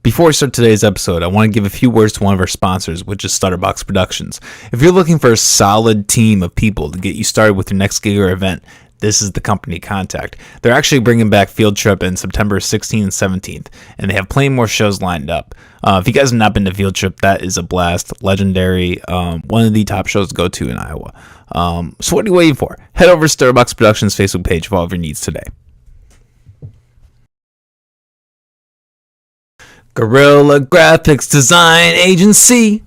Before we start today's episode, I want to give a few words to one of our sponsors, which is Stutterbox Productions. If you're looking for a solid team of people to get you started with your next gig or event, this is the company to contact. They're actually bringing back Field Trip in September 16th and 17th, and they have plenty more shows lined up. If you guys have not been to Field Trip, that is a blast. Legendary. One of the top shows to go to in Iowa. So what are you waiting for? Head over to Stutterbox Productions' Facebook page for all of your needs today. Guerrilla Graphics Design Agency.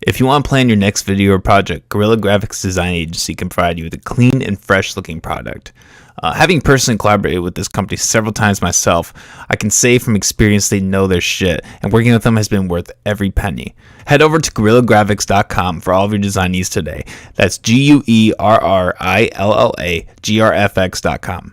If you want to plan your next video or project, Guerrilla Graphics Design Agency can provide you with a clean and fresh looking product. Having personally collaborated with this company several times myself, I can say from experience they know their shit, and working with them has been worth every penny. Head over to GuerrillaGraphics.com for all of your design needs today. That's GUERRILLAGRFX.com.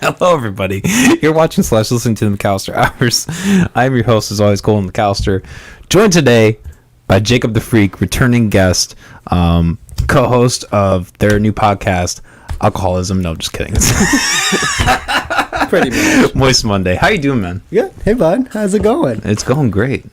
Hello, everybody. You're watching / listening to the McAllister Hours. I'm your host, as always, Colin McAllister. Joined today by Jacob the Freak, returning guest, co-host of their new podcast, Alcoholism. No, just kidding. Pretty much. Moist Monday. How you doing, man? Good. Hey, bud. How's it going? It's going great.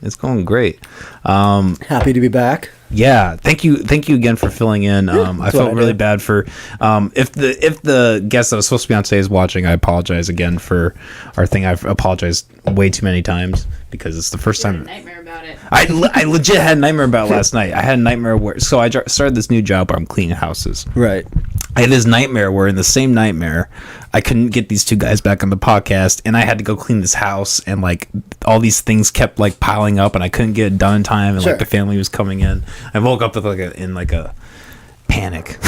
Happy to be back. Yeah, thank you again for filling in. I felt really bad for if the guest that was supposed to be on today is watching. I apologize again for our thing. I've apologized way too many times because it's the first time. A nightmare about it. I legit had a nightmare about it last night. I had a nightmare where I started this new job where I'm cleaning houses. Right. I had this nightmare where in the same nightmare I couldn't get these two guys back on the podcast, and I had to go clean this house, and like all these things kept like piling up, and I couldn't get it done in time, and Sure. like the family was coming in. I woke up with like a panic.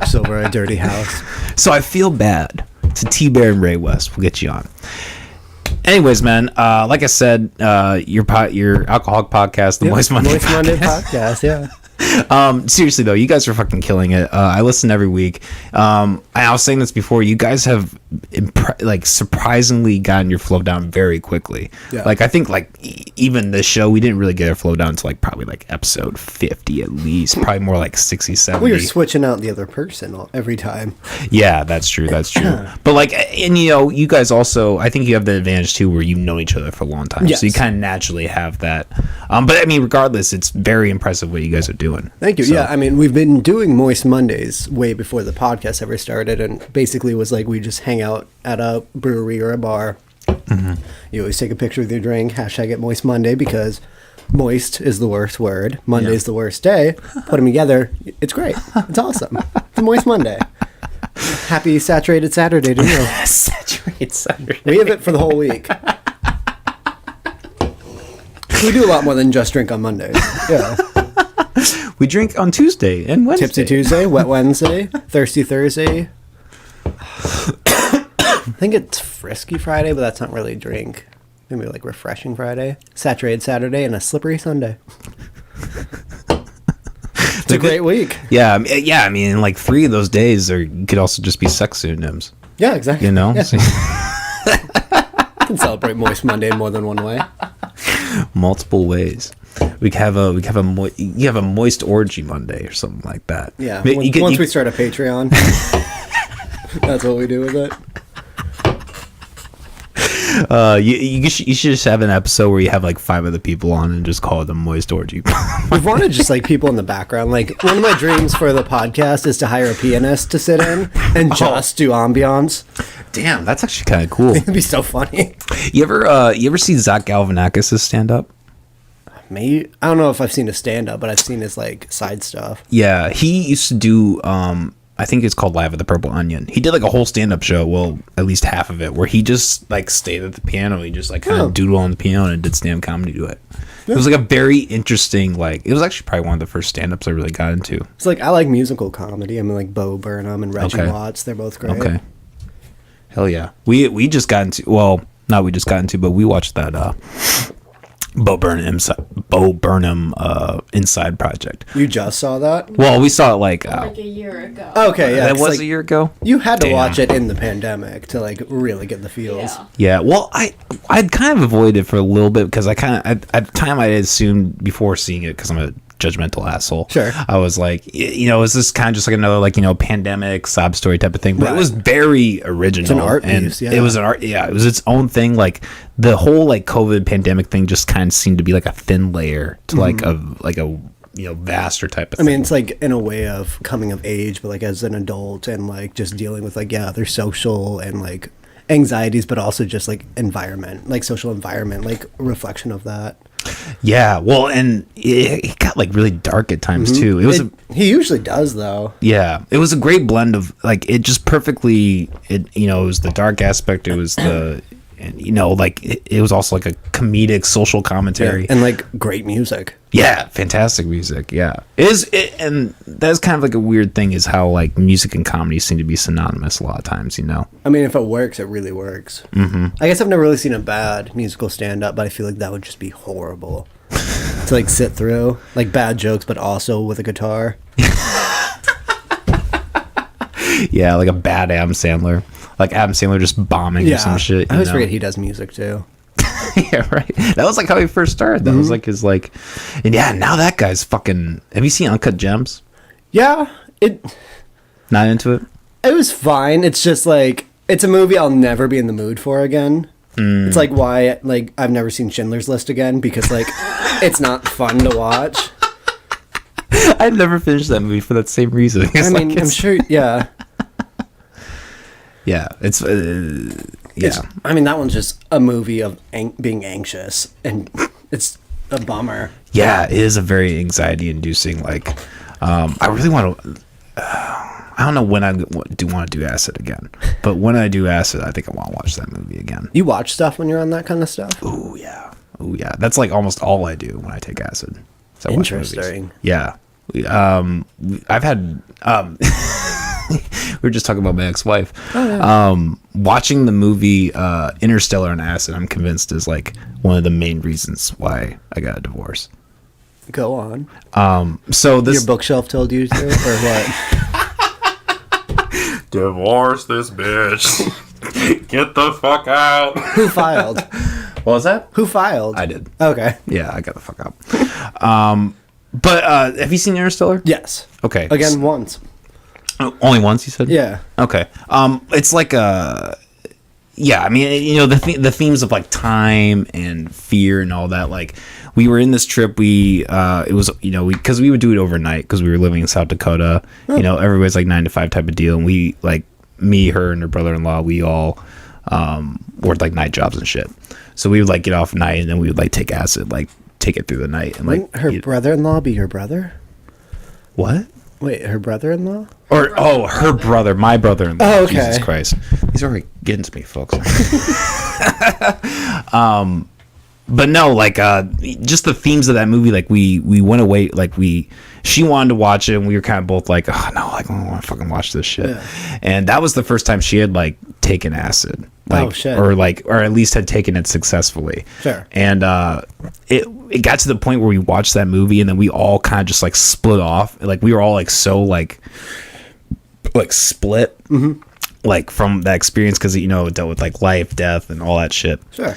Just over a dirty house. So I feel bad to T-Bear and Ray West. We'll get you on. Anyways, man, like I said, your alcoholic podcast, the Moist Monday podcast, yeah. Seriously though, you guys are fucking killing it. I listen every week. I was saying this before. You guys have surprisingly gotten your flow down very quickly. Yeah. Like I think even this show we didn't really get our flow down until like probably like episode 50 at least. Probably more like 60, 70. We were switching out the other person every time. Yeah, that's true. But like, and you guys also, I think you have the advantage too where you know each other for a long time. Yes. So you kind of naturally have that. But I mean, regardless, it's very impressive what you guys are doing. Thank you. So. Yeah, I mean, we've been doing Moist Mondays way before the podcast ever started, and basically was like we just hang out at a brewery or a bar. Mm-hmm. You always take a picture with your drink, hashtag it Moist Monday, because moist is the worst word. Monday's the worst day. Put them together, it's great. It's awesome. It's a Moist Monday. Happy Saturated Saturday to you. Saturated Saturday. We have it for the whole week. We do a lot more than just drink on Mondays. Yeah. We drink on Tuesday and Wednesday. Tipsy Tuesday, Wet Wednesday, Thirsty Thursday. I think it's Frisky Friday, but that's not really a drink. Maybe like Refreshing Friday, Saturated Saturday, and a Slippery Sunday. It's a great week. Yeah. I mean, like 3 of those days could also just be sex pseudonyms. Yeah, exactly. You know? Yeah. You can celebrate Moist Monday in more than one way. Multiple ways. You have a moist orgy Monday or something like that. Yeah. Once we start a Patreon, that's what we do with it. You should just have an episode where you have like 5 other people on and just call it the moist orgy. We've wanted just like people in the background. Like one of my dreams for the podcast is to hire a pianist to sit in and just do ambiance. Damn, that's actually kind of cool. It'd be so funny. You ever see Zach Galifianakis' stand up? Maybe I don't know if I've seen his stand up, but I've seen his like side stuff. Yeah, he used to do I think it's called Live at the Purple Onion. He did like a whole stand-up show, well, at least half of it, where he just like stayed at the piano. He just like kind of doodled on the piano and did stand-up comedy to it. Yeah. It was like a very interesting, it was actually probably one of the first stand-ups I really got into. It's like, I like musical comedy. I mean, like Bo Burnham and Reggie Watts, they're both great. Okay. Hell yeah. We just got into, well, not we just got into, but we watched that Bo Burnham Inside Project. You just saw that? Well, we saw it like a year ago. Okay, yeah. that was like, a year ago. You had to Damn. watch it in the pandemic to like really get the feels. Yeah. Yeah, well, I'd kind of avoided it for a little bit because I kind of at the time I assumed before seeing it, because I'm a judgmental asshole. Sure. I was like, is this kind of just like another like pandemic sob story type of thing? But it was very original. It's an art and piece, yeah. It was an art. Yeah, it was its own thing. Like the whole like COVID pandemic thing just kind of seemed to be like a thin layer to like a vaster type of I thing. mean, it's like in a way of coming of age, but like as an adult and like just dealing with like, their social and like anxieties, but also just like environment, like social environment, like a reflection of that. Yeah, well, and it got like really dark at times too. It was He usually does though. yeah, it was a great blend of like it just perfectly. It was the dark aspect. It was the like it was also like a comedic social commentary. And like great music. Yeah, fantastic music. Yeah, and that's kind of like a weird thing is how like music and comedy seem to be synonymous a lot of times. I mean, if it works, it really works. Mm-hmm. I guess I've never really seen a bad musical stand-up, but I feel like that would just be horrible to like sit through, like bad jokes, but also with a guitar. Yeah, like a bad Adam Sandler, like Adam Sandler just bombing or some shit. I always forget he does music too. Yeah, right. That was like how he first started. That was like his like, and yeah, now that guy's fucking. Have you seen Uncut Gems? Yeah, Not into it. it was fine. It's just like it's a movie I'll never be in the mood for again. It's like why like I've never seen Schindler's List again, because like it's not fun to watch. I never finished that movie for that same reason. I mean, I'm sure. Yeah. Yeah, it's yeah. I mean, that one's just a movie of being anxious, and it's a bummer. Yeah, it is a very anxiety-inducing. Like, I really want to. I don't know when I do want to do acid again, but when I do acid, I think I want to watch that movie again. You watch stuff when you're on that kind of stuff? Oh yeah. That's like almost all I do when I take acid. So I watch movies. Interesting. Yeah. I've had. We were just talking about my ex-wife. Oh, yeah. Watching the movie Interstellar on acid, I'm convinced is like one of the main reasons why I got a divorce. Go on. So this Your bookshelf told you to, or what? divorce this bitch. Get the fuck out. Who filed? What was that? Who filed? I did. Okay. Yeah, I got the fuck out. But have you seen Interstellar? Yes. Okay. Again, once. Only once, you said? Yeah. Okay. It's like yeah, I mean, the themes of like time and fear and all that. Like, we were in this trip. It was because we would do it overnight because we were living in South Dakota. Oh. Everybody's like 9 to 5 type of deal, and we like me, her, and her brother-in-law. We all worked like night jobs and shit. So we would like get off at night, and then we would like take acid, like take it through the night, and like Wouldn't her brother-in-law be your brother? What? Wait, her brother-in-law? Or her brother, my brother-in-law. Oh, okay. Jesus Christ, these are already getting to me, folks. But no, like just the themes of that movie. Like we went away. Like she wanted to watch it, and we were kind of both like, oh no, like I don't want to fucking watch this shit. Yeah. And that was the first time she had like taken acid. Like, oh shit. Or at least had taken it successfully. Sure. And it got to the point where we watched that movie, and then we all kind of just like split off. Like we were all like so like split. Mm-hmm. Like from that experience, because it dealt with like life, death, and all that shit. Sure.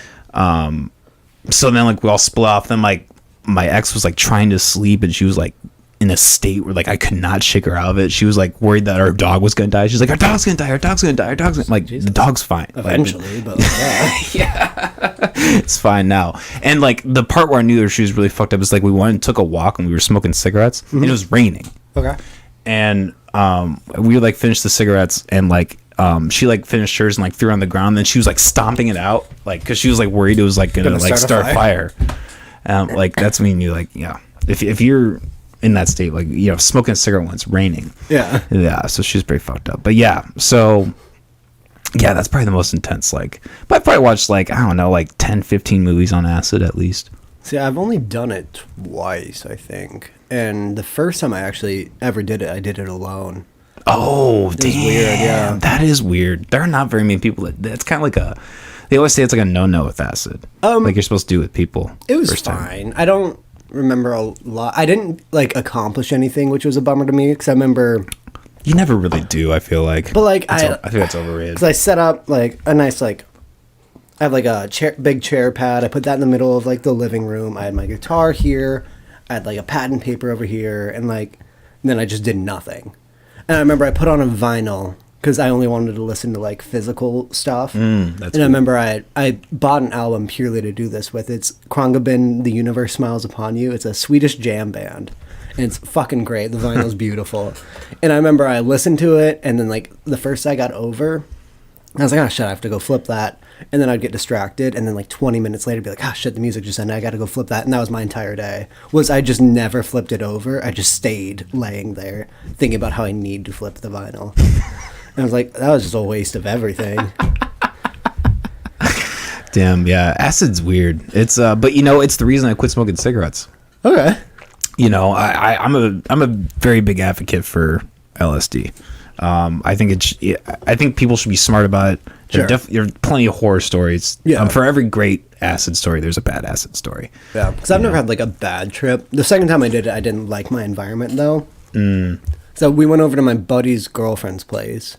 So then like we all split off. Then like my ex was like trying to sleep, and she was like in a state where like I could not shake her out of it. She was like worried that our dog was gonna die. She's like, our dog's gonna die, our dog's gonna die, our dog's gonna... Like, Jesus. The dog's fine Eventually, but yeah. Yeah. It's fine now. And like the part where I knew that she was really fucked up is like we went and took a walk, and we were smoking cigarettes. Mm-hmm. And it was raining. Okay. And we like finished the cigarettes, and like she like finished hers and like threw it on the ground. Then she was like stomping it out, like because she was like worried it was like gonna like start a fire. Like that's when you knew, like, yeah, if you're in that state, like, smoking a cigarette when it's raining. Yeah. So she's pretty fucked up. But yeah, so yeah, that's probably the most intense. Like, but I probably watched like, I don't know, like 10, 15 movies on acid at least. See, I've only done it twice, I think. And the first time I actually ever did it, I did it alone. Oh, damn. Weird, yeah. That is weird. There are not very many people that's kind of like They always say it's like a no-no with acid. Like you're supposed to do with people. It was first time. fine. I don't remember a lot. I didn't like accomplish anything, which was a bummer to me because I remember. You never really do, I feel like. But like I think that's overrated. Because I set up like a nice like. I have like a big chair pad. I put that in the middle of like the living room. I had my guitar here. I had like a pad and paper over here, and then I just did nothing. And I remember I put on a vinyl because I only wanted to listen to like physical stuff. That's and cool. I remember I bought an album purely to do this with. It's Krongabin, The Universe Smiles Upon You. It's a Swedish jam band. And it's fucking great. The vinyl's beautiful. And I remember I listened to it, and then like the first I got over, I was like, oh shit, I have to go flip that. And then I'd get distracted, and then like 20 minutes later, be like, ah shit, the music just ended. I got to go flip that. And that was my entire day. I just never flipped it over. I just stayed laying there thinking about how I need to flip the vinyl. And I was like, that was just a waste of everything. Damn, yeah, acid's weird. It's but it's the reason I quit smoking cigarettes. Okay. I'm a very big advocate for LSD. I think people should be smart about it. Sure. There are plenty of horror stories. Yeah. For every great acid story, there's a bad acid story. Yeah, because I've never had like a bad trip. The second time I did it, I didn't like my environment though. So we went over to my buddy's girlfriend's place,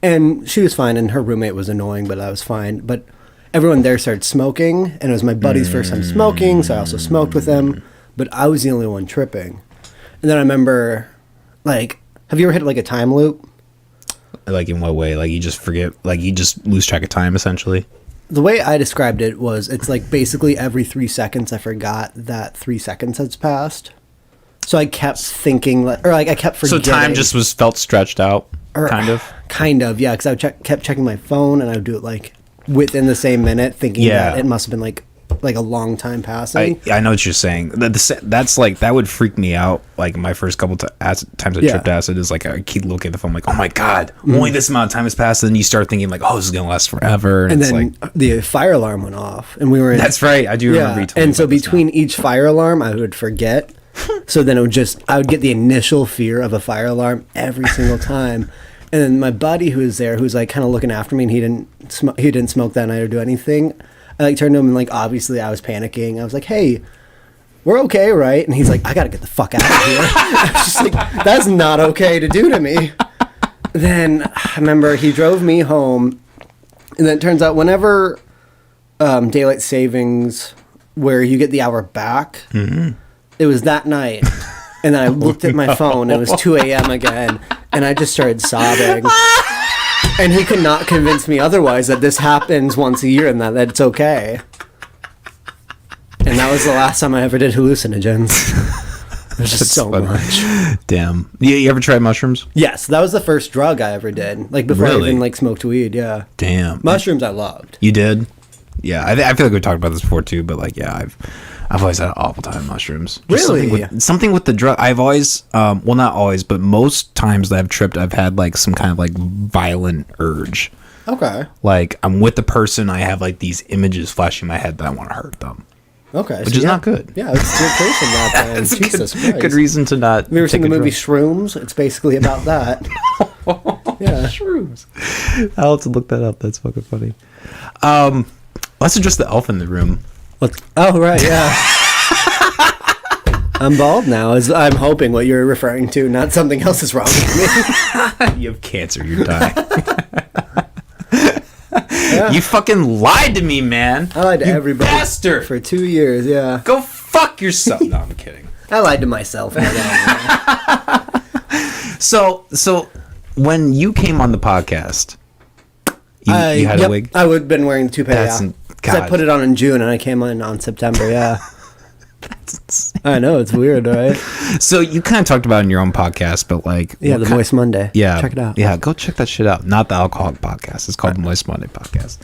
and she was fine, and her roommate was annoying, but I was fine. But everyone there started smoking, and it was my buddy's first time smoking, so I also smoked with him. But I was the only one tripping. And then I remember, like, have you ever hit like a time loop? Like in what way? Like you just forget? Like you just lose track of time, essentially? The way I described it was it's like basically every 3 seconds I forgot that 3 seconds has passed. So I kept thinking, I kept forgetting. So time just felt stretched out, kind of? Kind of, yeah, because I kept checking my phone, and I would do it like within the same minute, thinking that it must have been like a long time passing. I know what you're saying. That's like, that would freak me out. Like my first couple times I tripped acid is like I keep looking at the phone like, oh my god, only this amount of time has passed, and then you start thinking like, oh, this is gonna last forever, and it's then like the fire alarm went off, and we were in, that's right, I do remember you told me and so about this between now. each fire alarm I would forget. So then I would get the initial fear of a fire alarm every single time. And then my buddy who was there, who's like kind of looking after me, and he didn't smoke that night or do anything. I like turned to him, and like obviously I was panicking. I was like, "Hey, we're okay, right?" And he's like, "I gotta get the fuck out of here." I was just like, "That's not okay to do to me." Then I remember he drove me home, and then it turns out whenever daylight savings, where you get the hour back, it was that night. And then I looked at my phone, and it was 2 a.m. again, and I just started sobbing. And he could not convince me otherwise that this happens once a year and that it's okay. And that was the last time I ever did hallucinogens. There's just so much. Damn. You ever tried mushrooms? Yes, that was the first drug I ever did. Like before I even like smoked weed, yeah. Damn. Mushrooms I loved. You did? Yeah, I feel like we talked about this before too, but like, yeah, I've always had an awful time with mushrooms. Just Really? something with the drug. I've always, well, not always, but most times that I've tripped, I've had like some kind of like violent urge. Okay. Like I'm with the person, I have like these images flashing in my head that I want to hurt them. Okay. Which is not good. Yeah, it's your case in that then. Jesus Christ. Good reason to not. Have you ever seen the take a movie drug. Shrooms? It's basically about that. Yeah. Shrooms. I'll have to look that up. That's fucking funny. Let's address the elephant in the room. Oh, right, yeah. I'm bald now, as I'm hoping what you're referring to, not something else is wrong with me. You have cancer. You're dying. You fucking lied to me, man. I lied to everybody bastard. for 2 years, yeah. Go fuck yourself. No, I'm kidding. I lied to myself. So when you came on the podcast, you had a wig? I would have been wearing the toupee, because I God. put it on in June, and I came on September, yeah. I know, it's weird, right? So you kind of talked about it in your own podcast, but like... Yeah, the Moist Monday. Yeah. Check it out. Yeah, go check that shit out. Not the Alcoholic Podcast. It's called the Moist Monday Podcast.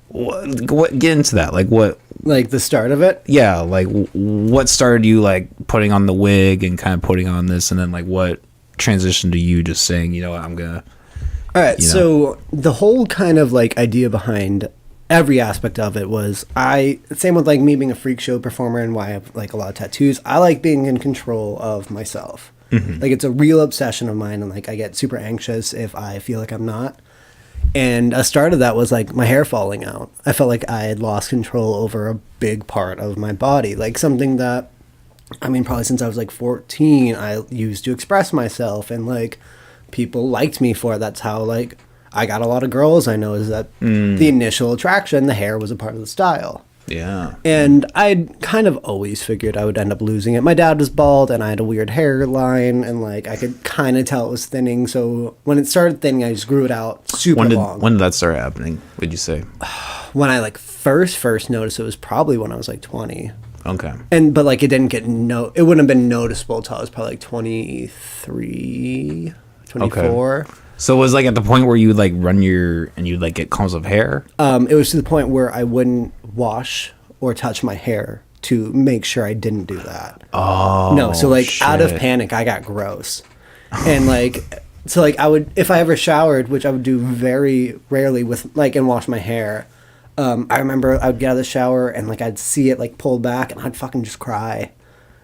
What get into that? Like what... Like the start of it? Yeah, like what started you like putting on the wig and kind of putting on this, and then like what transitioned to you just saying, you know what, I'm gonna... All right, so the whole kind of like idea behind every aspect of it was same with like me being a freak show performer and why I have like a lot of tattoos. I like being in control of myself. Like it's a real obsession of mine, and like I get super anxious if I feel like I'm not. And a start of that was like my hair falling out. I felt like I had lost control over a big part of my body, like something that, I mean, probably since I was like 14, I used to express myself, and like people liked me for it. That's how like I got a lot of girls. I know is that the initial attraction, the hair was a part of the style. Yeah. And I'd kind of always figured I would end up losing it. My dad was bald, and I had a weird hairline, and like I could kind of tell it was thinning. So when it started thinning, I just grew it out super long. When did that start happening, would you say? When I like first noticed it was probably when I was like 20. Okay. But like it didn't get it wouldn't have been noticeable until I was probably like 23, 24. Okay. So it was like at the point where you like run and you like get clumps of hair? It was to the point where I wouldn't wash or touch my hair to make sure I didn't do that. Oh. No, so like shit. out of panic, I got gross. And like, so like I would, if I ever showered, which I would do very rarely with like, and wash my hair, I remember I would get out of the shower and like I'd see it like pulled back and I'd fucking just cry.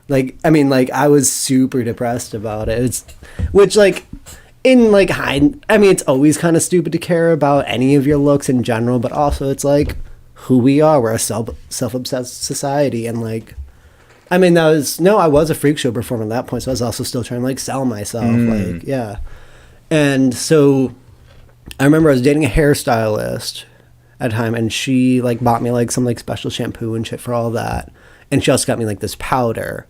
Like, I mean, like I was super depressed about it. Which like, in like I mean, it's always kind of stupid to care about any of your looks in general, but also it's like who we are. We're a self-obsessed society, and like, I mean, I was a freak show performer at that point, so I was also still trying to like sell myself, like yeah. And so I remember I was dating a hairstylist at a time, and she like bought me like some like special shampoo and shit for all that, and she also got me like this powder.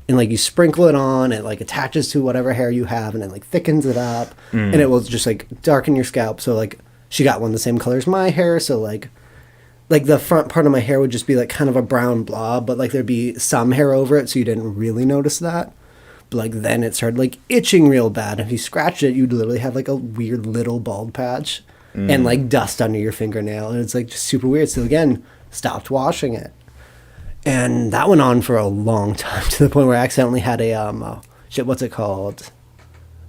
And like you sprinkle it on, it like attaches to whatever hair you have, and it like thickens it up, and it will just like darken your scalp. So like she got one the same color as my hair, so like the front part of my hair would just be like kind of a brown blob, but like there'd be some hair over it, so you didn't really notice that. But like then it started like itching real bad. If you scratched it, you'd literally have like a weird little bald patch and like dust under your fingernail, and it's like just super weird. So again, stopped washing it. And that went on for a long time, to the point where I accidentally had a what's it called?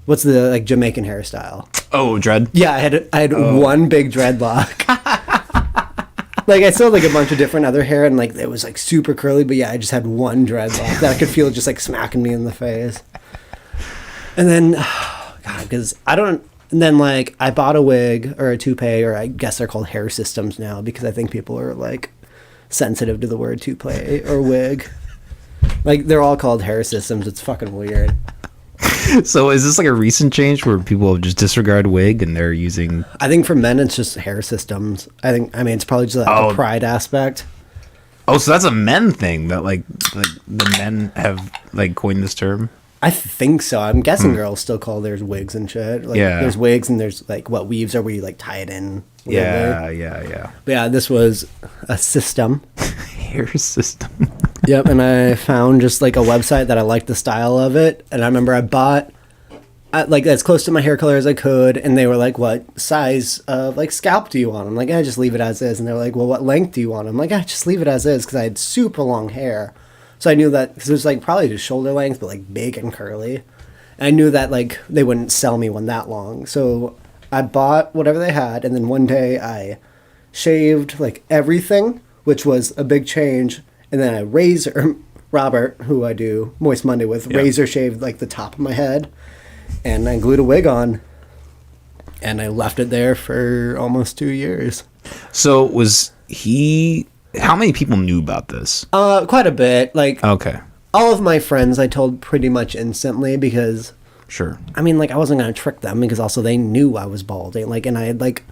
What's the like Jamaican hairstyle? Oh, dread. Yeah, I had one big dreadlock. Like I still had like a bunch of different other hair, and like it was like super curly, but yeah, I just had one dreadlock that I could feel just like smacking me in the face. And then, God, because I don't. And then like I bought a wig or a toupee, or I guess they're called hair systems now, because I think people are like sensitive to the word toupee or wig. Like they're all called hair systems. It's fucking weird. So is this like a recent change where people just disregard wig and they're using? I think for men it's just hair systems. I mean it's probably just like a pride aspect. Oh, so that's a men thing that like the men have like coined this term? I think so. I'm guessing girls still call theirs wigs and shit. Like, yeah. There's wigs, and there's like what weaves are where you like tie it in. Yeah. But yeah, this was a system. Hair system. Yep, and I found just like a website that I liked the style of it, and I remember I bought like as close to my hair color as I could, and they were like, "What size of like scalp do you want?" I'm like, "I just leave it as is," and they're like, "Well, what length do you want?" I'm like, "I just leave it as is," because I had super long hair. So I knew that, because it was like probably just shoulder length, but like big and curly. And I knew that like they wouldn't sell me one that long. So I bought whatever they had, and then one day I shaved like everything, which was a big change. And then Robert, who I do Moist Monday with, razor shaved like the top of my head, and I glued a wig on, and I left it there for almost 2 years. So was he? How many people knew about this? Quite a bit. Like, okay, all of my friends I told pretty much instantly, because sure. I mean, like, I wasn't gonna trick them, because also they knew I was balding. Like, and I had like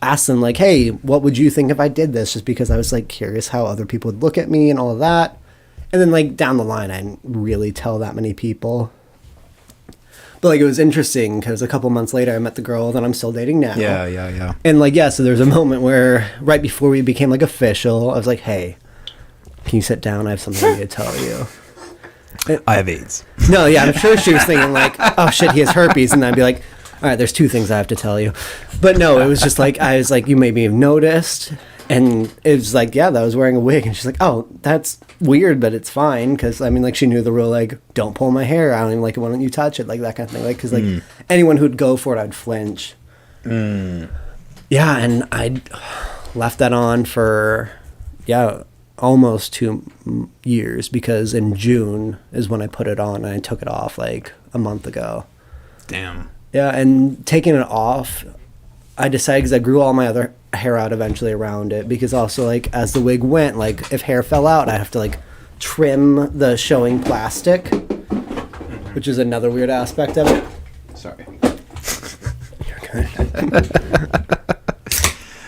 asked them like, "Hey, what would you think if I did this?" Just because I was like curious how other people would look at me and all of that. And then like down the line, I didn't really tell that many people. But like it was interesting, because a couple months later I met the girl that I'm still dating now. Yeah. And like, yeah, so there was a moment where right before we became like official, I was like, "Hey, can you sit down? I have something to tell you." I have AIDS. No, yeah, I'm sure she was thinking like, "Oh shit, he has herpes," and I'd be like, "All right, there's 2 things I have to tell you." But no, it was just like, I was like, "You maybe have noticed." And it was like, yeah, that I was wearing a wig. And she's like, "Oh, that's weird, but it's fine." Because, I mean, like, she knew the rule, like, don't pull my hair. I don't even like it when you touch it, like, that kind of thing. Like, because, like, anyone who'd go for it, I'd flinch. Yeah, and I left that on for, almost 2 years. Because in June is when I put it on, and I took it off, like, a month ago. Damn. Yeah, and taking it off, I decided, because I grew all my other hair out eventually around it, because also, like, as the wig went, like, if hair fell out, I'd have to, like, trim the showing plastic, which is another weird aspect of it. Sorry. You're good.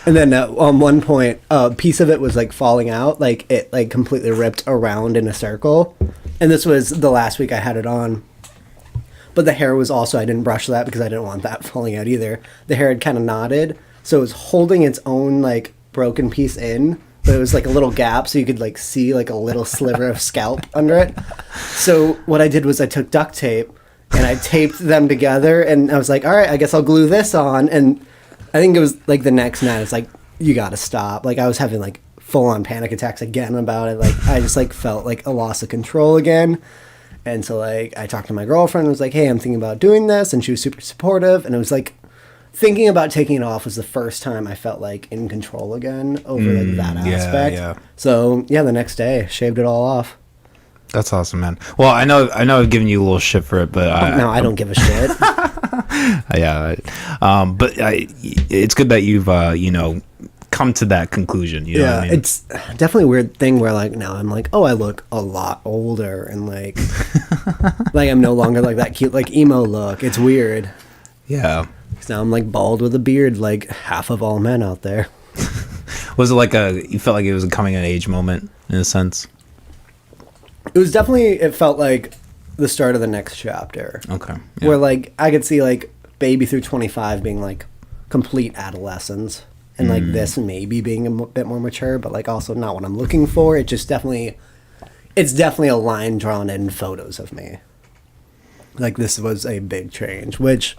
And then at one point, a piece of it was, like, falling out. Like, it, like, completely ripped around in a circle. And this was the last week I had it on. But the hair was also, I didn't brush that because I didn't want that falling out either. The hair had kind of knotted. So it was holding its own, like, broken piece in. But it was, like, a little gap so you could, like, see, like, a little sliver of scalp under it. So what I did was I took duct tape and I taped them together. And I was like, all right, I guess I'll glue this on. And I think it was, like, the next night, it's like, you gotta stop. Like, I was having, like, full-on panic attacks again about it. Like, I just, like, felt, like, a loss of control again. And so, like, I talked to my girlfriend and was like, hey, I'm thinking about doing this. And she was super supportive. And it was, like, thinking about taking it off was the first time I felt, like, in control again over, like, that aspect. Yeah. So, yeah, the next day, shaved it all off. That's awesome, man. Well, I know I've given you a little shit for it, but No, I don't give a shit. yeah. But it's good that you've come to that conclusion. You know what I mean? It's definitely a weird thing where, like, now I'm like, oh, I look a lot older and, like, like I'm no longer like that cute, like, emo look. It's weird. Yeah. 'Cause now I'm, like, bald with a beard, like half of all men out there. Was it like you felt like it was a coming of age moment in a sense? It felt like the start of the next chapter. Okay. Yeah. Where, like, I could see, like, baby through 25 being, like, complete adolescence. And, like, this maybe being a bit more mature, but, like, also not what I'm looking for. It's definitely a line drawn in photos of me. Like, this was a big change, which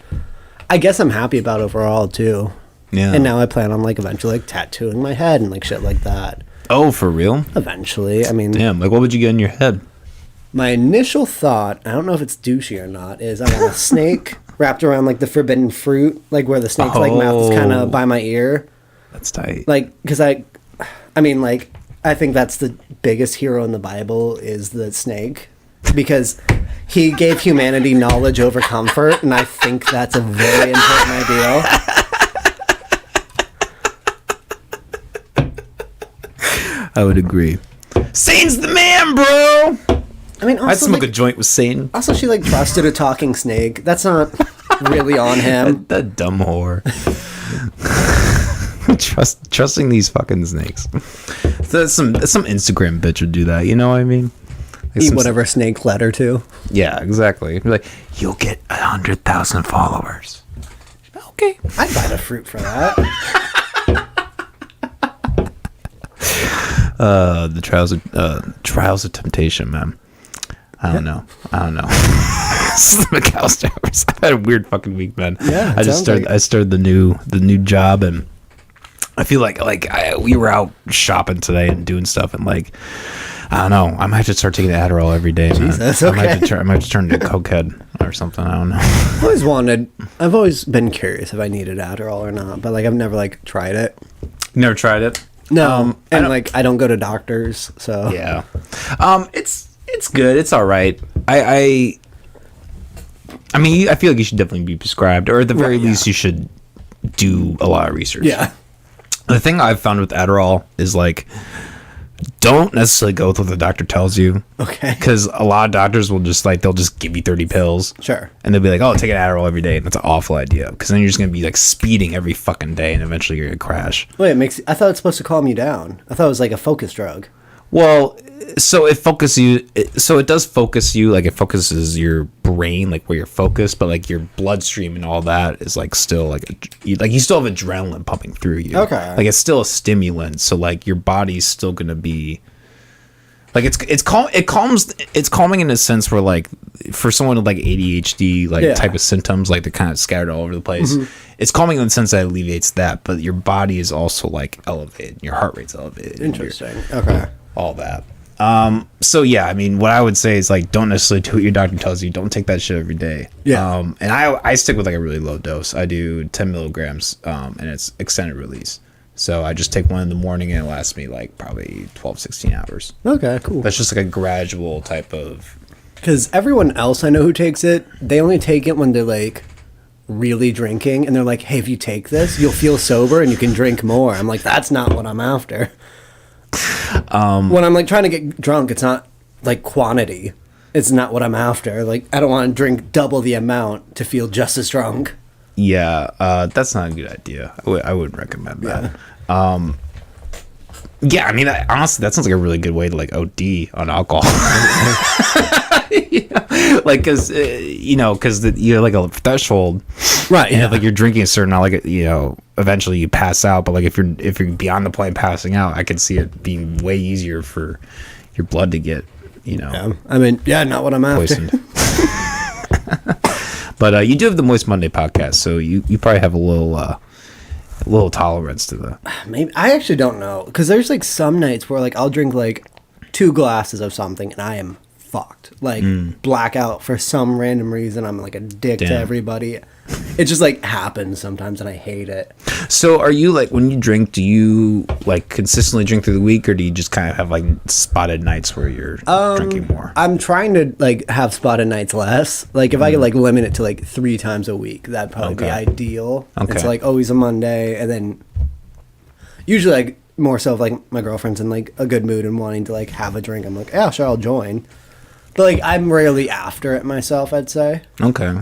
I guess I'm happy about overall, too. Yeah. And now I plan on, like, eventually, like, tattooing my head and, like, shit like that. Oh, for real? Eventually. I mean... Damn, like, what would you get in your head? My initial thought, I don't know if it's douchey or not, is I want a snake wrapped around, like, the forbidden fruit, like, where the snake's, like, mouth is kind of by my ear. That's tight. Like, because I mean, like, I think that's the biggest hero in the Bible is the snake. Because he gave humanity knowledge over comfort, and I think that's a very important ideal. I would agree. Satan's the man, bro! I mean, also, I'd smoke like, a joint with Satan. Also, she, like, trusted a talking snake. That's not really on him. That dumb whore. Trusting these fucking snakes. So some Instagram bitch would do that. You know what I mean? Like Eat whatever snake led her to. Yeah, exactly. Be like, you'll get 100,000 followers. Okay, I'd buy the fruit for that. The trials of temptation, man. I don't know. This is the McAllister hours. I've had a weird fucking week, man. Yeah, I started the new job, and I feel like we were out shopping today and doing stuff, and, like, I don't know. I might just start taking Adderall every day, man. Jesus, okay. I might just turn into a cokehead or something. I don't know. I've always been curious if I needed Adderall or not, but, like, I've never, like, tried it. Never tried it. No, and, like, I don't go to doctors, so yeah. It's good. It's all right. I mean, I feel like you should definitely be prescribed, or at the very least, you should do a lot of research. Yeah. The thing I've found with Adderall is, like, don't necessarily go with what the doctor tells you. Okay. Because a lot of doctors will just, like, they'll just give you 30 pills. Sure. And they'll be like, oh, take an Adderall every day. And that's an awful idea. Because then you're just going to be, like, speeding every fucking day, and eventually you're going to crash. Wait, I thought it's supposed to calm you down. I thought it was, like, a focus drug. Well, so it does focus you, like, it focuses your brain, like, where you're focused, but, like, your bloodstream and all that is, like, still, like, you still have adrenaline pumping through you. Okay. Like, it's still a stimulant, so, like, your body's still gonna be, like, it's calming in a sense where, like, for someone with, like, ADHD, like, type of symptoms, like, they're kind of scattered all over the place. Mm-hmm. It's calming in the sense that it alleviates that, but your body is also, like, elevated. Your heart rate's elevated. Interesting. Okay. All that. So yeah, I mean, what I would say is, like, don't necessarily do what your doctor tells you. Don't take that shit every day. Yeah. And I stick with, like, a really low dose. I do 10 milligrams, and it's extended release. So I just take one in the morning, and it lasts me, like, probably 12, 16 hours. Okay, cool. That's just, like, a gradual type of... Because everyone else I know who takes it, they only take it when they're, like, really drinking, and they're like, hey, if you take this, you'll feel sober and you can drink more. I'm like, that's not what I'm after. When I'm like trying to get drunk, it's not like quantity. It's not what I'm after. Like, I don't want to drink double the amount to feel just as drunk. Yeah, that's not a good idea. I wouldn't recommend that. Yeah, I mean, honestly, that sounds like a really good way to like OD on alcohol. Yeah. Like, because you're like a threshold, Right? and like you're drinking a certain amount, like eventually you pass out. But like if you're beyond the point of passing out, I could see it being way easier for your blood to get Yeah. I mean, not what I'm after. poisoned. But you do have the Moist Monday podcast, so you probably have a little tolerance to the. Maybe I actually don't know, because there's like some nights where like I'll drink like 2 glasses of something and I am fucked, like blackout for some random reason. I'm like a dick to everybody. It just like happens sometimes and I hate it. So are you like, when you drink, do you like consistently drink through the week, or do you just kind of have like spotted nights where you're drinking more? I'm trying to like have spotted nights less. Like if I could like limit it to like 3 times a week, that'd probably be ideal. Okay. It's like always a Monday, and then usually like more so if like my girlfriend's in like a good mood and wanting to like have a drink, I'm like, yeah, sure, I'll join. But like I'm rarely after it myself, I'd say. Okay.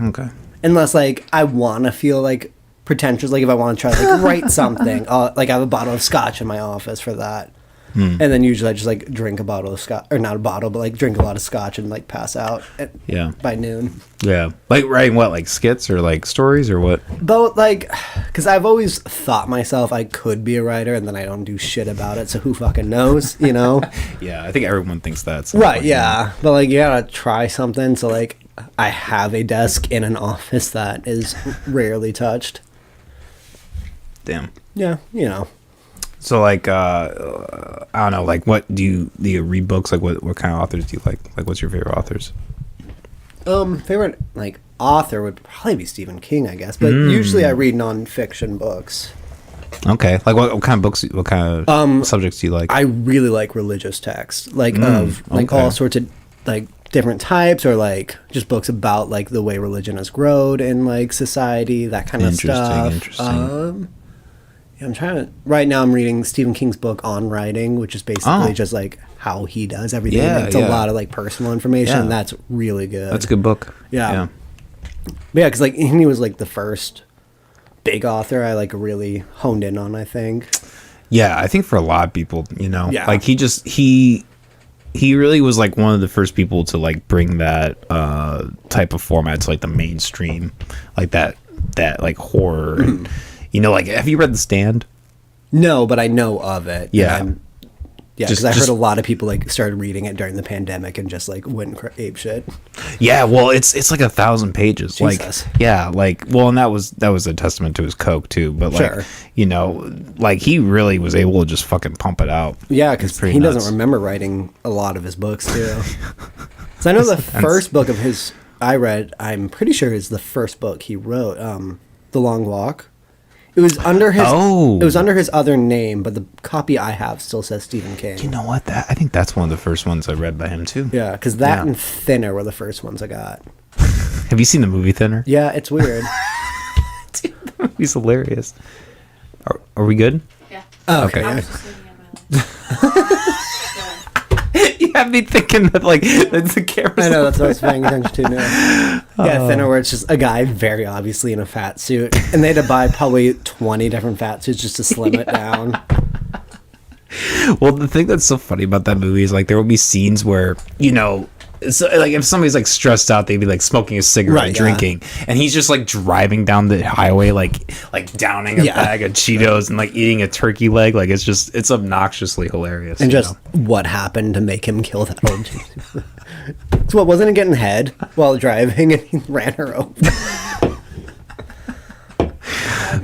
Unless like I want to feel like pretentious, like if I want to try to like write something, like I have a bottle of scotch in my office for that. And then usually I just like drink a bottle of scotch, or not a bottle, but like drink a lot of scotch and like pass out by noon. Yeah. Like writing what, like skits or like stories or what? Both, like, because I've always thought myself I could be a writer, and then I don't do shit about it, so who fucking knows, Yeah, I think everyone thinks that. Right, yeah. But like you gotta try something, so like I have a desk in an office that is rarely touched. Damn. Yeah, So like I don't know, like what do you read books? Like what kind of authors do you like? Like what's your favorite authors? Favorite like author would probably be Stephen King, I guess. But usually I read non-fiction books. Okay. Like what kind of books, what kind of subjects do you like? I really like religious texts, like of like all sorts of like different types, or like just books about like the way religion has grown in like society, that kind of stuff. Interesting. I'm trying to. Right now, I'm reading Stephen King's book On Writing, which is basically just like how he does everything. It's a lot of like personal information. And that's really good. That's a good book. Yeah, because like he was like the first big author I like really honed in on, I think. Yeah, I think for a lot of people, like he really was like one of the first people to like bring that type of format to like the mainstream, like that like horror and. Like, have you read The Stand? No, but I know of it. Yeah. Because I heard a lot of people, like, started reading it during the pandemic and just, like, went ape shit. Yeah, well, it's like 1,000 pages. Jesus. Like, yeah, like, well, and that was a testament to his coke, too. But, like, like, he really was able to just fucking pump it out. Yeah, because he doesn't remember writing a lot of his books, too. So I know the first book of his I read, I'm pretty sure is the first book he wrote, The Long Walk. It was under his. It was under his other name, but the copy I have still says Stephen King. You know what? I think that's one of the first ones I read by him too. Yeah, because that and Thinner were the first ones I got. Have you seen the movie Thinner? Yeah, it's weird. Dude, the movie's hilarious. Are we good? Yeah. Oh, okay. I was just looking at my lips. You have me thinking that like that's the camera. I know, that's what I was paying attention to now. Yeah, Thinner, where it's just a guy very obviously in a fat suit, and they had to buy probably 20 different fat suits just to slim it down. Well, the thing that's so funny about that movie is like there will be scenes where so, like if somebody's like stressed out, they'd be like smoking a cigarette and drinking, and he's just like driving down the highway like downing a bag of Cheetos and like eating a turkey leg. Like it's obnoxiously hilarious. And just what happened to make him kill that old dude? So what, wasn't it getting head while driving and he ran her over?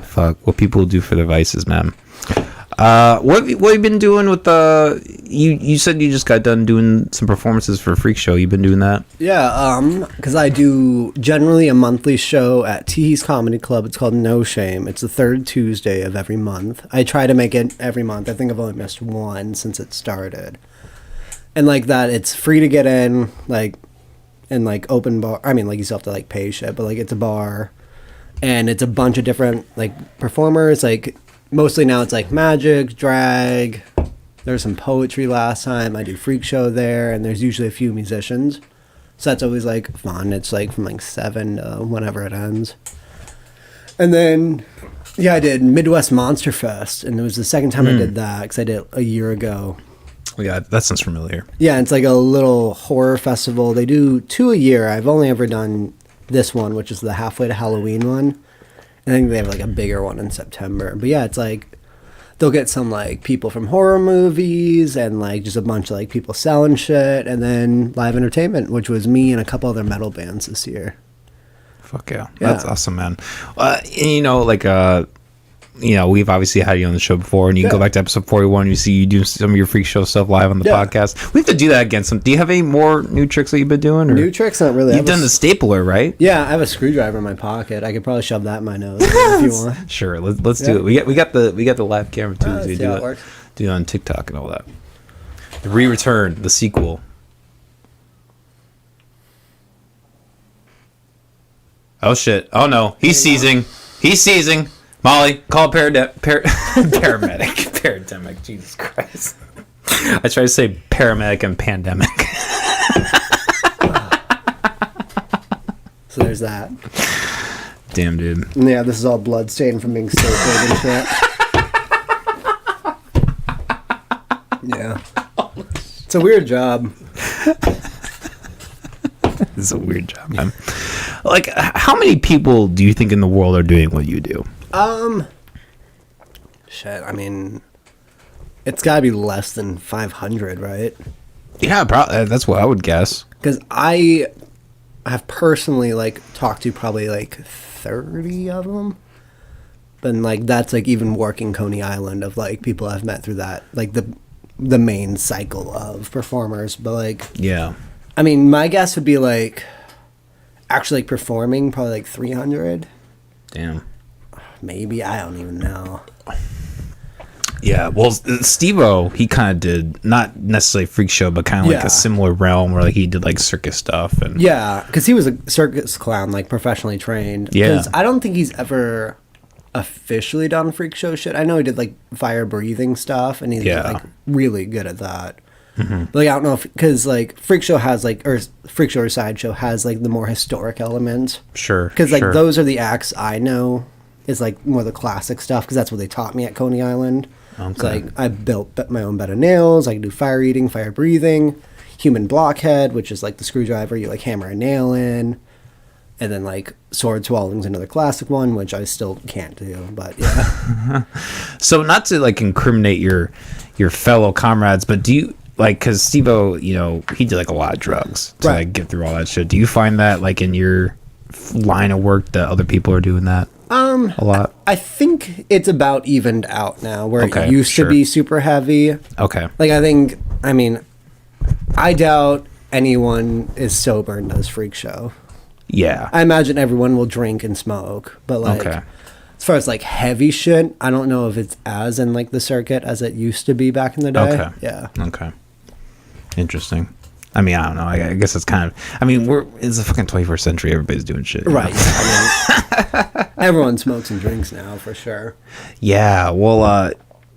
Fuck what people do for their vices, man. What have you been doing with you said you just got done doing some performances for a freak show. You've been doing that? Yeah, because I do generally a monthly show at Teehee's Comedy Club. It's called No Shame. It's the third Tuesday of every month. I try to make it every month. I think I've only missed one since it started. And like that, it's free to get in, like, and like open bar. I mean, like you still have to like pay shit, but like it's a bar. and it's a bunch of different like performers. Like mostly now it's like magic, drag. There's some poetry last time. I do freak show there, and there's usually a few musicians. So that's always like fun. It's like from like 7 to whenever it ends. And then, yeah, I did Midwest Monster Fest, and it was the second time I did that because I did it a year ago. Yeah, that sounds familiar. Yeah, it's like a little horror festival. They do 2 a year. I've only ever done this one, which is the halfway to Halloween one. I think they have like a bigger one in September. But yeah, it's like they'll get some like people from horror movies and like just a bunch of like people selling shit, and then live entertainment, which was me and a couple other metal bands this year. Fuck yeah. That's awesome, man. And, we've obviously had you on the show before, and you can go back to episode 41. You see you do some of your freak show stuff live on the podcast. We have to do that again. Do you have any more new tricks that you've been doing? Or? New tricks? Not really. You've done the stapler, right? Yeah, I have a screwdriver in my pocket. I could probably shove that in my nose if you want. Sure, let's do it. We got the live camera too. So you see how it works. Do it on TikTok and all that. The Re-Return, the sequel. Oh shit! Oh no, he's seizing. He's seizing. Molly, call paramedic. Pandemic. Jesus Christ. I try to say paramedic and pandemic. So there's that. Damn, dude. Yeah, this is all blood stained from being stapled and shit. Yeah. It's a weird job. It's a weird job, man. Like, how many people do you think in the world are doing what you do? Shit, I mean, it's gotta be less than 500, right? Yeah, probably. That's what I would guess. Because I have personally, like, talked to probably, like, 30 of them. But, like, that's, like, even working Coney Island of, like, people I've met through that. Like, the main cycle of performers. But, like... Yeah. I mean, my guess would be, like, actually, like, performing, probably, like, 300. Damn. Maybe. I don't even know. Yeah, well, Steve-O, he kind of did, not necessarily freak show, but kind of like a similar realm where like he did like circus stuff. And yeah, because he was a circus clown, like professionally trained. Yeah. Because I don't think he's ever officially done freak show shit. I know he did like fire breathing stuff, and he's like really good at that. Mm-hmm. But like, I don't know if, because like freak show has like, or freak show or sideshow has like the more historic elements. Sure. Because like those are the acts I know is like more the classic stuff, because that's what they taught me at Coney Island. Okay. So, like, I built my own bed of nails. I can do fire eating, fire breathing, human blockhead, which is like the screwdriver you like hammer a nail in, and then like sword swallowing's another classic one, which I still can't do, but yeah. So not to like incriminate your fellow comrades, but do you like, because Steve-O, you know, he did like a lot of drugs to like get through all that shit. Do you find that like in your line of work that other people are doing that? A lot. I think it's about evened out now, where it used to be super heavy. Okay. Like, I doubt anyone is sober and does freak show. Yeah. I imagine everyone will drink and smoke, but like, as far as like heavy shit, I don't know if it's as in like the circuit as it used to be back in the day. Okay. Yeah. Okay. Interesting. I mean, I don't know. I guess it's kind of. I mean, it's the fucking 21st century. Everybody's doing shit, right? I mean, everyone smokes and drinks now, for sure. Yeah. Well,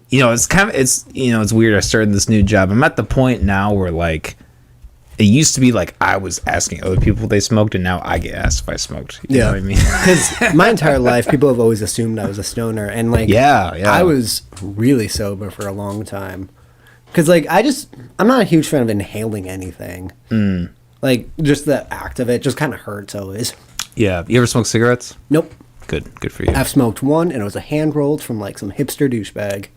you know, it's weird. I started this new job. I'm at the point now where like, it used to be like I was asking other people if they smoked, and now I get asked if I smoked. You know what I mean? Because my entire life, people have always assumed I was a stoner, and like, I was really sober for a long time. Because, like, I'm not a huge fan of inhaling anything. Like, just the act of it just kind of hurts always. Yeah. You ever smoke cigarettes? Nope. Good for you. I've smoked one, and it was a hand-rolled from, like, some hipster douchebag. It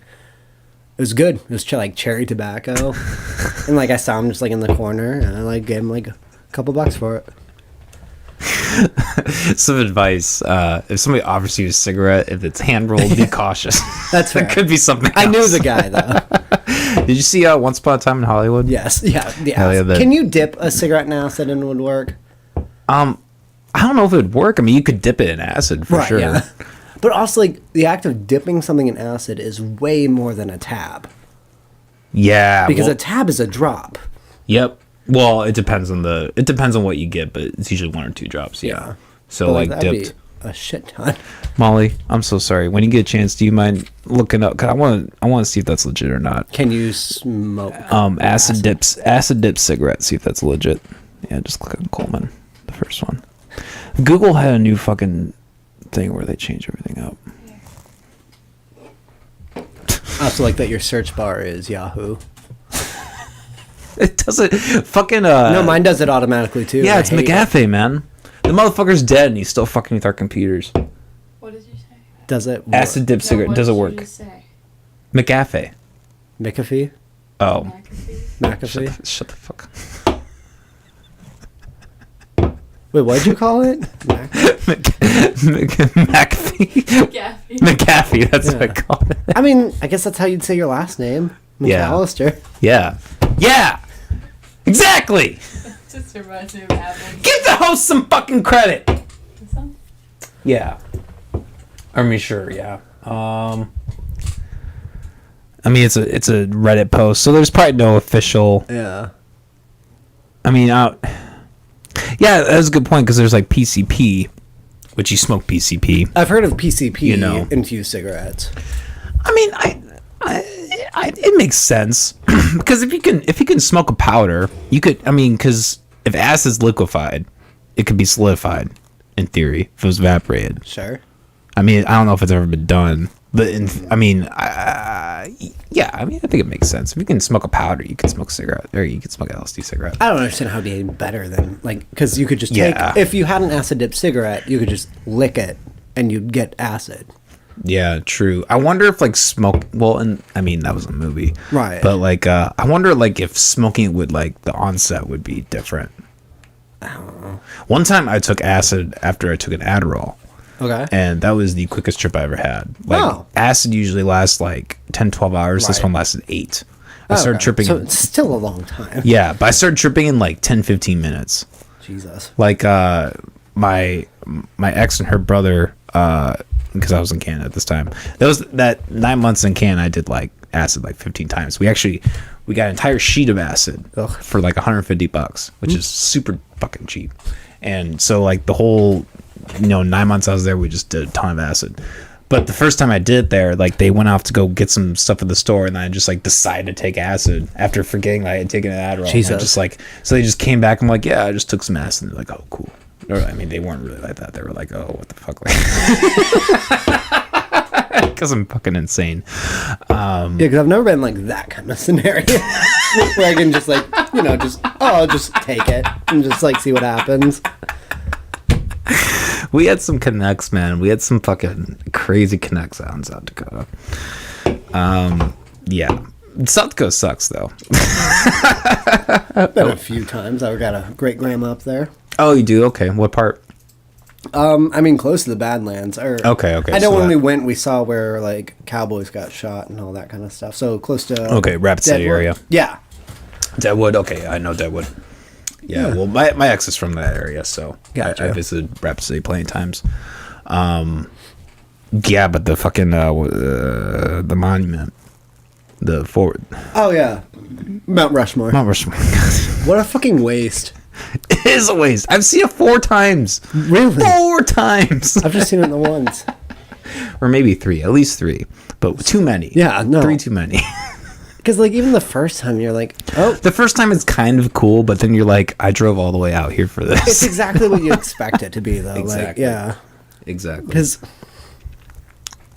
was good. It was, like, cherry tobacco. And, like, I saw him just, like, in the corner, and I, like, gave him, like, a couple bucks for it. Some advice: if somebody offers you a cigarette, if it's hand rolled, be cautious. That's fair. It could be something else. I knew the guy though. Did you see Once Upon a Time in Hollywood? Yes. Yeah. Can you dip a cigarette in acid and it would work? I don't know if it would work. I mean, you could dip it in acid for sure. Yeah. But also, like, the act of dipping something in acid is way more than a tab. Yeah. Because a tab is a drop. Yep. Well, it depends on what you get, but it's usually 1 or 2 drops. Yeah. So but like dipped. a shit ton. Molly, I'm so sorry. When you get a chance, do you mind looking up? Cause I want to see if that's legit or not. Can you smoke? Acid dip cigarette. See if that's legit. Yeah, just click on Coleman, the first one. Google had a new fucking thing where they change everything up. Also, like that your search bar is Yahoo. It doesn't fucking No, mine does it automatically too. Yeah, I it's hate it. McAfee, man. The motherfucker's dead and he's still fucking with our computers. What did you say? Does it work? Acid dip cigarette. what Does it did work? you say? McAfee. McAfee? Oh. McAfee? Shut the fuck up. Wait, what'd you call it? McAfee. Gaffy. McAfee, that's what I Yeah. called it. I mean, I guess that's how you'd say your last name. Yeah. McAllister. Yeah. Yeah! Exactly! Just reminds me of Apple. Give the host some fucking credit! This one? Yeah. I mean, sure, yeah. I mean, it's a Reddit post, so there's probably no official. Yeah. I mean, yeah, that's a good point because there's like PCP, which you smoke PCP. I've heard of PCP You know. infused cigarettes. I mean, it makes sense because if you can smoke a powder, you could. I mean, because if acid's liquefied, it could be solidified in theory if it was evaporated. Sure. I mean, I don't know if it's ever been done, but yeah, I mean, I think it makes sense. If you can smoke a powder, you can smoke a cigarette, or you can smoke an LSD cigarette. I don't understand how it'd be any better than, like, because you could just take, Yeah. if you had an acid dip cigarette, you could just lick it and you'd get acid. Yeah, true. I wonder if like smoke. Well, and I mean that was a movie, Right. But like, I wonder like if smoking would like the onset would be different. I don't know. One time I took acid after I took an Adderall. Okay. And that was the quickest trip I ever had. Like, Oh. acid usually lasts like 10, 12 hours. This Right. one lasted 8. I Oh, started okay. tripping. So it's still a long time. Yeah, but I started tripping in like 10, 15 minutes. Jesus. Like, my ex and her brother, because I was in Canada at this time. That 9 months in Canada, I did like acid like 15 times. We got an entire sheet of acid Ugh. for like $150, which is super fucking cheap. And so like the whole 9 months I was there, we just did a ton of acid. But the first time I did it there, like they went off to go get some stuff at the store, and I just like decided to take acid after forgetting that I had taken an Adderall. Jesus. And I just like, so they just came back. I'm like, yeah, I just took some acid. And they're like, oh, cool. Or, I mean, they weren't really like that. They were like, oh, what the fuck? Because I'm fucking insane. Yeah, because I've never been like that kind of scenario where I can just like, I'll just take it and just like see what happens. We had some connects, man. We had some fucking crazy connects out in South Dakota. Yeah. South Dakota sucks, though. Been a few times. I've got a great grandma up there. Oh, you do? Okay. What part? I mean, close to the Badlands. Okay. I know so when that- we went, we saw where like cowboys got shot and all that kind of stuff. So close to Okay, Rapid City Deadwood. area. Yeah. Deadwood. Okay, I know Deadwood. Yeah. Well, my ex is from that area, so Gotcha. I visited Rapid City plenty of times. Yeah, but the fucking the monument, the fort, Oh yeah, Mount Rushmore. Mount Rushmore. What a fucking waste. It is a waste. I've seen it 4 times. Really? 4 times. I've just seen it the once. Or maybe 3, at least 3, but too many. Yeah, no. 3 too many. Because like even the first time you're like, oh, The first time it's kind of cool, but then you're like, I drove all the way out here for it's this. exactly what you expect it to be though. Like, Exactly. yeah. Exactly. Because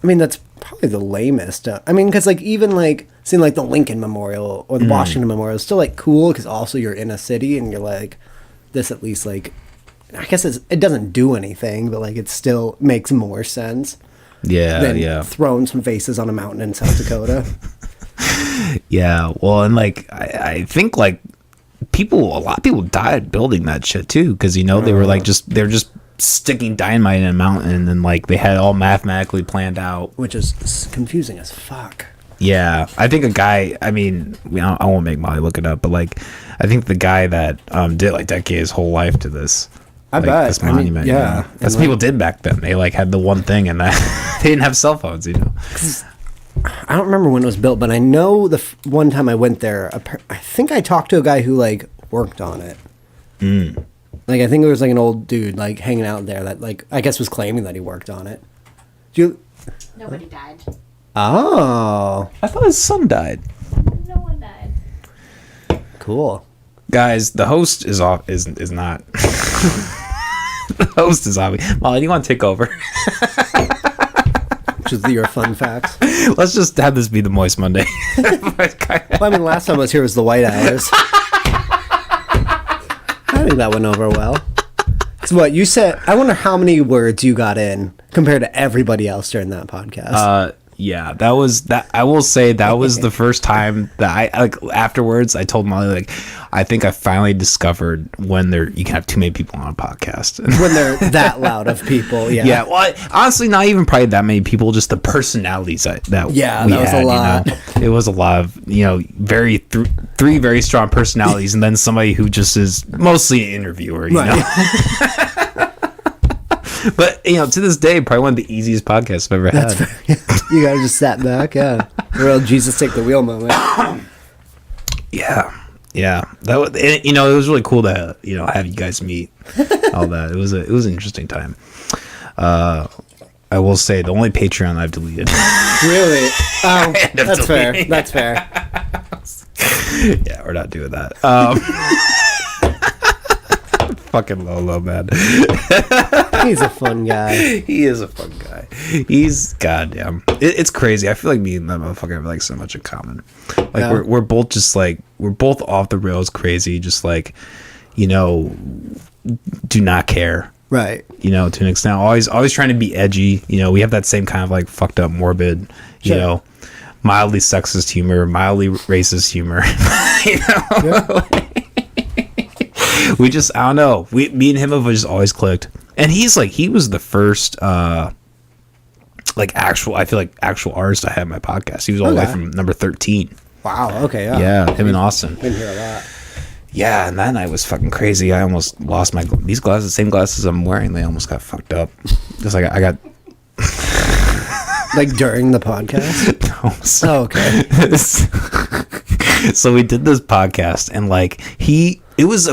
I mean that's probably the lamest. I mean, because like even like seeing like the Lincoln Memorial or the Washington Memorial is still like cool because also you're in a city and you're like, this at least like, I guess it doesn't do anything, but like it still makes more sense Yeah, than yeah. throwing some faces on a mountain in South Dakota. Yeah. Well, and like, I think like a lot of people died building that shit too, because they were like they're just sticking dynamite in a mountain, and then like they had it all mathematically planned out. Which is confusing as fuck. Yeah, I think a guy. I mean, I won't make Molly look it up, but like, I think the guy that did like dedicate his whole life to this. I like, bet. this I mean, monument. yeah. That's And, what people did back then. They like had the one thing, and that they didn't have cell phones. I don't remember when it was built, but I know the one time I went there, I think I talked to a guy who like worked on it. Like, I think there was like an old dude like hanging out there that like I guess was claiming that he worked on it. Do you? Nobody died. Oh, I thought his son died. No one died. cool. Guys, the host is off. Is not. The host is off. Molly, do you want to take over? Which is your fun facts. Let's just have this be the Moist Monday. Well, I mean, last time I was here was the White Hours. I think that went over well. So what you said? I wonder how many words you got in compared to everybody else during that podcast. Yeah, that was that. I will say that was the first time that I like. Afterwards, I told Molly like, I think I finally discovered when you can have too many people on a podcast. When they're that loud of people, yeah. Yeah, well, honestly, not even probably that many people. Just the personalities that Yeah, we that was had, a lot. You know? It was a lot of very three very strong personalities, and then somebody who just is mostly an interviewer. You know. But to this day, probably one of the easiest podcasts I've ever had. You guys just sat back, yeah. Real Jesus take the wheel moment. Yeah. That was, it was really cool to have you guys meet all that. It was an interesting time. I will say the only Patreon I've deleted. Really? Oh, that's fair. That's fair. Yeah, we're not doing that. Fucking Lolo, man. He's a fun guy. He is a fun guy. He's goddamn. It's crazy. I feel like me and that motherfucker have like so much in common. Like Yeah. we're both just like we're both off the rails crazy. Just like do not care. Right. To an extent. Always trying to be edgy. We have that same kind of like fucked up, morbid. Sure. Mildly sexist humor, mildly racist humor. Yeah. We just, I don't know. Me and him have just always clicked. And he was the first, actual artist I had in my podcast. He was all the way from number 13. Wow. Okay. Yeah, him and Austin. Been here a lot. Yeah, and that night was fucking crazy. I almost lost these glasses, same glasses I'm wearing. They almost got fucked up. Just like I got. Like during the podcast? No, okay. So we did this podcast, and it was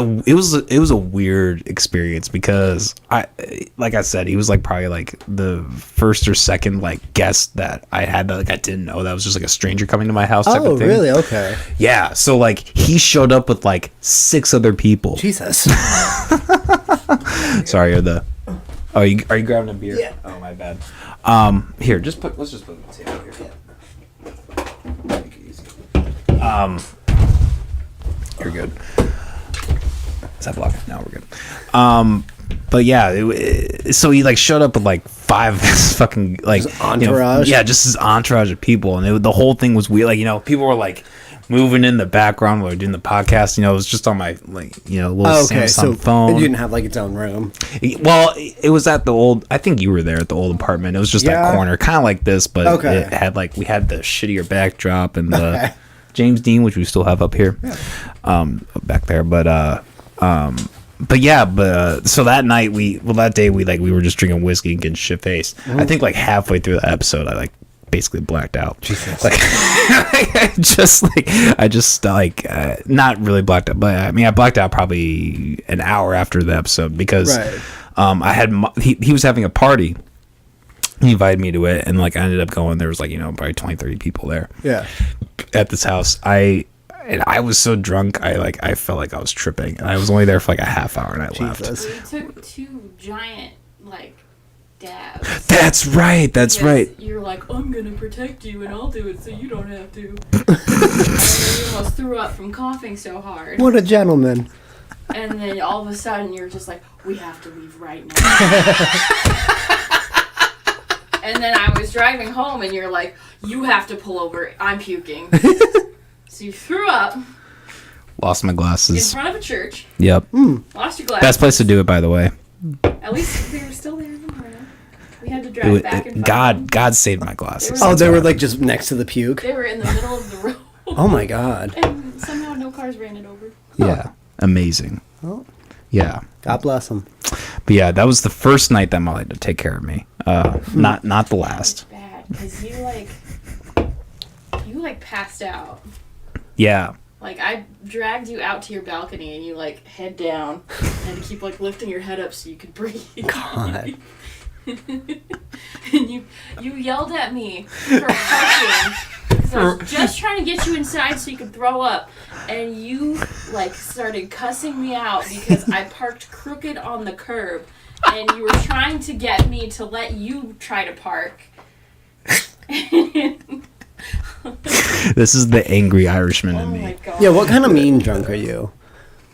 a weird experience because I said, he was probably the first or second guest that I had that I didn't know, that was just a stranger coming to my house type of thing. Really? Okay. Yeah, so he showed up with 6 other people. Jesus. Sorry, are you grabbing a beer? Yeah. Oh, my bad. Here, let's just put the table here. Make it easy. You're good. Is that blocking? No, we're good. But yeah, so he showed up with 5 of his fucking his entourage. just his entourage of people, and the whole thing was weird. People were moving in the background while we were doing the podcast. It was just on my little Samsung phone. It didn't have its own room. Well, it was at the old. I think you were there at the old apartment. It was just that corner, kind of like this, but it had we had the shittier backdrop and the James Dean, which we still have up here, back there. But so that night that day we were just drinking whiskey and getting shit faced. I think halfway through the episode I basically blacked out. Jesus. I just not really blacked out, but I mean I blacked out probably an hour after the episode because I had he was having a party. He invited me to it, and I ended up going. There was probably 20-30 people there. Yeah. At this house, I was so drunk, I felt like I was tripping, and I was only there for a half hour, and I left. We took 2 giant dabs. That's right. You're I'm gonna protect you, and I'll do it so you don't have to. And then you almost threw up from coughing so hard. What a gentleman. And then all of a sudden you're just we have to leave right now. And then I was driving home, and you're you have to pull over. I'm puking. So you threw up. Lost my glasses. In front of a church. Yep. Lost your glasses. Best place to do it, by the way. At least they were still there in the morning. We had to drive back and God saved my glasses. They were just next to the puke? They were in the middle of the road. Oh my God. And somehow no cars ran it over. Yeah. Amazing. Oh. Yeah. God bless them. But yeah, that was the first night that Molly had to take care of me. Not the last. Bad, because you passed out. Yeah. Like, I dragged you out to your balcony and you, like, head down and keep, like, lifting your head up so you could breathe. God. And you yelled at me for parking because I was just trying to get you inside so you could throw up. And you, like, started cussing me out because I parked crooked on the curb. And you were trying to get me to let you try to park. This is the angry Irishman in Oh me. my god. Yeah, what kind of mean drunk are you?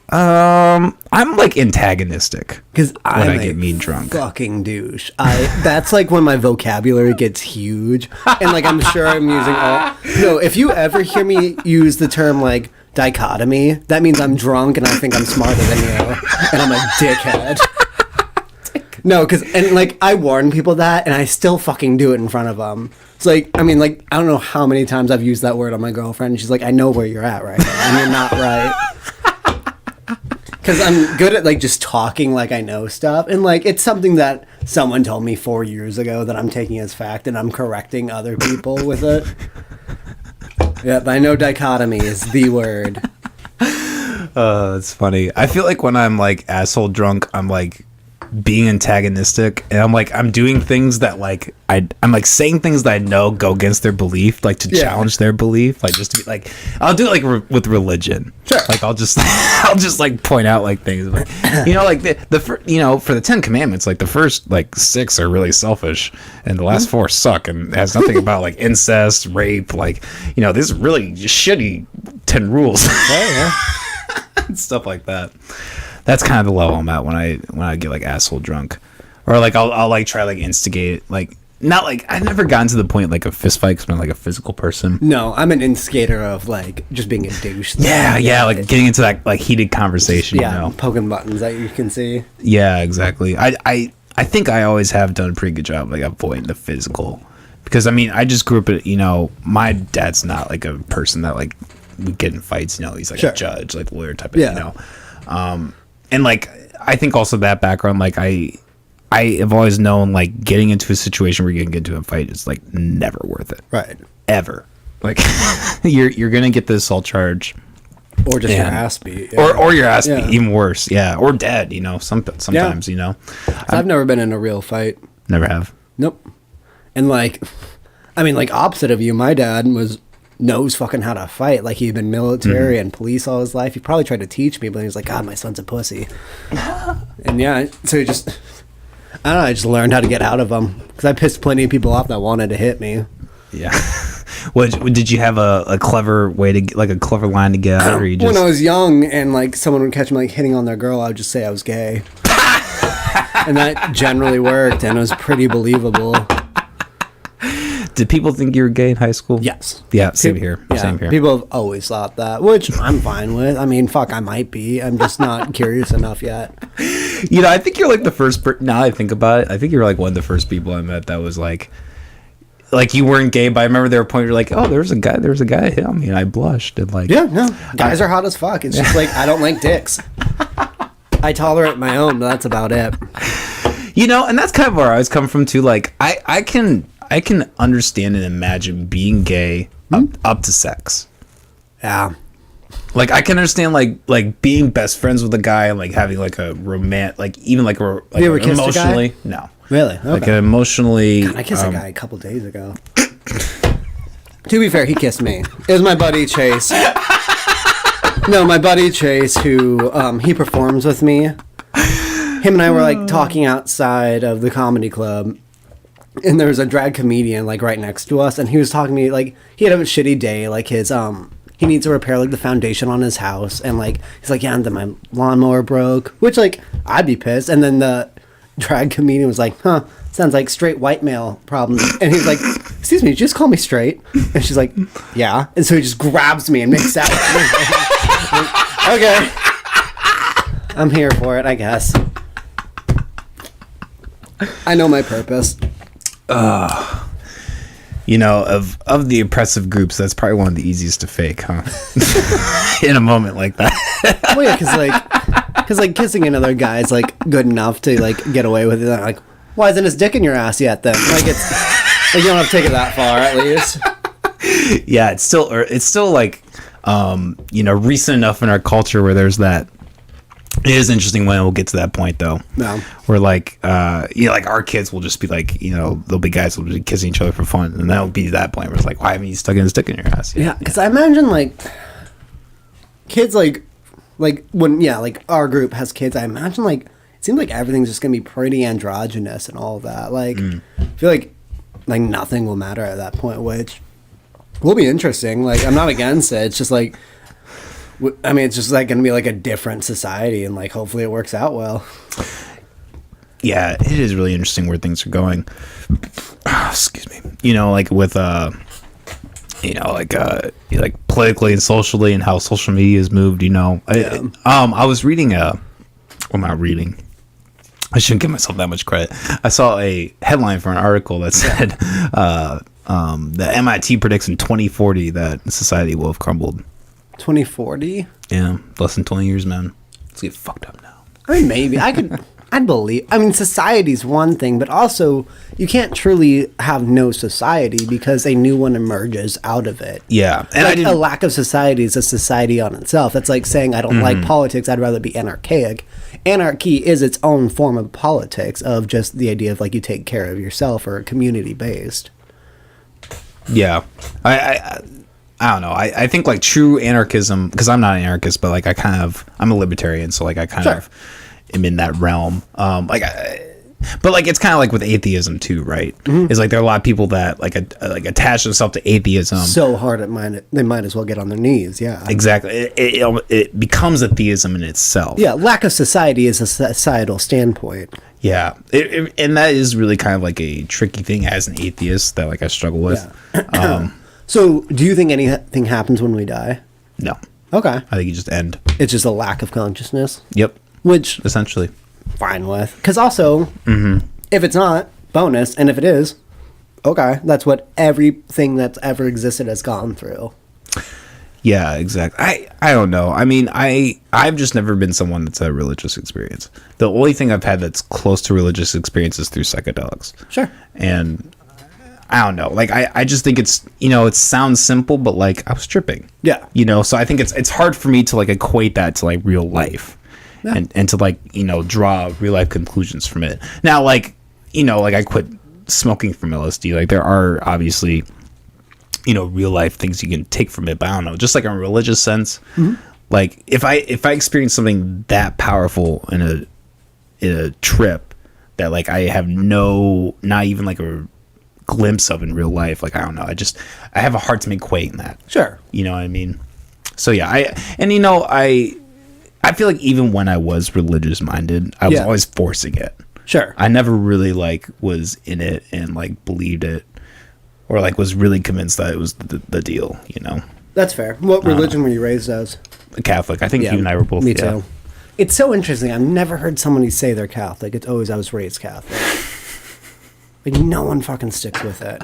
I'm like antagonistic. Because I I'm get a mean drunk. fucking douche. That's like when my vocabulary gets huge, and like I'm sure I'm using all. No, if you ever hear me use the term like dichotomy, that means I'm drunk and I think I'm smarter than you, and I'm a dickhead. No, because and like I warn people that, and I still fucking do it in front of them. It's like I mean, like I don't know how many times I've used that word on my girlfriend. And she's like, I know where you're at right now, and you're not right. Because I'm good at, like, just talking like I know stuff. And, like, it's something that someone told me 4 years ago that I'm taking as fact, and I'm correcting other people with it. Yep, I know dichotomy is the word. It's funny. I feel like when I'm, like, asshole drunk, I'm, like, being antagonistic. And I'm doing things that, like, I'm, like, saying things that I know go against their belief, like, to challenge their belief. Like, just to be, like, I'll do it, like, with religion. Sure. Like, I'll just like point out like things like, you know, like for the 10 Commandments, like the first like 6 are really selfish and the last 4 suck and it has nothing about like incest, rape, like, you know, this really shitty 10 rules. Yeah. And stuff like that. That's kind of the level I'm at when I get like asshole drunk, or like I'll like try like instigate, like not like I've never gotten to the point like a fist fight because I'm like a physical person. No, I'm an instigator of, like, just being a douche. Yeah, like getting into that like heated conversation. Yeah, You know? poking buttons that you can see. Yeah, exactly. I think I always have done a pretty good job like avoiding the physical, because I mean I just grew up at, you know, my dad's not like a person that like would get in fights. You know, he's like Sure. a judge, like lawyer type of, Yeah. you know. And like I think also that background, like I have always known like getting into a situation where you can get into a fight is like never worth it. Right. Ever. Like you're gonna get the assault charge. Or just your And- ass beat. Yeah. Or your ass Yeah. beat, even worse, yeah, or dead. You know, sometimes, you know, I've never been in a real fight. never have. Nope. And like, I mean, like opposite of you, my dad knows fucking how to fight. Like he'd been military and police all his life. He probably tried to teach me, but he was like, God, my son's a pussy. And yeah, so he just, I don't know, I just learned how to get out of them because I pissed plenty of people off that wanted to hit me. Yeah. What did you have a clever way to like a clever line to get out, or you just When I was young and like someone would catch me like hitting on their girl, I would just say I was gay. And that generally worked, and it was pretty believable. did people think you were gay in high school? Yes. Yeah, same here. Yeah, Same here. people have always thought that, which I'm fine with. I mean, fuck, I might be. I'm just not curious enough yet. You know, I think you're like the first now that I think about it, I think you're like one of the first people I met that was like you weren't gay, but I remember there were points you're like, oh, there was a guy that hit on me and I blushed and like Yeah, no. Guys are hot as fuck. It's just like, I don't like dicks. I tolerate my own, but that's about it. You know, and that's kind of where I was coming from too. Like I can understand and imagine being gay up to sex. Yeah. Like I can understand like being best friends with a guy and like having like a like even like a like You ever kissed a guy? emotionally no. Really? Okay. Like emotionally I kissed a guy a couple days ago. To be fair, he kissed me. It was my buddy Chase. No, my buddy Chase, who he performs with me. Him and I were like talking outside of the comedy club, and there was a drag comedian like right next to us, and he was talking to me like he had a shitty day, like his he needs to repair like the foundation on his house, and like he's like, yeah, and then my lawnmower broke, which like I'd be pissed, and then the drag comedian was like, huh, sounds like straight white male problems. And he's like, excuse me, did you just call me straight? And she's like, yeah. And so he just grabs me and makes out with me. Okay. I'm here for it, I guess. I know my purpose. You know, of the oppressive groups, that's probably one of the easiest to fake, huh? In a moment like that. Well, yeah, because like kissing another guy is like good enough to like get away with it. Like, why isn't his dick in your ass yet? Then like it's like you don't have to take it that far at least. Yeah, it's still like recent enough in our culture where there's that. It is interesting when we'll get to that point though. No. Where like like our kids will just be like, there'll be guys who'll be kissing each other for fun, and that'll be that point where it's like, why haven't you stuck a stick in your ass? Yeah, because I imagine like kids like when like our group has kids, I imagine like it seems like everything's just gonna be pretty androgynous and all of that. Like I feel like nothing will matter at that point, which will be interesting. Like I'm not against it. It's just like. I mean, it's just like going to be like a different society, and like hopefully it works out well. Yeah, it is really interesting where things are going. Excuse me. Like with like politically and socially, and how social media has moved. I was reading I'm not reading. I shouldn't give myself that much credit. I saw a headline for an article that said the MIT predicts in 2040 that society will have crumbled. 2040? Yeah, less than 20 years, man. Let's get fucked up now. I mean, maybe. I'd believe. I mean, society's one thing, but also you can't truly have no society because a new one emerges out of it. Yeah. And like a lack of society is a society on itself. That's like saying I don't like politics, I'd rather be anarchaic. Anarchy is its own form of politics, of just the idea of like you take care of yourself or community-based. Yeah. I don't know. I think like true anarchism, because I'm not an anarchist, but like I'm a libertarian, so like I kind of am in that realm. But like it's kind of like with atheism too, right? It's like there are a lot of people that like attach themselves to atheism so hard they might as well get on their knees. Yeah, exactly. It becomes a theism in itself. Yeah, lack of society is a societal standpoint. Yeah, and that is really kind of like a tricky thing as an atheist that like I struggle with. Yeah. So, do you think anything happens when we die? No. Okay. I think you just end. It's just a lack of consciousness? Yep. Which... essentially. Fine with. Because also, if it's not, bonus, and if it is, okay, that's what everything that's ever existed has gone through. Yeah, exactly. I don't know. I mean, I've just never been someone that's had a religious experience. The only thing I've had that's close to religious experience is through psychedelics. Sure. And... I don't know. Like, I just think it's, it sounds simple, but like I was tripping. Yeah. So I think it's hard for me to like equate that to like real life and to like, draw real life conclusions from it. Now, like, like I quit smoking from LSD. Like there are obviously, real life things you can take from it, but I don't know, just like in a religious sense, like if I experience something that powerful in a trip that like I have not even like a glimpse of in real life, like I don't know, I have a hard time equating that. Sure. You know what I mean? So yeah, I feel like even when I was religious minded, I was always forcing it. Sure. I never really like was in it and like believed it or like was really convinced that it was the deal, That's fair. What religion were you raised as? A Catholic. I think you and I were both. Me too. It's so interesting. I've never heard somebody say they're Catholic. It's always I was raised Catholic. Like, no one fucking sticks with it.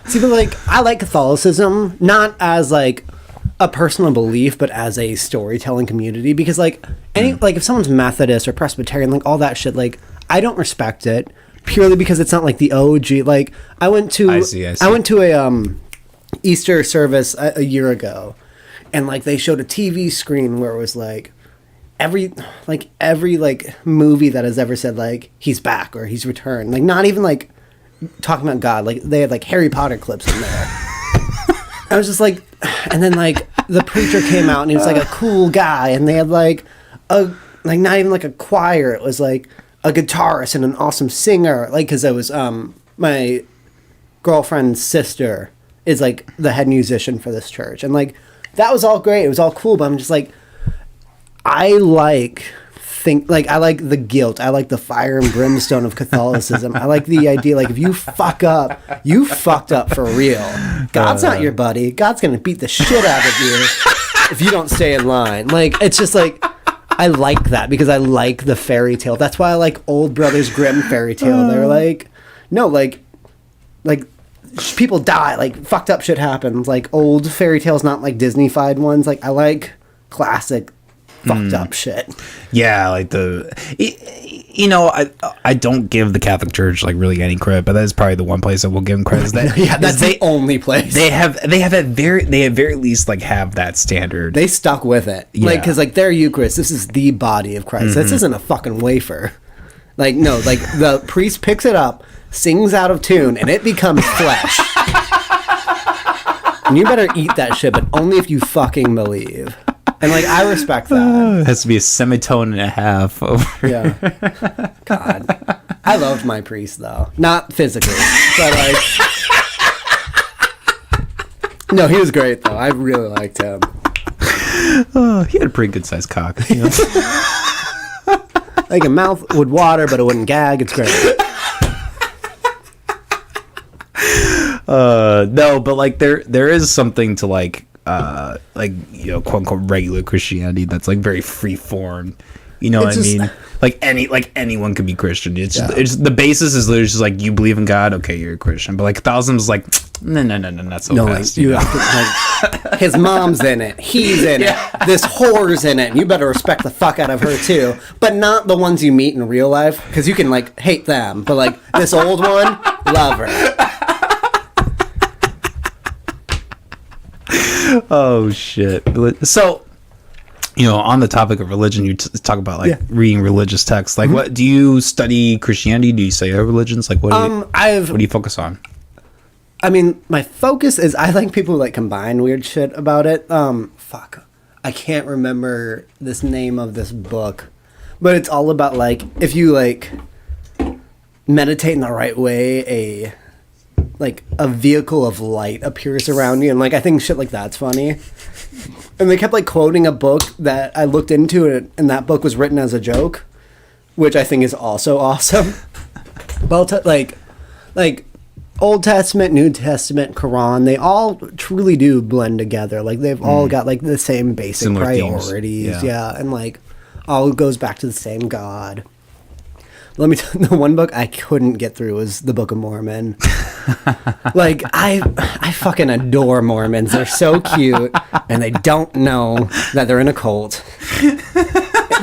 See, but, like, I like Catholicism, not as, like, a personal belief, but as a storytelling community. Because, like, like, if someone's Methodist or Presbyterian, like, all that shit, like, I don't respect it purely because it's not, like, the OG. Like, I went to a Easter service a year ago, and, like, they showed a TV screen where it was, like, every movie that has ever said, like, he's back or he's returned. Like, not even, like, talking about God, like they had like Harry Potter clips in there. I was just like, and then like the preacher came out and he was like a cool guy, and they had like not even like a choir. It was like a guitarist and an awesome singer, like because it was my girlfriend's sister is like the head musician for this church, and like that was all great. It was all cool, but I'm just like, I like the guilt. I like the fire and brimstone of Catholicism. I like the idea, like, if you fuck up, you fucked up for real. God's not your buddy. God's going to beat the shit out of you if you don't stay in line. Like, it's just like, I like that because I like the fairy tale. That's why I like Old Brothers Grimm fairy tale. They're like, no, like people die, like fucked up shit happens. Like old fairy tales, not like Disney-fied ones. Like I like classic fucked up shit. Yeah, like you know, I don't give the Catholic Church like really any credit, but that is probably the one place that will give them credit. Is that that's the only place they at very least like have that standard. They stuck with it, like because like their Eucharist, this is the body of Christ. This isn't a fucking wafer. Like no, like the priest picks it up, sings out of tune, and it becomes flesh. And you better eat that shit, but only if you fucking believe. And like I respect that. It has to be a semitone and a half over. Yeah. God. I loved my priest though. Not physically. But like no, he was great though. I really liked him. Oh, he had a pretty good sized cock. You know? Like a mouth would water, but it wouldn't gag. It's great. No, but like there is something to like you know, quote unquote regular Christianity that's like very free form. You know what I mean? Like anyone could be Christian. It's the basis is literally just like you believe in God, okay, you're a Christian. But like Catholicism's like no, not so fast. Like, you have to, like, his mom's in it, he's in it, this whore's in it, and you better respect the fuck out of her too. But not the ones you meet in real life, because you can like hate them. But like this old one, love her. Oh shit. So, you know, on the topic of religion, you talk about like reading religious texts. Like, what do you study Christianity? Do you study other religions? Like, what do you focus on? I mean, my focus is I like people who like combine weird shit about it. Fuck, I can't remember this name of this book, but it's all about like if you like meditate in the right way, a vehicle of light appears around you, and like I think shit like that's funny. And they kept like quoting a book that I looked into, and that book was written as a joke, which I think is also awesome. But like Old Testament, New Testament, Quran, they all truly do blend together. Like they've all got like the same basic similar priorities, themes. yeah, and like all goes back to the same God. Let me tell you, the one book I couldn't get through was the Book of Mormon. Like, I fucking adore Mormons. They're so cute, and they don't know that they're in a cult.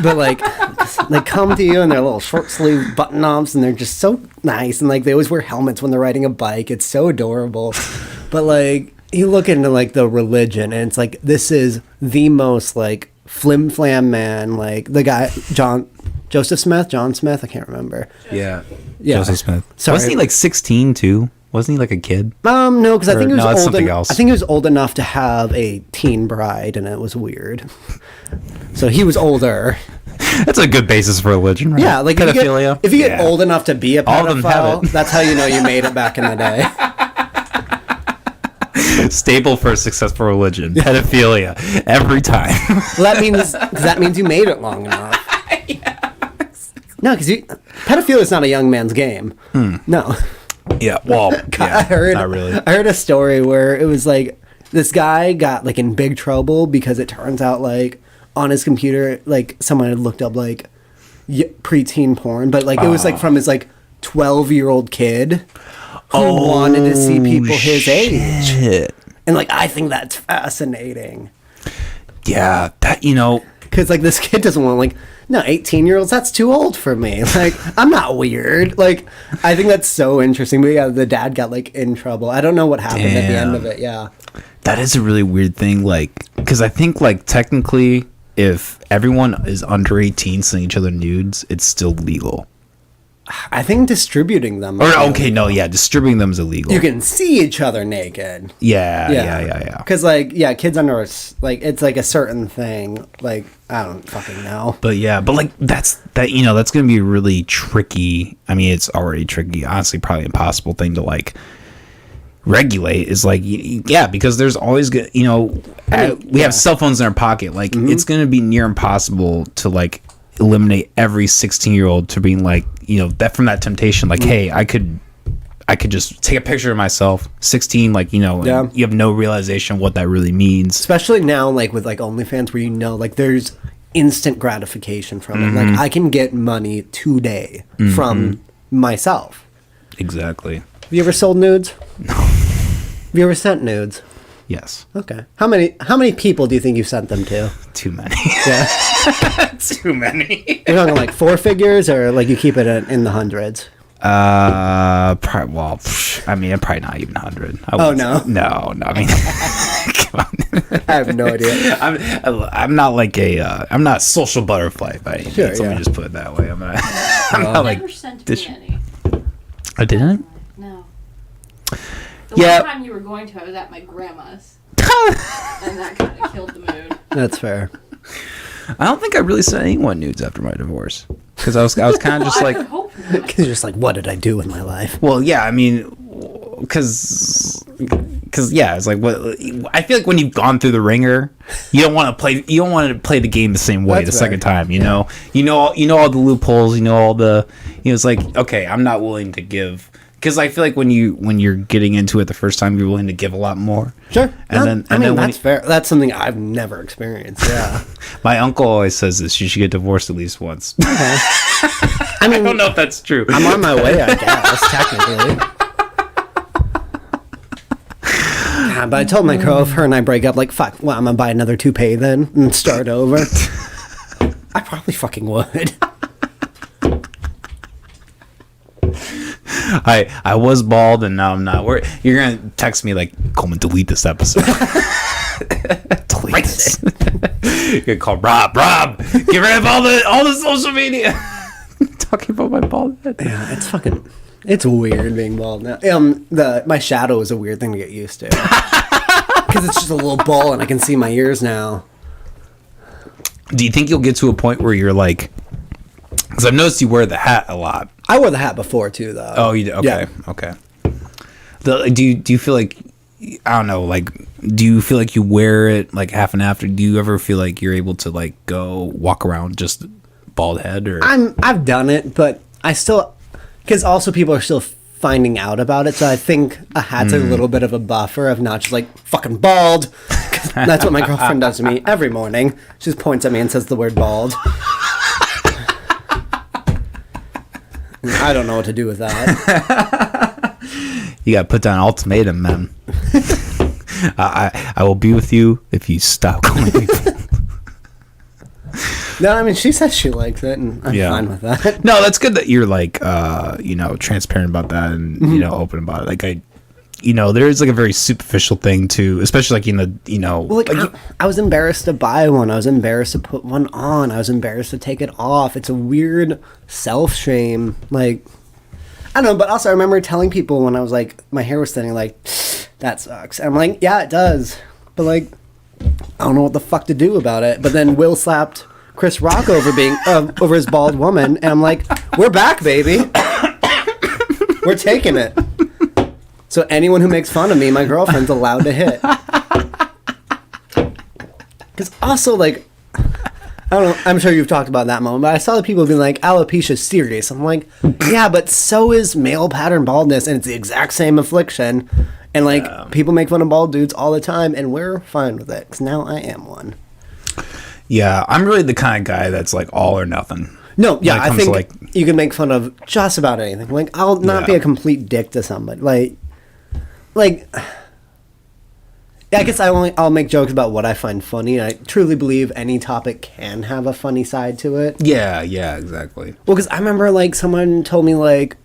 But, like, they come to you in their little short-sleeve button-ups, and they're just so nice. And, like, they always wear helmets when they're riding a bike. It's so adorable. But, like, you look into, like, the religion, and it's like, this is the most, like, flim-flam man. Like, the guy, John Smith, I can't remember. Yeah. Joseph Smith. Sorry. Wasn't he like 16 too? Wasn't he like a kid? No, because I think he was that's old something else. I think he was old enough to have a teen bride, and it was weird. So he was older. That's a good basis for religion, right? Yeah, like pedophilia. If you get old enough to be a All of them have pedophile, it. that's how you know you made it back in the day. Staple for a successful religion. Pedophilia. Every time. Well, that means you made it long enough. No, because pedophilia is not a young man's game. No. Yeah, well, not really. I heard a story where it was like this guy got like in big trouble because it turns out like on his computer like someone had looked up like preteen porn, but like it was like from his like 12-year-old kid who wanted to see people his age. And like I think that's fascinating. Yeah, that because like this kid doesn't want like. No, 18-year-olds, that's too old for me. Like, I'm not weird. Like, I think that's so interesting. But yeah, the dad got, like, in trouble. I don't know what happened at the end of it, yeah. That is a really weird thing, like, because I think, like, technically, if everyone is under 18 sending each other nudes, it's still legal. I think distributing them. Distributing them is illegal. You can see each other naked. Yeah. Because, like, yeah, kids under, like, it's, like, a certain thing. Like, I don't fucking know. But, like, that's going to be really tricky. I mean, it's already tricky. Honestly, probably impossible thing to, like, regulate is, like, because there's always, we have cell phones in our pocket. Like, it's going to be near impossible to, like, eliminate every 16-year-old to being like, that from that temptation, like, hey, I could just take a picture of myself 16, like, and you have no realization what that really means, especially now, like with like OnlyFans, where like there's instant gratification from it. Like I can get money today from myself. Exactly. Have you ever sold nudes? No. Have you ever sent nudes? Yes. Okay. How many people do you think you sent them to? Too many. Yeah. Too many. You're talking like 4 figures, or like you keep it in the hundreds? Probably, well, I mean, probably not even 100. Oh, no? No. I mean, come on. I have no idea. I'm not like I'm not social butterfly by any Sure, means. Let me yeah. just put it that way. I'm not You like never sent me any. I didn't. No. The Yeah. one time you were going to, I was at my grandma's. And that kind of killed the mood. That's fair. I don't think I really sent anyone nudes after my divorce, because I was kind of just Well, I like, would hope not. Because you're just like, what did I do with my life? well, yeah, I mean, because yeah, it's like, what I feel like when you've gone through the ringer, you don't want to play the game the same way That's the second fair. time. You know all the loopholes. You know all the. It's like, okay, I'm not willing to give. Because I feel like when you're getting into it the first time, you're willing to give a lot more. Sure. And then when that's fair. That's something I've never experienced. Yeah. my uncle always says this: you should get divorced at least once. I mean, I don't know if that's true. I'm on my way, I guess, technically. Yeah, but I told my girl, if her and I break up, like, fuck, well, I'm gonna buy another toupee then and start over. I probably fucking would. I was bald and now I'm not. You're gonna text me like, Coleman, delete this episode. Delete this. You're gonna call Rob. Get rid of all the social media. Talking about my bald head. Yeah, it's weird being bald now. My shadow is a weird thing to get used to. Because it's just a little ball and I can see my ears now. Do you think you'll get to a point where you're like, because I've noticed you wear the hat a lot. I wore the hat before too, though. Oh, you do? Okay. Yeah. Okay. Do you feel like, I don't know, like, do you feel like you wear it like half and half? Or do you ever feel like you're able to like go walk around just bald head? Or I've done it, but I still, because also people are still finding out about it, so I think a hat's a little bit of a buffer of not just like fucking bald. 'Cause that's what my girlfriend does to me every morning. She just points at me and says the word bald. I don't know what to do with that. You got to put down an ultimatum, man. I will be with you if you stop calling me. No, I mean, she says she likes it, and I'm Yeah. fine with that. No, that's good that you're like, transparent about that and open about it. Like there is like a very superficial thing too, especially like Well, like, I was embarrassed to buy one. I was embarrassed to put one on. I was embarrassed to take it off. It's a weird self-shame. Like, I don't know, but also I remember telling people when I was like, my hair was thinning, like, that sucks. And I'm like, yeah, it does. But like, I don't know what the fuck to do about it. But then Will slapped Chris Rock over over his bald woman, and I'm like, we're back, baby. We're taking it. So anyone who makes fun of me, my girlfriend's allowed to hit. Because also, like, I don't know, I'm sure you've talked about that moment, but I saw the people being like, alopecia's serious. I'm like, yeah, but so is male pattern baldness, and it's the exact same affliction. And, like, people make fun of bald dudes all the time, and we're fine with it, because now I am one. Yeah, I'm really the kind of guy that's like all or nothing. No, yeah, When it I comes to, think you can make fun of just about anything. Like, I'll not be a complete dick to somebody. Like, yeah, I guess I'll make jokes about what I find funny. I truly believe any topic can have a funny side to it. Yeah, exactly. Well, because I remember, like, someone told me, like,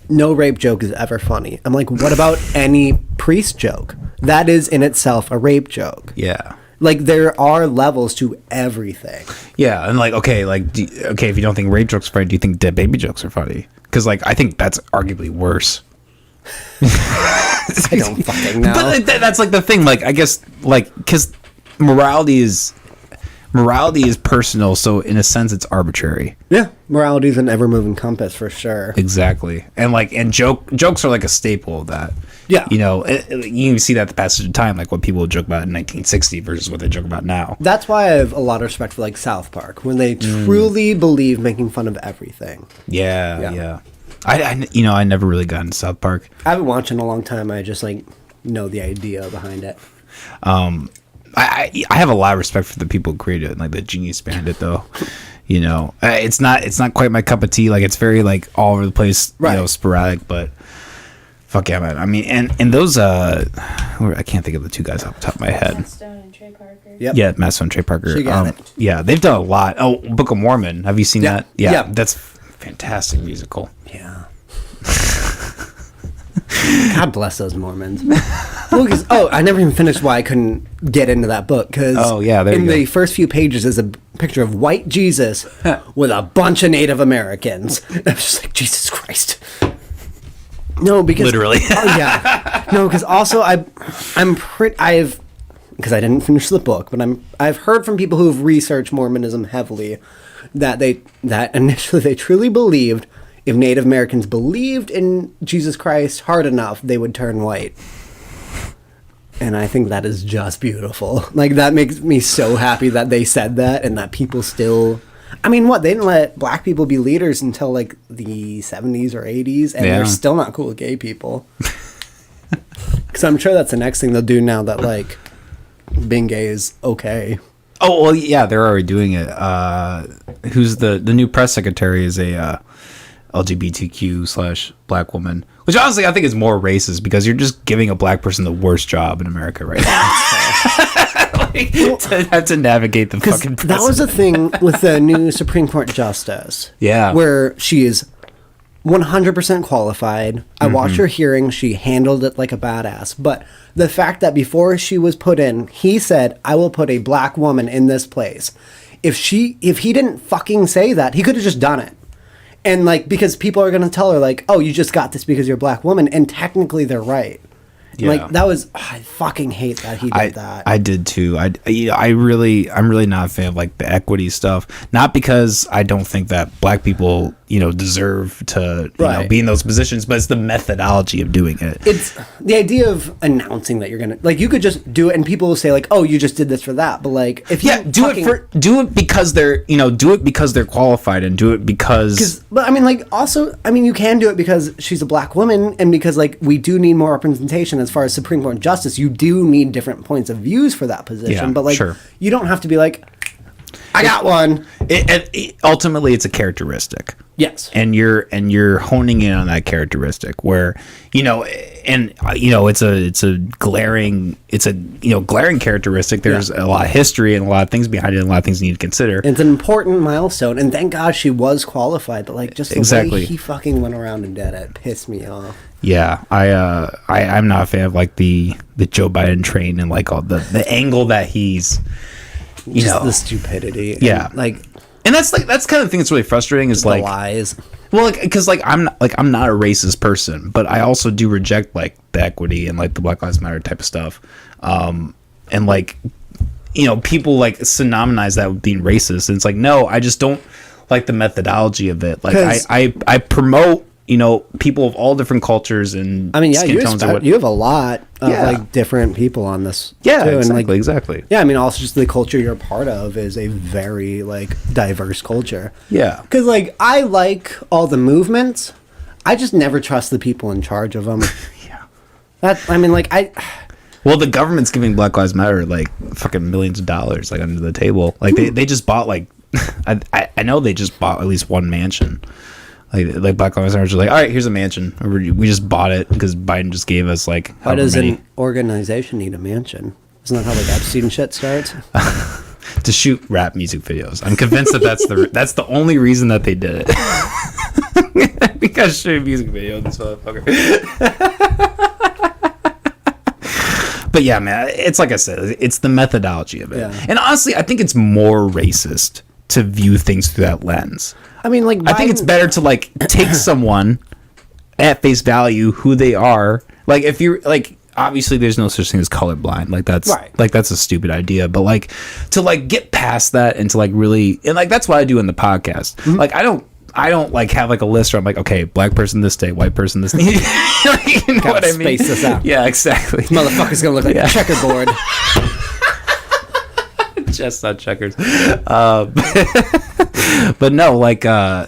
no rape joke is ever funny. I'm like, what about any priest joke? That is in itself a rape joke. Yeah. Like, there are levels to everything. Yeah, and like, okay, if you don't think rape jokes are funny, do you think dead baby jokes are funny? Because like, I think that's arguably worse. I don't fucking know. But like, that's like the thing. Like, I guess like because morality is personal, so in a sense, it's arbitrary. Yeah, morality is an ever-moving compass for sure. Exactly, and jokes are like a staple of that. Yeah. You can see that the passage of time, like what people would joke about in 1960 versus what they joke about now. That's why I have a lot of respect for, like, South Park, when they truly believe making fun of everything. Yeah. I never really got into South Park. I haven't watched in a long time. I just, like, know the idea behind it. I have a lot of respect for the people who created it, like the genius behind it, though. It's not quite my cup of tea. Like, it's very like all over the place, right. Sporadic, but Fuck yeah, man. I mean, and those I can't think of the two guys off the top of my head. Matt Stone and Trey Parker. Yep. Yeah, Matt Stone, Trey Parker. She got it. Yeah, they've done a lot. Oh, Book of Mormon. Have you seen Yeah. that? Yeah, Yeah. that's fantastic musical. Yeah. God bless those Mormons. Well, I never even finished why I couldn't get into that book. Because there in you go. the first few pages is a picture of white Jesus with a bunch of Native Americans. I was just like, Jesus Christ. No, because Literally. Oh yeah. No, because also because I didn't finish the book, but I've heard from people who have researched Mormonism heavily that initially they truly believed if Native Americans believed in Jesus Christ hard enough, they would turn white. And I think that is just beautiful. Like, that makes me so happy that they said that and that people still... I mean, they didn't let black people be leaders until, like, the 70s or 80s, and they're still not cool with gay people. Because I'm sure that's the next thing they'll do now that, like, being gay is okay. Oh, well, yeah, they're already doing it. Who's the new press secretary is a LGBTQ/black woman, which honestly I think is more racist because you're just giving a black person the worst job in America right now. Like, to have to navigate the fucking that was the thing with the new Supreme Court justice. Yeah. Where she is 100% qualified. I watched her hearing. She handled it like a badass. But the fact that before she was put in, he said, I will put a black woman in this place. If he didn't fucking say that, he could have just done it. And, like, because people are going to tell her, like, oh, you just got this because you're a black woman. And technically they're right. Yeah. Like, that was... I fucking hate that he did that. I did too. I'm really not a fan of, like, the equity stuff. Not because I don't think that black people, deserve to be in those positions, but it's the methodology of doing it. It's the idea of announcing that you're gonna, like, you could just do it and people will say, like, oh, you just did this for that. But, like, if you do it because they're qualified, and do it because but I mean, like, also, I mean, you can do it because she's a black woman, and because, like, we do need more representation as far as Supreme Court justice. You do need different points of views for that position. Yeah, but, like, sure. You don't have to be like, I got one. Ultimately, it's a characteristic. Yes. And you're honing in on that characteristic where, it's a glaring characteristic. There's a lot of history and a lot of things behind it and a lot of things you need to consider. It's an important milestone, and thank God she was qualified, but, like, just the way he fucking went around and did it pissed me off. Yeah, I'm not a fan of, like, the Joe Biden train and, like, all the angle that he's the stupidity. Yeah. And that's kind of the thing that's really frustrating is, like, lies. Well, because I'm not a racist person, but I also do reject, like, the equity and, like, the Black Lives Matter type of stuff, and, like, people, like, synonymize that with being racist, and it's like, no, I just don't like the methodology of it. Like, I promote people of all different cultures and I mean, yeah, skin tones. you have a lot of like different people on this. Yeah, too. exactly, and, like, exactly. Yeah, I mean, also just the culture you're a part of is a very, like, diverse culture. Yeah, because, like, I like all the movements. I just never trust the people in charge of them. Well, the government's giving Black Lives Matter, like, fucking millions of dollars, like, under the table. Like, they just bought, like, I know they just bought at least one mansion. Like Black Lives Matter are like, all right, here's a mansion. We just bought it because Biden just gave us, like, why does an organization need a mansion? Isn't that how, like, Epstein shit starts? To shoot rap music videos. I'm convinced that that's the only reason that they did it. Because shoot music video, this motherfucker. But yeah, man, it's like I said, it's the methodology of it. Yeah. And honestly, I think it's more racist to view things through that lens. I mean, like, I think it's better to, like, take someone at face value who they are. Like, if you're, like, obviously there's no such thing as colorblind. Like, that's right. Like, that's a stupid idea. But, like, to, like, get past that and to, like, really, and, like, that's what I do in the podcast. Mm-hmm. Like, I don't like have, like, a list where I'm like, okay, black person this day, white person this day. You know what I mean? Space this out. Yeah, exactly. This motherfucker's gonna look like a checkerboard. Just not checkers. But no, like I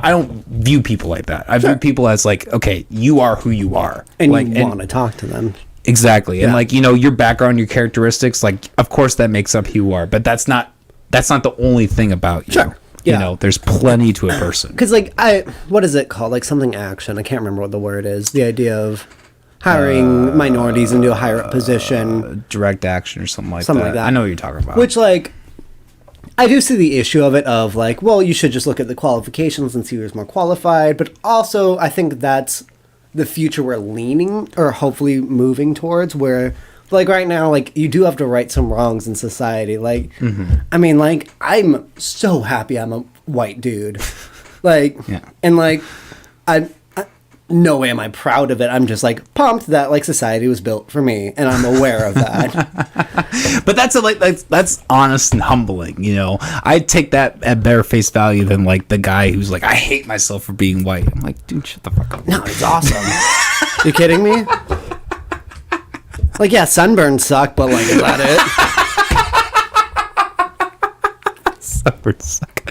don't view people like that. I view people as, like, okay, you are who you are, and, like, you want to talk to them. Exactly. Yeah. And, like, your background, your characteristics, like, of course that makes up who you are, but that's not the only thing about you. Sure. You Yeah. know, there's plenty to a person. Because, like, what is it called? Like, something action. I can't remember what the word is. The idea of hiring minorities into a higher up position. Direct action or something like Something that. like that. I know what you're talking about. Which, like, I do see the issue of it of, like, well, you should just look at the qualifications and see who's more qualified. But also, I think that's the future we're leaning or hopefully moving towards, where, like, right now, like, you do have to right some wrongs in society. Like, I mean, like, I'm so happy I'm a white dude. Like, Yeah. and, like, no way am I proud of it. I'm just, like, pumped that, like, society was built for me, and I'm aware of that. But that's honest and humbling, you know. I take that at better face value than like the guy who's like, I hate myself for being white. I'm like, dude, shut the fuck up. No, it's awesome. You kidding me? Like, yeah, sunburns suck, but, like, is that it? Sunburns suck.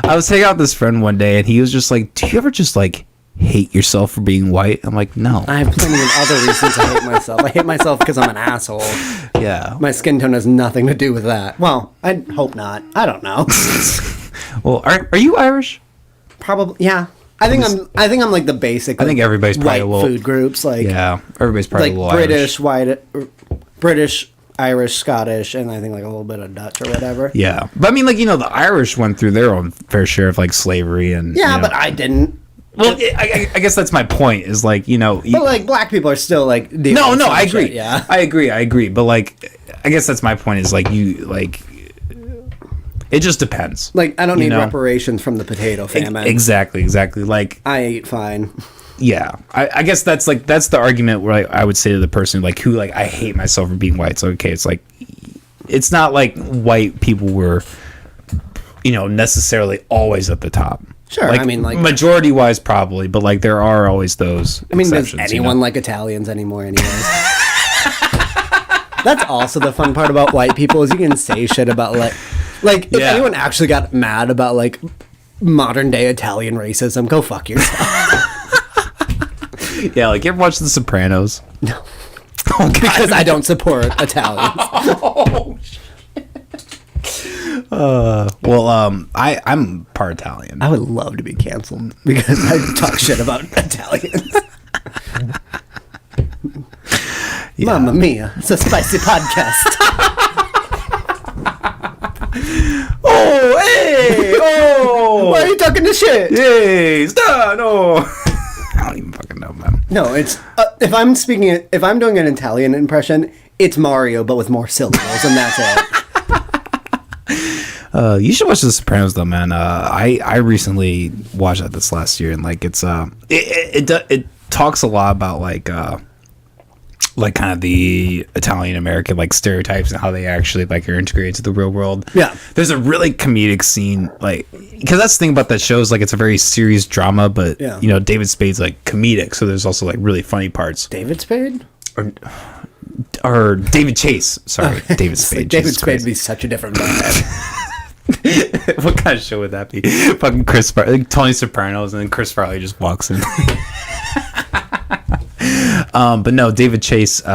I was hanging out with this friend one day, and he was just like, do you ever just like hate yourself for being white? I'm like, no. I have plenty of other reasons I hate myself. I hate myself because I'm an asshole. Yeah. My skin tone has nothing to do with that. Well, I hope not. I don't know. Well, are you Irish? Probably, yeah. I think I'm like the basic. I think everybody's probably white a little food groups, like yeah. Everybody's probably like a little British, Irish. British, Irish, Scottish, and I think like a little bit of Dutch or whatever. Yeah, but I mean, like, you know, the Irish went through their own fair share of like slavery and Yeah, you know. but I didn't. Well, I guess that's my point. Is like, you know, But like black people are still like dealing no, with some I shit, agree. yeah. I agree. But like, I guess that's my point. Is like you like. It just depends. Like I don't you need know? reparations from the potato famine. Exactly. Like, I ate fine. yeah. I guess that's the argument where I would say to the person like who like I hate myself for being white. So okay, it's like it's not like white people were, you know, necessarily always at the top. Sure, like, I mean, like majority wise probably, but like there are always those. I mean, does exceptions, anyone you know? like Italians anymore? Anyways, that's also the fun part about white people is you can say shit about like if Yeah. anyone actually got mad about like modern day Italian racism, go fuck yourself. Yeah, like you ever watch The Sopranos? No, Oh, God. because I don't support Italians. Oh, shit. I'm part Italian. I would love to be canceled because I talk shit about Italians. Mamma mia, it's a spicy podcast. Oh, hey, oh, Why are you talking to shit? hey, stop, no. I don't even fucking know, man. No, it's if I'm doing an Italian impression, it's Mario but with more syllables, and that's it. You should watch The Sopranos, though, man. I recently watched that this last year, and like it talks a lot about like kind of the Italian American like stereotypes and how they actually like are integrated to the real world. Yeah. There's a really comedic scene, like because that's the thing about that show is like it's a very serious drama, but Yeah. you know David Spade's like comedic, so there's also like really funny parts. David Spade? Or David Chase, sorry, David Spade. David Jesus Spade would Christ. be such a different man. What kind of show would that be? Fucking Chris Farley, like Tony Sopranos, and then Chris Farley just walks in. But no, David Chase, he's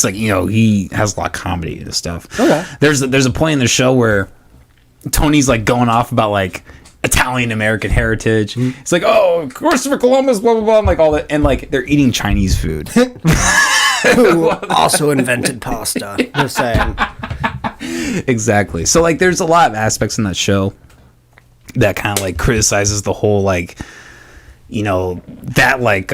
like, you know, he has a lot of comedy and stuff. Okay. There's a point in the show where Tony's like going off about like Italian American heritage. It's like, oh, Christopher Columbus, blah blah blah, and like all that, and like they're eating Chinese food. Who also invented pasta. Just saying. Exactly. So like there's a lot of aspects in that show that kind of like criticizes the whole like, you know, that like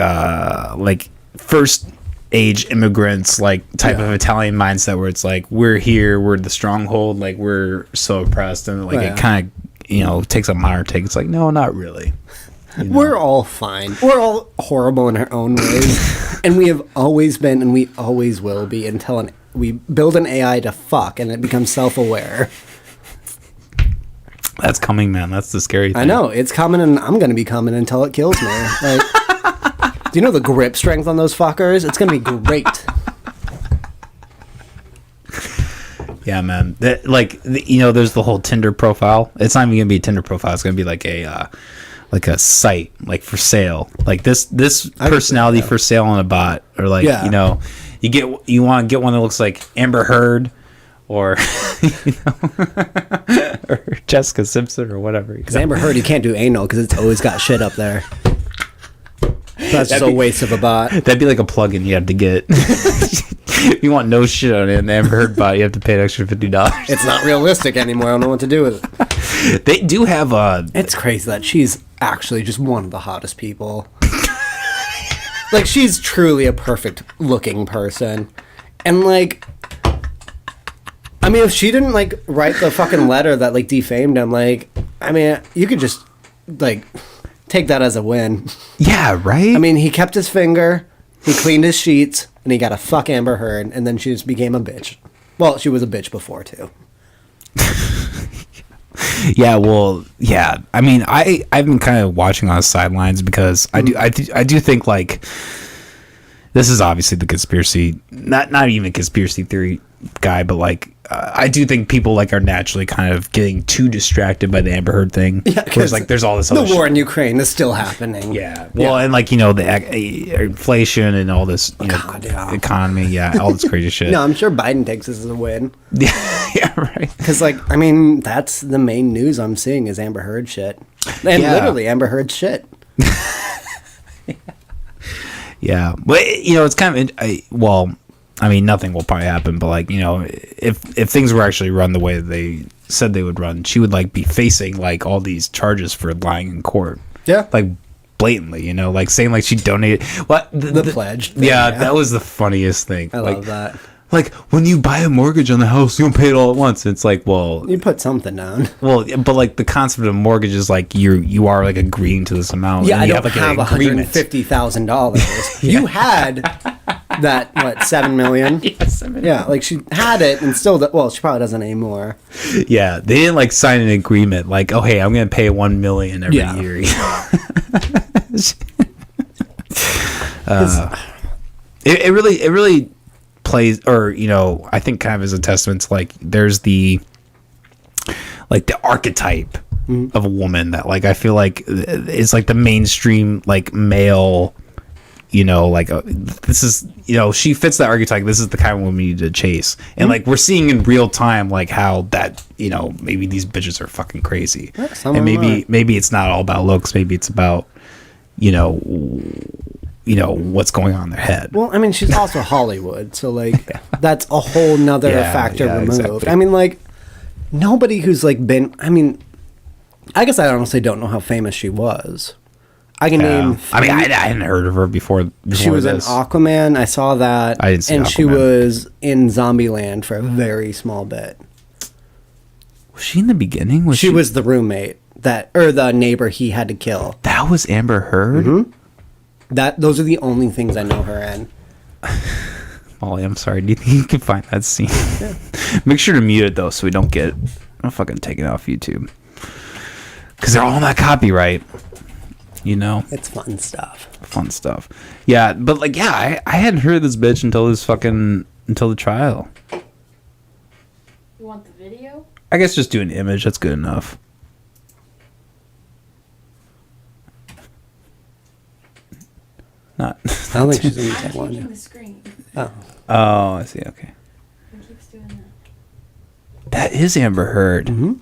first age immigrants like type of Italian mindset where it's like we're here, we're the stronghold, like we're so oppressed, and like it kind of, you know, takes a modern take. It's like, no, not really. You know? We're all fine. We're all horrible in our own ways. And we have always been and we always will be until we build an AI to fuck and it becomes self-aware. That's coming, man. That's the scary thing. I know. It's coming and I'm going to be coming until it kills me. Like, do you know the grip strength on those fuckers? It's going to be great. Yeah, man. That you know, there's the whole Tinder profile. It's not even gonna be a Tinder profile. It's gonna be like a site like for sale. Like this personality for sale on a bot, or like you know, you want to get one that looks like Amber Heard, or you know, Jessica Simpson or whatever. Because Amber Heard, you can't do anal because it's always got shit up there. So that's just a waste of a bot. That'd be like a plug-in you have to get. If you want no shit on an Amber Heard bot, you have to pay an extra $50. It's not realistic anymore. I don't know what to do with it. They do have It's crazy that she's actually just one of the hottest people. Like, she's truly a perfect looking person. And, like, I mean, if she didn't, like, write the fucking letter that, like, defamed him, like, I mean, you could just, like, take that as a win. Yeah, right? I mean, he kept his finger, he cleaned his sheets, and he got a fuck Amber Heard, and then she just became a bitch. Well, she was a bitch before, too. Yeah, well, yeah. I mean, I've been kind of watching on the sidelines because I do think, like, this is obviously the conspiracy, not even conspiracy theory guy, but like I do think people like are naturally kind of getting too distracted by the Amber Heard thing. Yeah, because like there's all this other war in Ukraine is still happening. Yeah, well, and like the inflation and all this economy, all this crazy shit. No, I'm sure Biden takes this as a win. Yeah, right. Because like I mean that's the main news I'm seeing is Amber Heard shit, and literally Amber Heard shit. Yeah, but it's kind of I mean, nothing will probably happen, but like if things were actually run the way they said they would run, she would like be facing like all these charges for lying in court. Yeah, like blatantly, like saying like she donated what the pledge. Thing, yeah, that was the funniest thing. I love that. Like when you buy a mortgage on the house, you don't pay it all at once. It's like, well, you put something down. Well, but like the concept of mortgage is like you are like agreeing to this amount. Yeah, and I don't have $150,000. You had that $7 million? Yeah, $7 million. Yeah, like she had it and still. She probably doesn't anymore. Yeah, they didn't like sign an agreement like, oh hey, I'm gonna pay $1 million every year. It really plays, or I think kind of as a testament to like there's the archetype of a woman that like I feel like is like the mainstream like male, this is she fits that archetype. This is the kind of woman you need to chase, and like we're seeing in real time like how that maybe these bitches are fucking crazy, and maybe it's not all about looks. Maybe it's about what's going on in their head. Well, I mean, she's also Hollywood, so like that's a whole nother factor removed. Exactly. I mean, like nobody who's like been. I mean, I guess I honestly don't know how famous she was. I can name. I mean, I hadn't heard of her before she was in Aquaman. I saw that. I didn't see and Aquaman. She was in Zombieland for a very small bit. Was she in the beginning? She was the roommate or the neighbor he had to kill. That was Amber Heard. Mm-hmm. Those are the only things I know her in. Molly, I'm sorry. Do you think you can find that scene? Yeah. Make sure to mute it though, so we don't get fucking taken off YouTube. Because they're all on that copyright. It's fun stuff. Yeah, but like, I hadn't heard of this bitch until the trial. You want the video? I guess just do an image. That's good enough. Not. I don't think she's in I'm the one. changing the screen. Oh, I see. Okay. It keeps doing that. That is Amber Heard. Mm-hmm.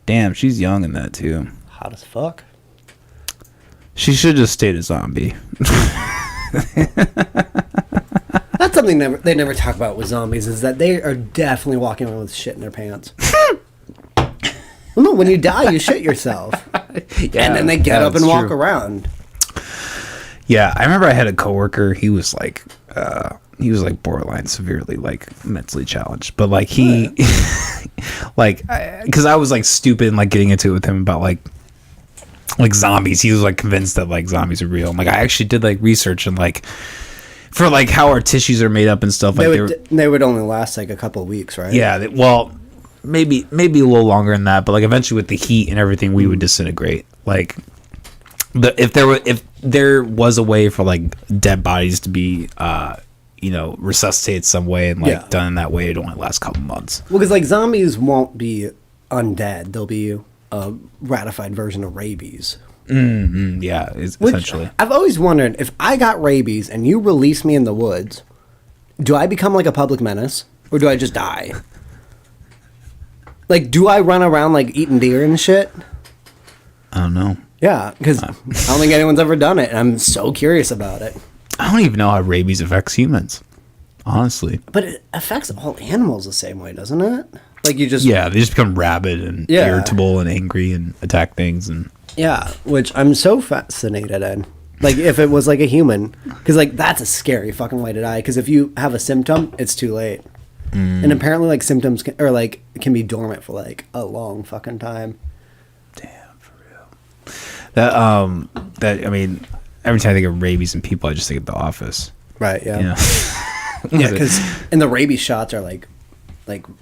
Damn, she's young in that too. Hot as fuck. She should just stayed a zombie. That's something they never talk about with zombies is that they are definitely walking around with shit in their pants. Well, no, when you die, you shit yourself. And then they get up and walk around. Yeah, I remember I had a coworker. He was like borderline severely like mentally challenged, but like he, because I was like stupid and like getting into it with him about like zombies. He was like convinced that like zombies are real. And, like I actually did like research and like for like how our tissues are made up and stuff. Like they would only last like a couple of weeks, right? Yeah, well, maybe a little longer than that, but like eventually with the heat and everything, we would disintegrate. Like. If there was a way for like dead bodies to be resuscitated some way and like done in that way, it'd only last a couple months. Well, because like zombies won't be undead; they'll be a ratified version of rabies. Yeah, essentially. I've always wondered if I got rabies and you release me in the woods, do I become like a public menace or do I just die? Like, do I run around like eating deer and shit? I don't know. Yeah, because I don't think anyone's ever done it, and I'm so curious about it. I don't even know how rabies affects humans, honestly. But it affects all animals the same way, doesn't it? Like, you just... Yeah, they just become rabid and irritable and angry and attack things. And Yeah, which I'm so fascinated in. Like, if it was like a human. Because, like, that's a scary fucking way to die. Because if you have a symptom, it's too late. And apparently, like, symptoms can be dormant for, like, a long fucking time. Damn, for real. I mean, every time I think of rabies and people, I just think of The Office. Right, yeah. You know? Yeah, because... And the rabies shots are, like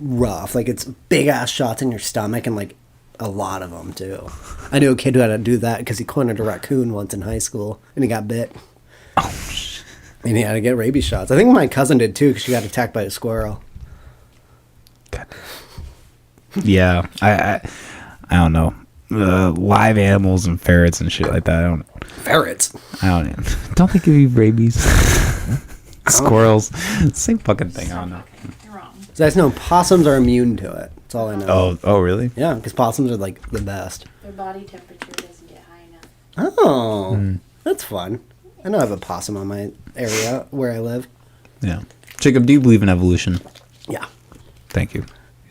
rough. Like, it's big-ass shots in your stomach and, like, a lot of them, too. I knew a kid who had to do that because he cornered a raccoon once in high school, and he got bit. Oh, shit. And he had to get rabies shots. I think my cousin did, too, because she got attacked by a squirrel. God. Yeah, I don't know. Live animals and ferrets and shit like that. Ferrets? I don't think give you rabies. Squirrels, same fucking thing. I don't know. You're wrong. So I just know possums are immune to it. That's all I know. Oh, really? Yeah, because possums are like the best. Their body temperature doesn't get high enough. Oh, that's fun. I know I have a possum on my area where I live. Yeah. Jacob, do you believe in evolution? Yeah. Thank you.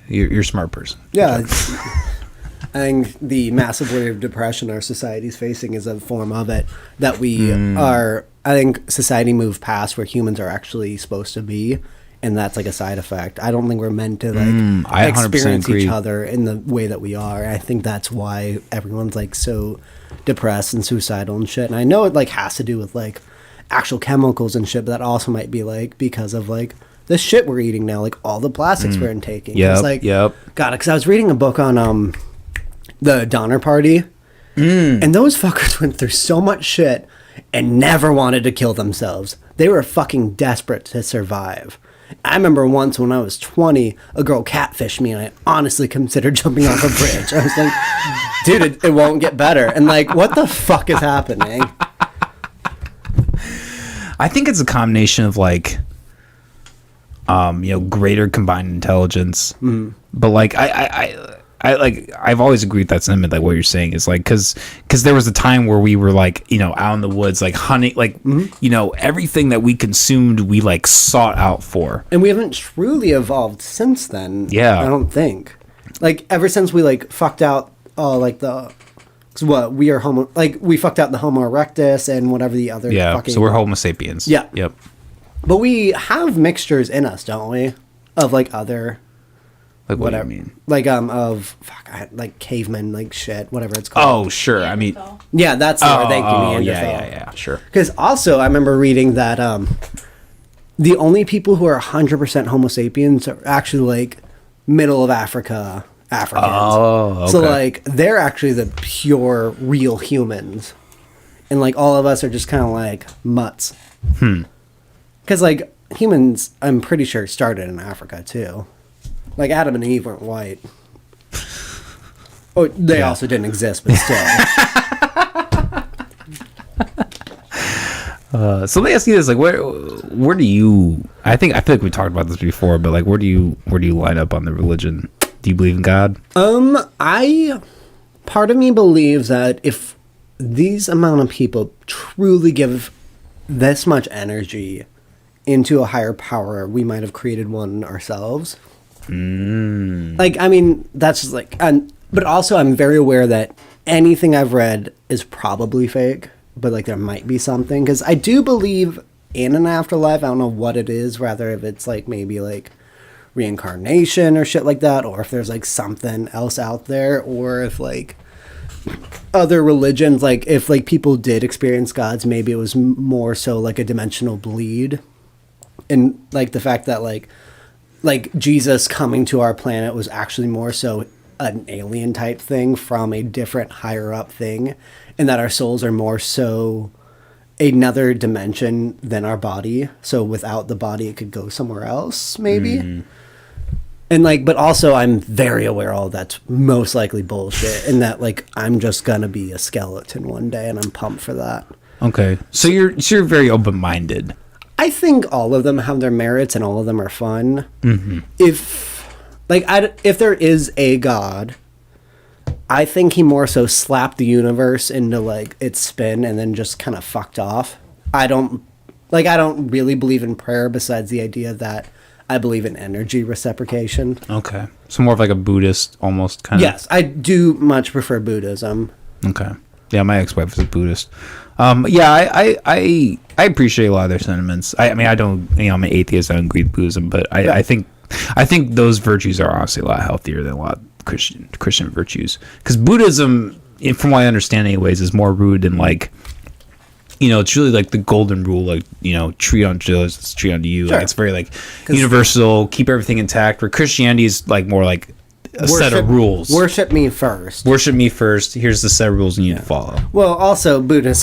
You're a smart person. Yeah. I think the massive wave of depression our society's facing is a form of it that we are. I think society moved past where humans are actually supposed to be, and that's like a side effect. I don't think we're meant to like I 100% experience agree. each other in the way that we are. I think that's why everyone's like so depressed and suicidal and shit. And I know it like has to do with like actual chemicals and shit, but that also might be like because of like the shit we're eating now, like all the plastics we're intaking. Yep, It's like, yep. God, because I was reading a book on the Donner Party, and those fuckers went through so much shit and never wanted to kill themselves. They were fucking desperate to survive. I remember once when I was 20, a girl catfished me, and I honestly considered jumping off a bridge. I was like, dude, it won't get better. And like, what the fuck is happening? I think it's a combination of like, greater combined intelligence. But like, I've always agreed with that sentiment. Like what you're saying is like, because there was a time where we were like, out in the woods, like hunting, like, everything that we consumed, we like sought out for. And we haven't truly evolved since then. Yeah. I don't think. Like, ever since we like fucked out, like the... we are homo... Like, we fucked out the Homo erectus and whatever the other fucking... So we're Homo sapiens. Yeah. Yep. But we have mixtures in us, don't we? Of, like, other... Like what whatever. do you mean? Like, like cavemen, like shit, whatever it's called. Oh, sure. I mean... Yeah, that's the word. Thank you, Neanderthal. Yeah, sure. Because also, I remember reading that the only people who are 100% Homo sapiens are actually, like, middle of Africa Africans. Oh, okay. So, like, they're actually the pure, real humans. And, like, all of us are just kind of, like, mutts. Because, like, humans, I'm pretty sure, started in Africa, too. Like, Adam and Eve weren't white. Oh, they also didn't exist, but still. So let me ask you this: like, where do you? I feel like we talked about this before, but like, where do you line up on the religion? Do you believe in God? Part of me believes that if these amount of people truly give this much energy into a higher power, we might have created one ourselves. Like, I mean, that's just like, but also I'm very aware that anything I've read is probably fake, but like there might be something, because I do believe in an afterlife. I don't know what it is, rather if it's like maybe like reincarnation or shit like that, or if there's like something else out there, or if like other religions, like if like people did experience gods, maybe it was more so like a dimensional bleed, and like the fact that like Jesus coming to our planet was actually more so an alien type thing from a different higher up thing, and that our souls are more so another dimension than our body. So without the body, it could go somewhere else, maybe. And like, but also I'm very aware all that's most likely bullshit, and that like I'm just gonna be a skeleton one day, and I'm pumped for that. Okay, so you're very open minded. I think all of them have their merits and all of them are fun. If like, if there is a God, I think he more so slapped the universe into, like, its spin and then just kind of fucked off. I don't really believe in prayer besides the idea that I believe in energy reciprocation. Okay. So more of like a Buddhist almost kind of. Yes, I do much prefer Buddhism. Okay. Yeah, my ex-wife is a Buddhist. Yeah, I appreciate a lot of their sentiments. I mean, I don't, I'm an atheist. I don't agree with Buddhism, but I think those virtues are honestly a lot healthier than a lot of Christian virtues. Because Buddhism, from what I understand, anyways, is more rooted in like, it's really like the golden rule, like, treat unto others, it's treat unto you. Sure. Like, it's very like universal, keep everything intact. Where Christianity is like more like a set of rules. Worship me first. Worship me first. Here's the set of rules you need to follow. Well, also Buddha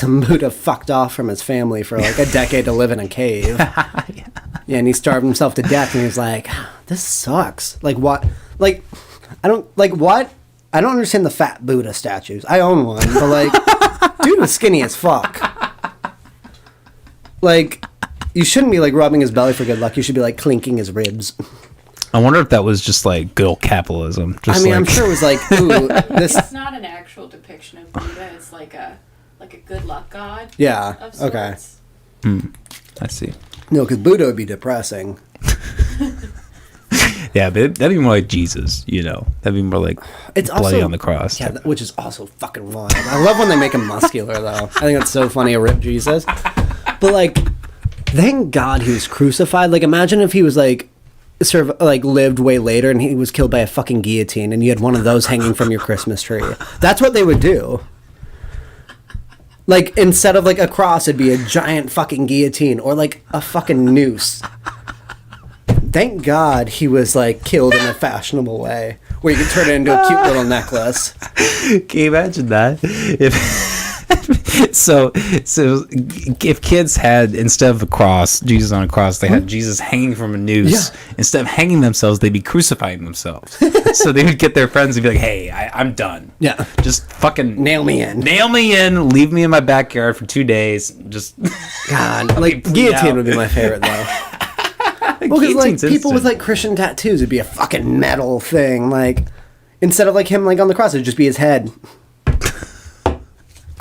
fucked off from his family for like a decade to live in a cave. Yeah, and he starved himself to death, and he was like, "This sucks." Like what? Like I don't like what? I don't understand the fat Buddha statues. I own one, but like, dude was skinny as fuck. Like, you shouldn't be like rubbing his belly for good luck. You should be like clinking his ribs. I wonder if that was just like good old capitalism. Just I'm sure it was like, ooh, this. It's not an actual depiction of Buddha. It's like a good luck god. Yeah. Of sorts. Okay. I see. No, because Buddha would be depressing. Yeah, but that'd be more like Jesus. That'd be more like it's bloody also, on the cross. Yeah, which is also fucking wild. I love when they make him muscular, though. I think that's so funny, a ripped Jesus. But like, thank God he was crucified. Like, imagine if he was like, lived way later and he was killed by a fucking guillotine and you had one of those hanging from your Christmas tree. That's what they would do. Like, instead of like a cross, it'd be a giant fucking guillotine or like a fucking noose. Thank God he was like killed in a fashionable way where you could turn it into a cute little necklace. Can you imagine that? So if kids had, instead of a cross, Jesus on a cross, they had Jesus hanging from a noose. Yeah. Instead of hanging themselves, they'd be crucifying themselves. So they would get their friends and be like, "Hey, I'm done. Yeah, just fucking nail me in. Leave me in my backyard for 2 days. Just God, like guillotine would be my favorite though." Well, because like people with like Christian tattoos, it'd be a fucking metal thing. Like, instead of like him like on the cross, it'd just be his head.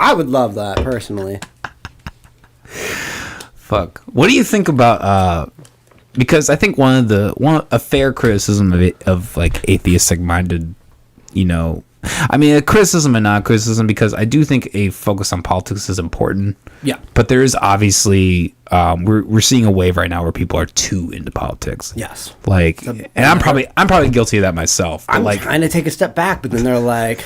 I would love that personally. Fuck. What do you think about? Because I think a fair criticism of like atheistic minded, I mean, a criticism and not criticism, because I do think a focus on politics is important. Yeah. But there is obviously we're seeing a wave right now where people are too into politics. Yes. Like, and I'm probably guilty of that myself. I'm like trying to take a step back, but then they're like,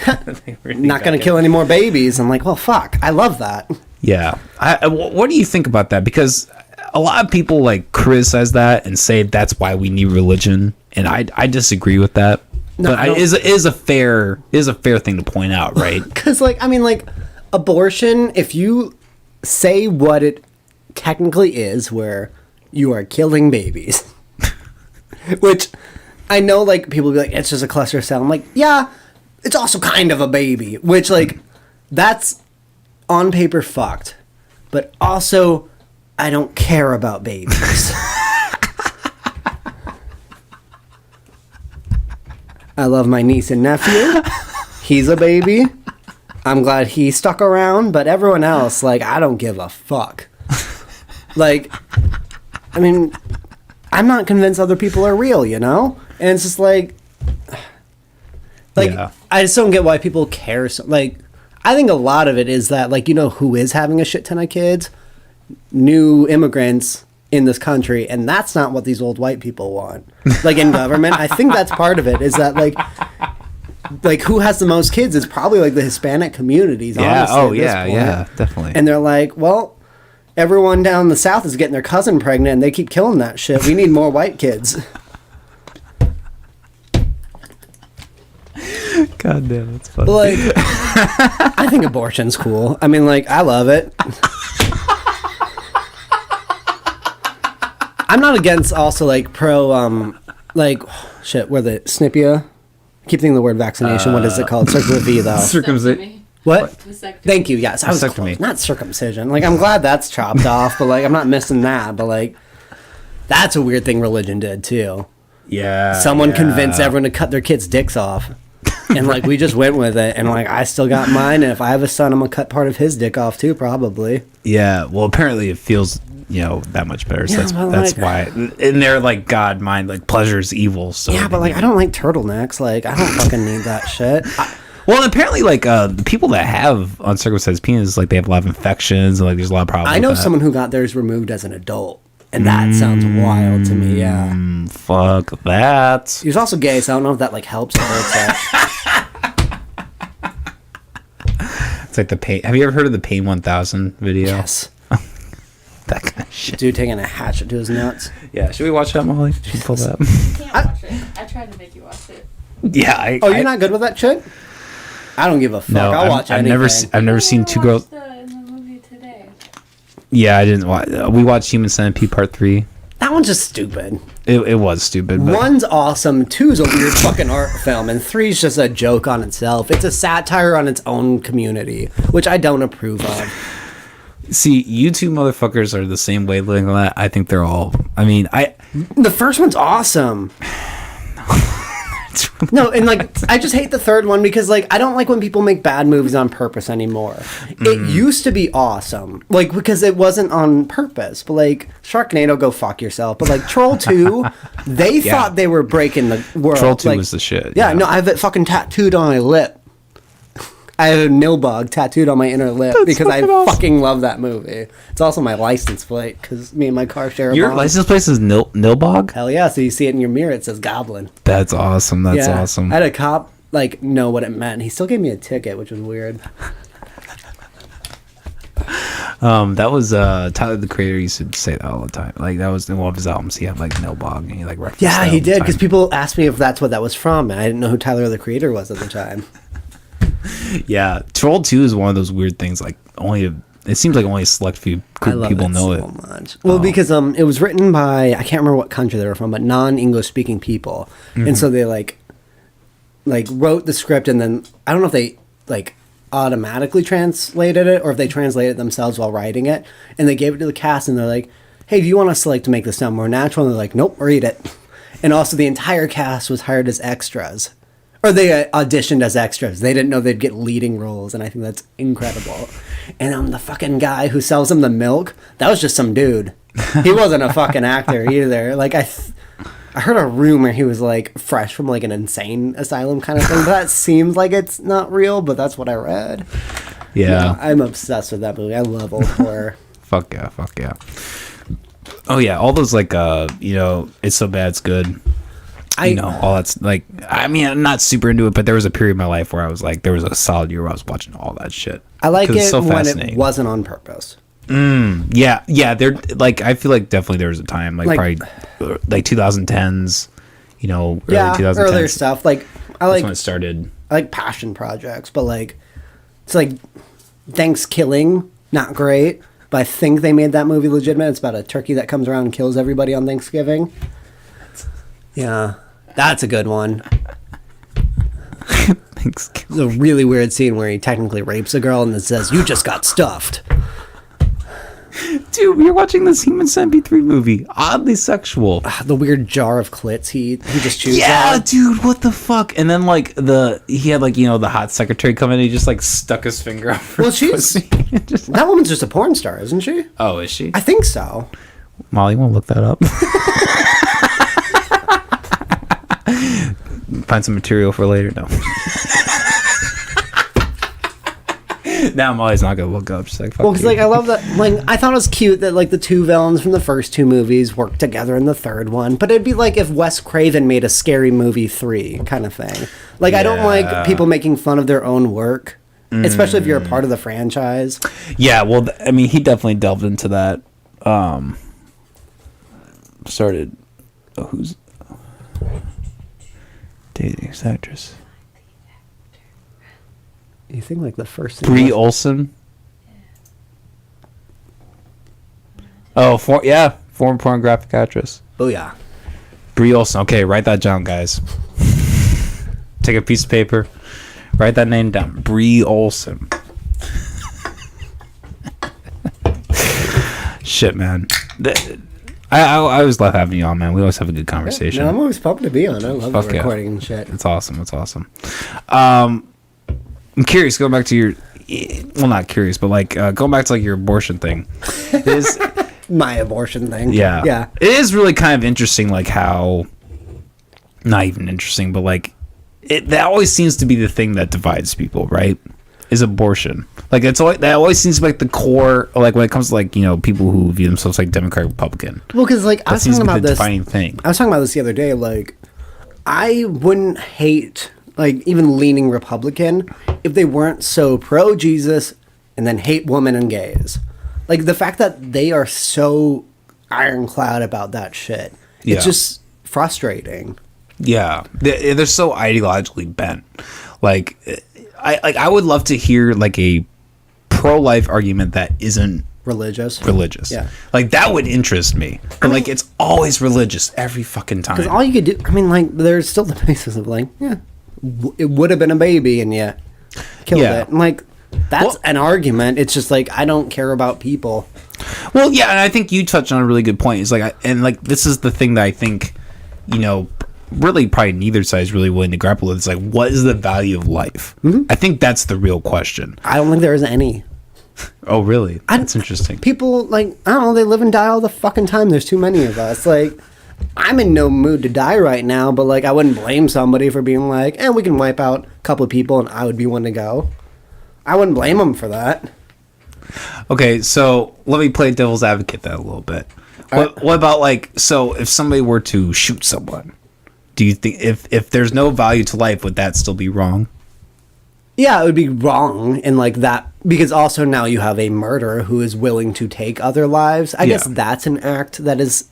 not going to kill any more babies. I'm like, well, fuck. I love that. Yeah. What do you think about that? Because a lot of people like criticize that and say that's why we need religion, and I disagree with that. No, but it is a fair thing to point out, right? Because abortion, if you say what it technically is, where you are killing babies, which I know like people will be like, it's just a cluster cell. I'm like, yeah, it's also kind of a baby, which like that's on paper fucked, but also I don't care about babies. I love my niece and nephew. He's a baby. I'm glad he stuck around, but everyone else, like, I don't give a fuck. Like, I mean, I'm not convinced other people are real, And it's just like yeah. I just don't get why people care. Like, I think a lot of it is that, like, who is having a shit ton of kids? New immigrants in this country, and that's not what these old white people want. Like, in government, I think that's part of it, is that like who has the most kids is probably like the Hispanic communities. Yeah. Honestly, Yeah, definitely. And they're like, well, everyone down the South is getting their cousin pregnant, and they keep killing that shit. We need more white kids. God damn, that's funny. But, like, I think abortion's cool. I mean, like, I love it. I'm not against also like pro like shit where the snipia. I keep thinking the word vaccination. What is it called? Circular V though. Circumcision. What? Vasectomy. Thank you. Yes, I was close. Not circumcision. Like, I'm glad that's chopped off, but like I'm not missing that. But like that's a weird thing religion did too. Yeah. Someone convinced everyone to cut their kids' dicks off. And like we just went with it, and like I still got mine, and if I have a son, I'm gonna cut part of his dick off too, probably. Yeah, well, apparently it feels that much better. So Yeah, that's why. In their like God mind, like pleasure is evil. So yeah, but like I don't like turtlenecks. Like I don't fucking need that shit. Well, apparently, like the people that have uncircumcised penis, like they have a lot of infections, and like there's a lot of problems. I know with that. someone who got theirs removed as an adult, and that sounds wild to me. Yeah, Fuck that. he was also gay, so I don't know if that like helps or hurts it. It's like the pain. Have you ever heard of the Pain 1000 video? Yes, That kind of shit. dude taking a hatchet to his nuts. Yeah, should we watch that, Molly? Should we pull that up? Can't watch it. I tried to make you watch it. Yeah. Oh, you're not good with that shit? I don't give a fuck. No, I'll watch I've anything. I've never seen two girls. In the movie today. Yeah, I didn't watch. We watched Human Centipede Part 3. That one's just stupid. It was stupid. But One's awesome, two's a weird fucking art film, and three's just a joke on itself. It's a satire on its own community, which I don't approve of. see, you two motherfuckers are the same wavelength on that. I think they're all. I mean, The first one's awesome. No, and like I just hate the third one because like I don't like when people make bad movies on purpose anymore. It used to be awesome, like because it wasn't on purpose. But like Sharknado, go fuck yourself. But like Troll 2, they thought they were breaking the world. Troll 2 like, was the shit. Yeah, no, I have it fucking tattooed on my lip. I have a Nilbog tattooed on my inner lip because I awesome. fucking love that movie. It's also my license plate because me and my car share a Your bond. license plate is Nilbog? Hell yeah! So you see it in your mirror, it says Goblin. That's awesome. That's awesome. I had a cop like know what it meant. He still gave me a ticket, which was weird. That was Tyler the Creator used to say that all the time. Like that was in one of his albums. He had like Nilbog, and he like referenced Yeah, that he all the did time. because people asked me if that's what that was from, and I didn't know who Tyler the Creator was at the time. Yeah, Troll 2 is one of those weird things. Like it seems like only a select few I love people it know so it. much. Well, because it was written by I can't remember what country they were from, but non-English speaking people, and so they like wrote the script, and then I don't know if they like automatically translated it or if they translated it themselves while writing it, and they gave it to the cast, and they're like, "Hey, do you want us to like to make this sound more natural?" And they're like, "Nope, read it." And also, the entire cast was hired as extras. Or they auditioned as extras. They didn't know they'd get leading roles, and I think that's incredible. And the fucking guy who sells them the milk, that was just some dude. He wasn't a fucking actor either. Like I heard a rumor he was like fresh from like an insane asylum kind of thing. But that seems like it's not real, but that's what I read. Yeah. I'm obsessed with that movie. I love old horror. Fuck yeah. Oh yeah, all those like It's So Bad It's Good. All that's like, I mean, I'm not super into it, but there was a period in my life where I was like, there was a solid year where I was watching all that shit. I like 'Cause it's it so when fascinating. it wasn't on purpose. Yeah. They're like, I feel like definitely there was a time, like probably like 2010s, early 2010s. Earlier stuff. Like I That's like when it started. I like passion projects, but like it's like Thanksgiving, not great. But I think they made that movie legitimate. It's about a turkey that comes around and kills everybody on Thanksgiving. Yeah, that's a good one. Thanks. It's a really weird scene where he technically rapes a girl and then says, "You just got stuffed." Dude, we were watching this Human Centipede 3 movie. Oddly sexual. The weird jar of clits he just chews Yeah, on. dude, what the fuck? And then like he had like the hot secretary come in and he just like stuck his finger up her Well, she's pussy. Just, that woman's just a porn star, isn't she? oh, is she? I think so. Molly, you want to look that up? Find some material for later. No. Now Molly's not gonna look up. She's like, fuck Well, because you. like I love that. Like I thought it was cute that like the two villains from the first two movies worked together in the third one. But it'd be like if Wes Craven made a Scary Movie 3 kind of thing. Like I don't like people making fun of their own work, especially if you're a part of the franchise. Yeah, well, I mean, he definitely delved into that. Started. Oh, who's dating this actress? You think like the first thing Brie Olson. Oh, former pornographic actress. Oh yeah. Brie Olson. Okay, write that down, guys. Take a piece of paper. Write that name down. Brie Olson. Shit, man. I always love having you on, man. We always have a good conversation. No, I'm always pumped to be on. I love Fuck the recording and shit. It's awesome. It's awesome. I'm curious, going back to your, well, not curious, but like going back to like your abortion thing. Is my abortion thing. Yeah. It is really kind of interesting, like how, not even interesting, but like that always seems to be the thing that divides people, right? Is abortion. Like that always seems like the core, like when it comes to like, you know, people who view themselves like Democrat, Republican. Well, because like I was talking about this defining thing. I was talking about this the other day. Like, I wouldn't hate like even leaning Republican if they weren't so pro Jesus and then hate women and gays. Like the fact that they are so ironclad about that shit. Yeah. It's just frustrating. Yeah, they're so ideologically bent. Like, I would love to hear like a pro-life argument that isn't religious. Yeah, like that would interest me. But like, it's always religious every fucking time. Because all you could do, I mean, like, there's still the basis of like, yeah, it would have been a baby and you killed it. And like, that's an argument. It's just like, I don't care about people. Well, yeah, and I think you touched on a really good point. It's like, this is the thing that I think, you know, really probably neither side is really willing to grapple with. It's like, what is the value of life? Mm-hmm. I think that's the real question. I don't think there is any. Oh, really? That's interesting. People, like, I don't know, they live and die all the fucking time. There's too many of us. Like, I'm in no mood to die right now, but like, I wouldn't blame somebody for being like, we can wipe out a couple of people and I would be one to go. I wouldn't blame them for that. Okay, so let me play devil's advocate that a little bit. What about like, so if somebody were to shoot someone, do you think if there's no value to life, would that still be wrong? Yeah, it would be wrong in like that, because also now you have a murderer who is willing to take other lives. I guess that's an act that is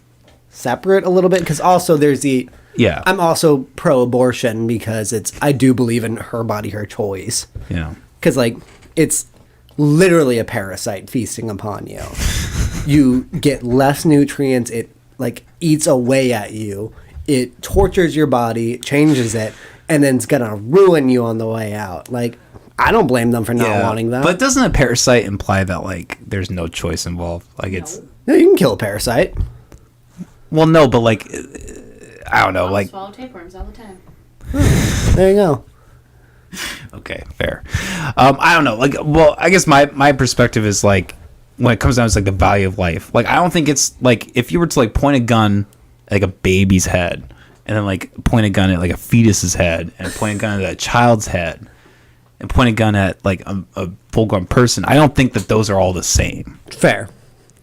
separate a little bit, because also there's I'm also pro-abortion because I do believe in her body, her choice. Yeah. Because like it's literally a parasite feasting upon you. You get less nutrients. It like eats away at you. It tortures your body, changes it, and then it's gonna ruin you on the way out. Like, I don't blame them for not wanting that. But doesn't a parasite imply that like there's no choice involved? Like it's you can kill a parasite. Well, no, but like I don't know, like swallow tapeworms all the time. There you go. Okay, fair. I don't know. Like, well, I guess my perspective is like when it comes down to like the value of life. Like, I don't think it's like if you were to like point a gun at like a baby's head and then like point a gun at like a fetus's head and point a gun at a child's head and point a gun at like a full-grown person, I don't think that those are all the same. Fair.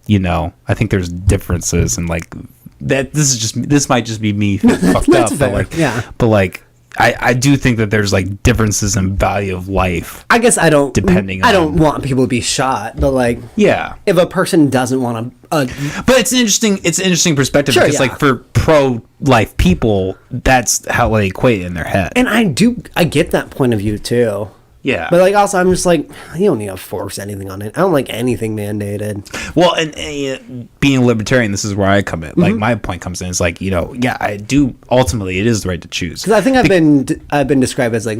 You know, I think there's differences and like that. This might just be me fucked up, fair. But like, but like. I do think that there's like differences in value of life. I guess I don't. I don't want people to be shot, but like, if a person doesn't want to, but it's an interesting perspective because like for pro-life people, that's how they equate in their head. And I get that point of view too. Yeah, but like also I'm just like, you don't need to force anything on it. I don't like anything mandated. Well, and being a libertarian, this is where I come in. Like my point comes in is like, you know, I do ultimately it is the right to choose. Because I think I've been described as like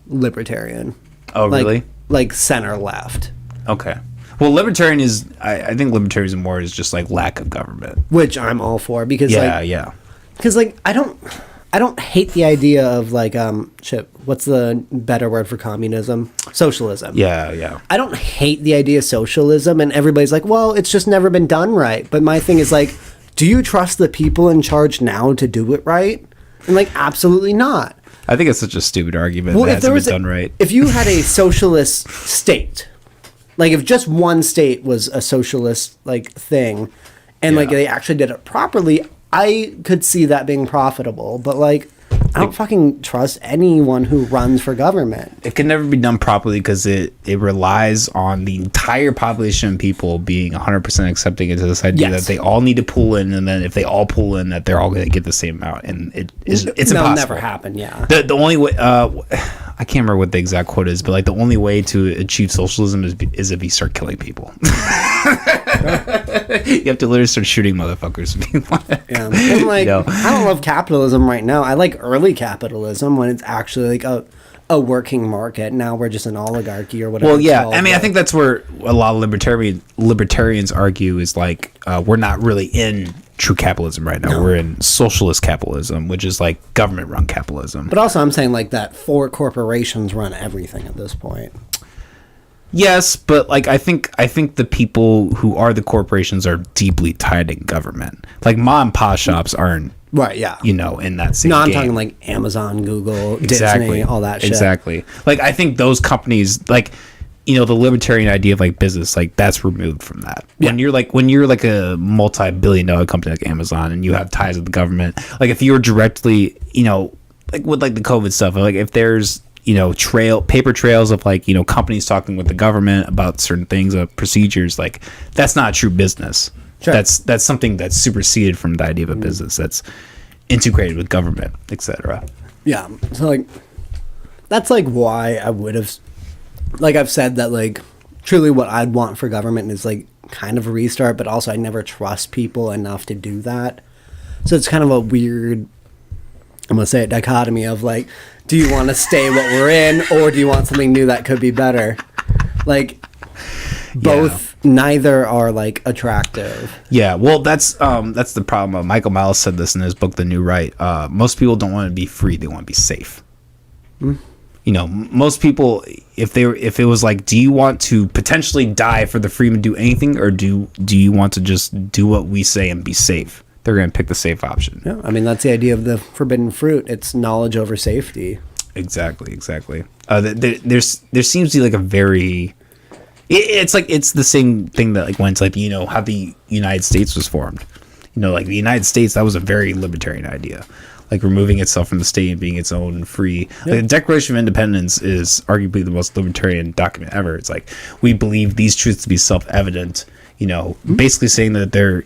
libertarian. Oh, like, really? Like center left. Okay. Well, libertarian is I think libertarianism more is just like lack of government, which I'm all for because because like I don't hate the idea of like what's the better word for communism? Socialism. Yeah. I don't hate the idea of socialism, and everybody's like, well, it's just never been done right. But my thing is like, do you trust the people in charge now to do it right? And like, absolutely not. I think it's such a stupid argument that hasn't been done right. If you had a socialist state, like if just one state was a socialist like thing, and like they actually did it properly, I could see that being profitable, but like I don't fucking trust anyone who runs for government. It can never be done properly because it relies on the entire population of people being 100% accepting into this idea that they all need to pull in, and then if they all pull in, that they're all going to get the same amount, and it's impossible. That'll never happen. Yeah. The only way I can't remember what the exact quote is, but like the only way to achieve socialism is if you start killing people. You have to literally start shooting motherfuckers. And like, I don't love capitalism right now. I like early capitalism when it's actually like a a working market. Now we're just an oligarchy or whatever. Well, it's yeah. called, I mean, I but- think that's where a lot of libertarians argue is like we're not really in true capitalism right now. No. We're in socialist capitalism, which is like government-run capitalism. But also, I'm saying like that 4 corporations run everything at this point. Yes, but like I think the people who are the corporations are deeply tied in government. Like mom and pop shops aren't, Right, yeah. in that same No, I'm game. talking like Amazon, Google, Exactly. Disney, all that shit. Exactly. Like I think those companies, like the libertarian idea of like business, like that's removed from that. Yeah. When you're like a multi-billion-dollar company like Amazon and you have ties with the government, like if you're directly, like with like the COVID stuff, like if there's paper trails of like companies talking with the government about certain things, procedures, like that's not true business. Sure. That's something that's superseded from the idea of a business that's integrated with government, etc. Yeah. So like that's like why I would have, like I've said that like truly what I'd want for government is like kind of a restart, but also I never trust people enough to do that. So it's kind of a weird, I'm gonna say, a dichotomy of like, do you want to stay what we're in, or do you want something new that could be better? Like both, neither are like attractive. Yeah, well, that's the problem. Michael Miles said this in his book, The New Right. Most people don't want to be free; they want to be safe. Most people, if it was like, do you want to potentially die for the freedom to do anything, or do you want to just do what we say and be safe? They're going to pick the safe option. Yeah, I mean that's the idea of the forbidden fruit. It's knowledge over safety. Exactly. There seems to be like a very, it's the same thing that like when it's like how the United States was formed. Like the United States, that was a very libertarian idea, like removing itself from the state and being its own free. Like the Declaration of Independence is arguably the most libertarian document ever. It's like we believe these truths to be self-evident. Basically saying that they're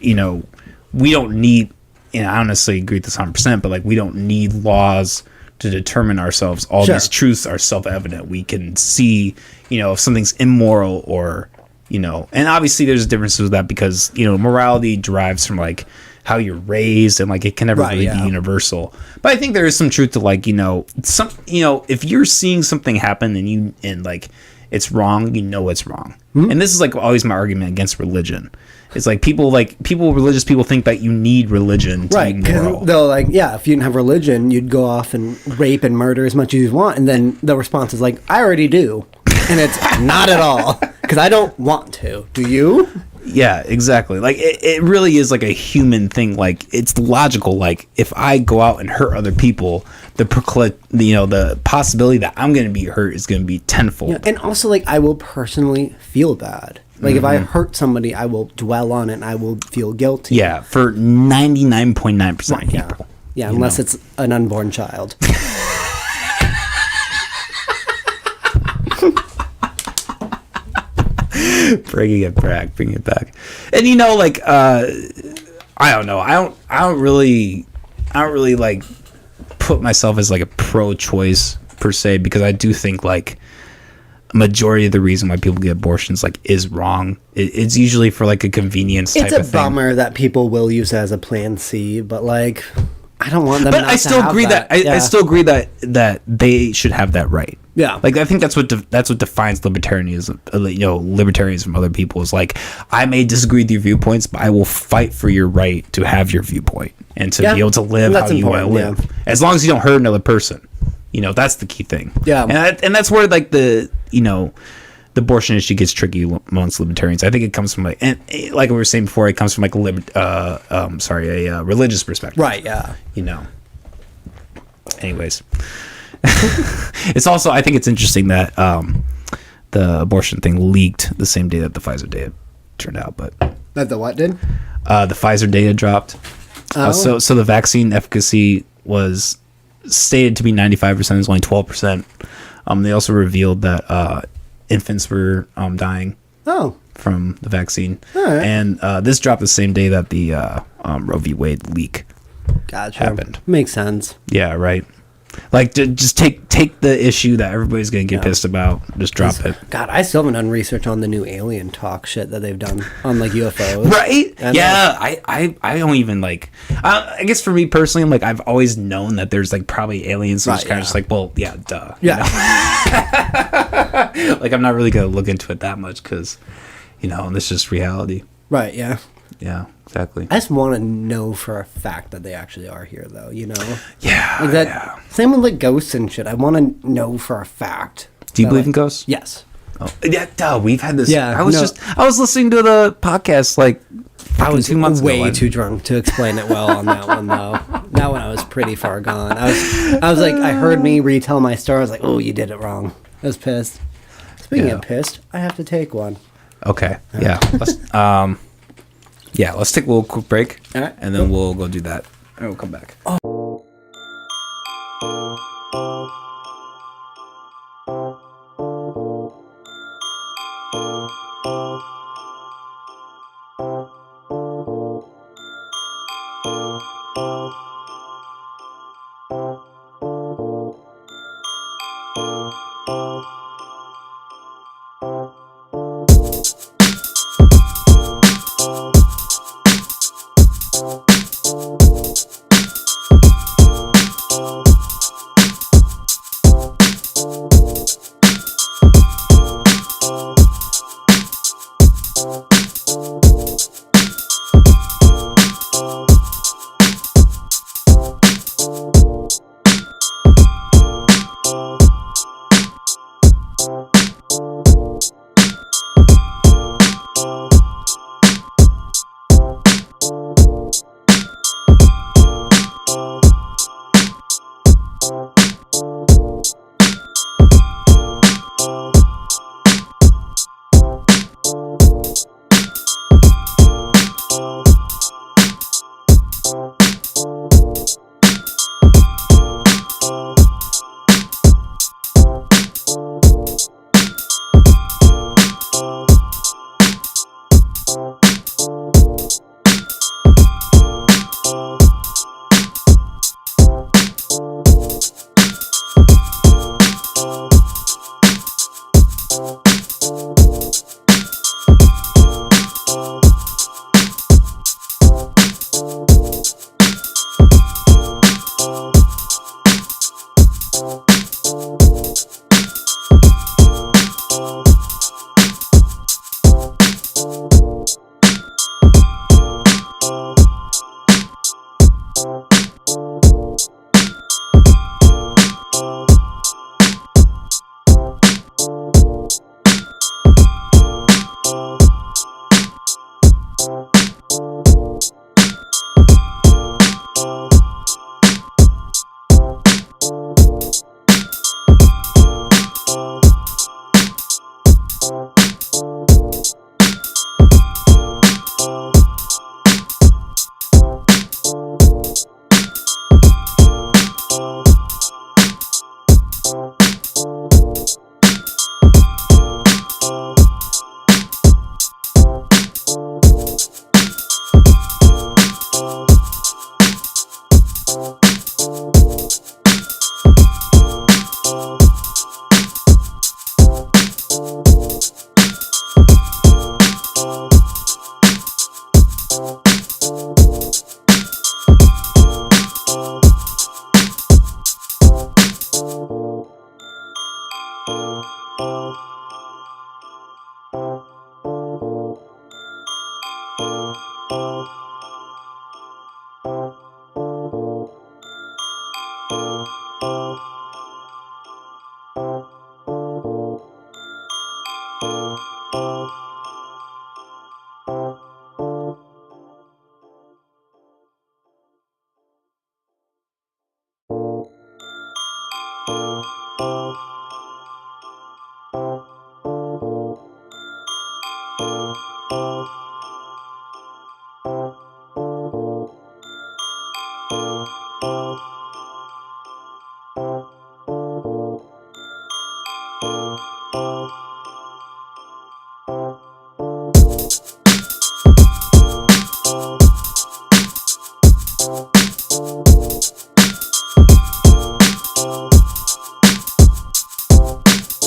we don't need, I honestly agree with this 100%, but like we don't need laws to determine ourselves. All Sure. these truths are self-evident. We can see, if something's immoral or, and obviously there's differences with that because, morality derives from like how you're raised and like it can never Right, really yeah. be universal. But I think there is some truth to like, if you're seeing something happen and like it's wrong, it's wrong. And this is like always my argument against religion. It's like religious people think that you need religion to Right, be moral. though, like, yeah, if you didn't have religion, you'd go off and rape and murder as much as you want, and then the response is like, I already do, and it's not at all, because I don't want to. Do you? Yeah, exactly. Like it really is like a human thing. Like it's logical. Like if I go out and hurt other people, the possibility that I'm going to be hurt is going to be tenfold. Yeah, and also, like, I will personally feel bad. Like, if I hurt somebody, I will dwell on it, and I will feel guilty. Yeah, for 99.9% of Yeah, people. yeah, unless it's an unborn child. Bringing it back. And like I don't know. I don't really like put myself as like a pro-choice per se, because I do think like a majority of the reason why people get abortions like is wrong. It's usually for like a convenience type It's of a thing. bummer that people will use it as a plan C, but like, I don't want them. But not I to still have agree that Yeah. I still agree that they should have that right. Yeah. Like I think that's what defines libertarianism. Libertarians from other people is like, I may disagree with your viewpoints, but I will fight for your right to have your viewpoint and to be able to live That's how you want to important, live, as long as you don't hurt another person. That's the key thing. Yeah. and that's where like the abortion issue gets tricky amongst libertarians. I think it comes from like we were saying before, it comes from like a religious perspective. Right. Yeah. Anyways, it's also, I think it's interesting that the abortion thing leaked the same day that the Pfizer data turned out, but That the what did? the Pfizer data dropped. Oh. So the vaccine efficacy was stated to be 95%. It was only 12%. They also revealed that infants were dying Oh. from the vaccine. All right. And this dropped the same day that the Roe v. Wade leak Gotcha. happened. Makes sense. Yeah, right. Like, just take the issue that everybody's gonna get pissed about. Just drop it. God, I still haven't done research on the new alien talk shit that they've done on like UFOs. Right? Yeah. I don't even like. I guess for me personally, I'm like, I've always known that there's like probably aliens. So it's kind of just like, well, yeah, duh. Yeah. You know? Like, I'm not really gonna look into it that much because, you know, this is just reality. Right. Yeah. Yeah. Exactly. I just want to know for a fact that they actually are here, though. You know. Yeah. Like that. Yeah. Same with like ghosts and shit. I want to know for a fact. Do you believe in ghosts? Yes. Oh, yeah, duh, we've had this. Yeah, I was listening to the podcast like I was 2 months way ago. too drunk to explain it well on that one, though. That one I was pretty far gone. I was like, I heard me retell my story. I was like, oh, you did it wrong. I was pissed. Speaking of pissed, I have to take one. Okay. Yeah. Let's take a little quick break, All right. and then we'll go do that, and we'll come back.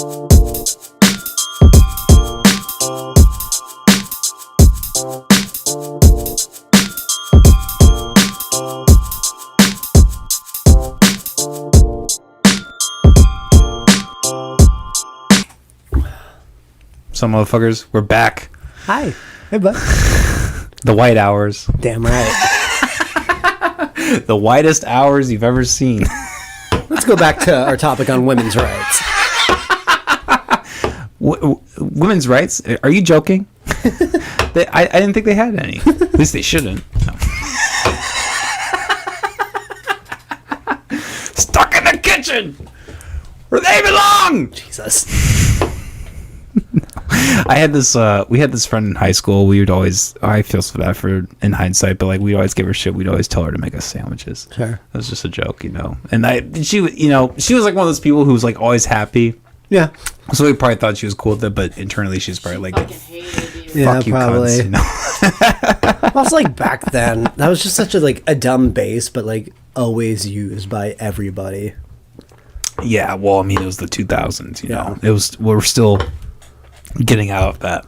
Some motherfuckers, we're back. Hi. Hey, bud. The white hours. Damn right. The whitest hours you've ever seen. Let's go back to our topic on women's rights. Women's rights? Are you joking? I didn't think they had any. At least they shouldn't. No. Stuck in the kitchen where they belong. Jesus. I had this we had this friend in high school. We would always, I feel so bad for in hindsight, but like we'd always give her shit. We'd always tell her to make us sandwiches. Sure. It was just a joke, you know. And she was like one of those people who was like always happy. Yeah. So we probably thought she was cool with it, but internally she's probably like, Fucking hated you. Yeah, fuck you probably. cunts, you know? Also, like back then, that was just such a dumb base, but like always used by everybody. Yeah, well, I mean, it was the 2000s, you Yeah. know. It was, we're still getting out of that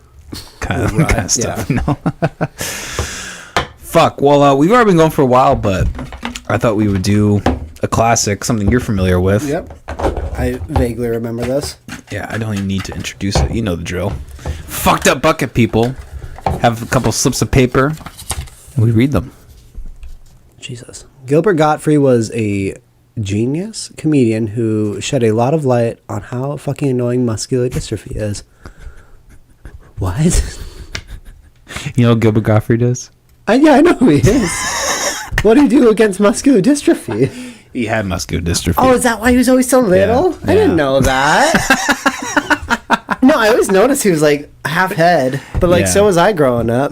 kind of stuff, you know. Fuck. Well, we've already been going for a while, but I thought we would do a classic, something you're familiar with. Yep. I vaguely remember this. Yeah, I don't even need to introduce it. You know the drill. Fucked up bucket people have a couple slips of paper, and we read them. Jesus. Gilbert Gottfried was a genius comedian who shed a lot of light on how fucking annoying muscular dystrophy is. What? You know what Gilbert Gottfried is? Yeah, I know who he is. What do you do against muscular dystrophy? He had muscular dystrophy. Oh, is that why he was always so little? Yeah, I didn't know that. No, I always noticed he was like half head, but like so was I growing up.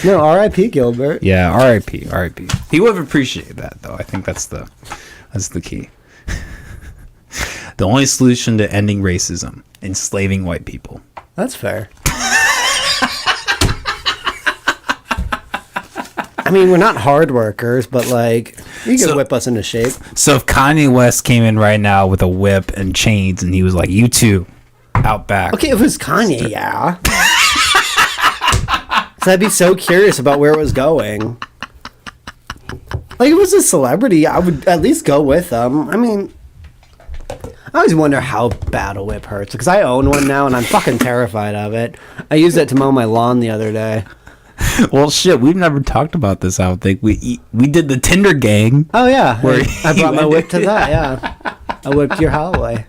No, R.I.P. Gilbert. Yeah, R.I.P. R.I.P. He would have appreciated that, though. I think that's the key. The only solution to ending racism: enslaving white people. That's fair. I mean, we're not hard workers, but like, you can whip us into shape. So if Kanye West came in right now with a whip and chains, and he was like, "You two, out back." Okay, if it was Kanye, yeah. So I'd be so curious about where it was going. Like, if it was a celebrity, I would at least go with them. I mean, I always wonder how bad a whip hurts, because I own one now, and I'm fucking terrified of it. I used it to mow my lawn the other day. Well, shit, we've never talked about this. I don't think we did the Tinder gang. Oh yeah, Where I brought my you whip to that. Yeah, I whipped your hallway.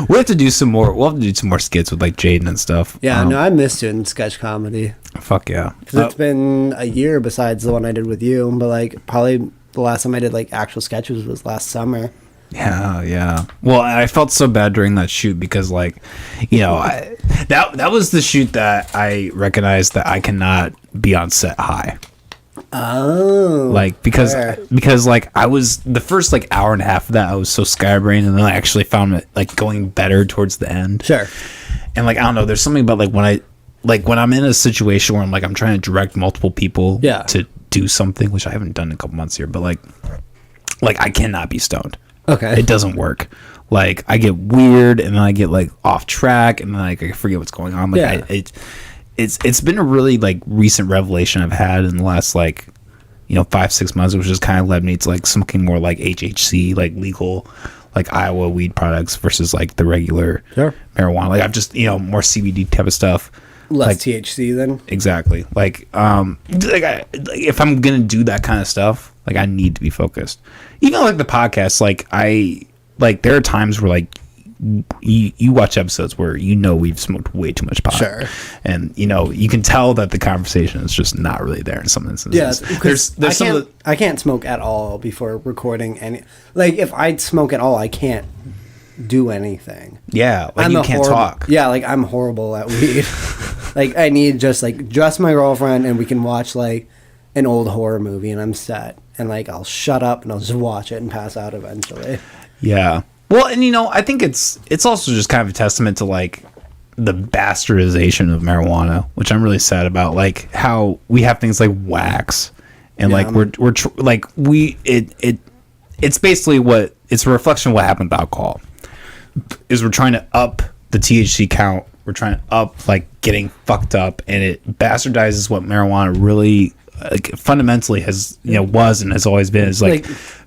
We have to do some more. We'll have to do some more skits with like Jaden and stuff. Yeah, no, I missed doing sketch comedy. Fuck yeah. Because it's been a year besides the one I did with you, but like probably the last time I did like actual sketches was last summer. Yeah. Well, I felt so bad during that shoot because, like, you know, that was the shoot that I recognized that I cannot be on set high. Oh, Like because like I was the first like hour and a half of that I was so scatterbrained, and then I actually found it like going better towards the end. Sure. And like I don't know, there's something about when I'm in a situation where I'm trying to direct multiple people to do something, which I haven't done in a couple months here, but like I cannot be stoned. Okay. It doesn't work. Like I get weird, and then I get like off track, and then like I forget what's going on. Like it's been a really like recent revelation I've had in the last like 5-6 months, which has kind of led me to like smoking more like HHC, like legal like Iowa weed products versus like the regular marijuana. Like I've just more CBD type of stuff. Less like, THC then. Exactly. Like if I'm gonna do that kind of stuff, like I need to be focused. Even like the podcast, like there are times where like you watch episodes where we've smoked way too much pot. Sure. And you can tell that the conversation is just not really there in some instances. Yeah, there's I can't smoke at all before recording any. Like if I smoke at all, I can't do anything. Yeah, like you can't talk. Yeah, like I'm horrible at weed. Like I need just my girlfriend and we can watch like an old horror movie and I'm set. And like I'll shut up and I'll just watch it and pass out eventually. Yeah. Well, and I think it's also just kind of a testament to like the bastardization of marijuana, which I'm really sad about. Like how we have things like wax, and like it's basically it's a reflection of what happened with alcohol. is we're trying to up the THC count. We're trying to up like getting fucked up, and it bastardizes what marijuana really fundamentally has was and has always been, is like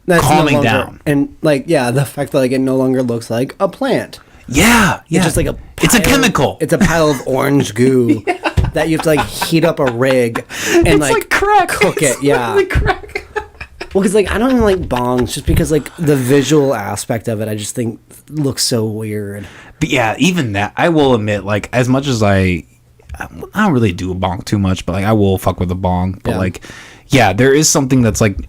calming down. And like the fact that like it no longer looks like a plant. Yeah. It's just like it's a chemical. It's a pile of orange goo that you have to like heat up a rig and it's like crack. Cook it. It's crack. Well, because like I don't even like bongs, just because like the visual aspect of it, I just think looks so weird. But yeah, even that, I will admit, like, as much as I don't really do a bong too much, but like I will fuck with a bong. But like, yeah, there is something that's like,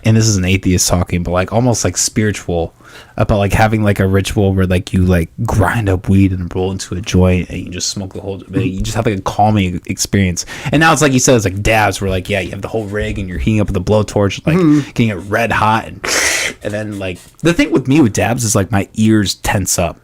and this is an atheist talking, but like almost like spiritual about like having like a ritual where like you like grind up weed and roll into a joint and you just smoke the whole. You just have like a calming experience. And now it's like you said, it's like dabs where like you have the whole rig and you're heating up with a blowtorch, like getting it red hot, and then like the thing with me with dabs is like my ears tense up.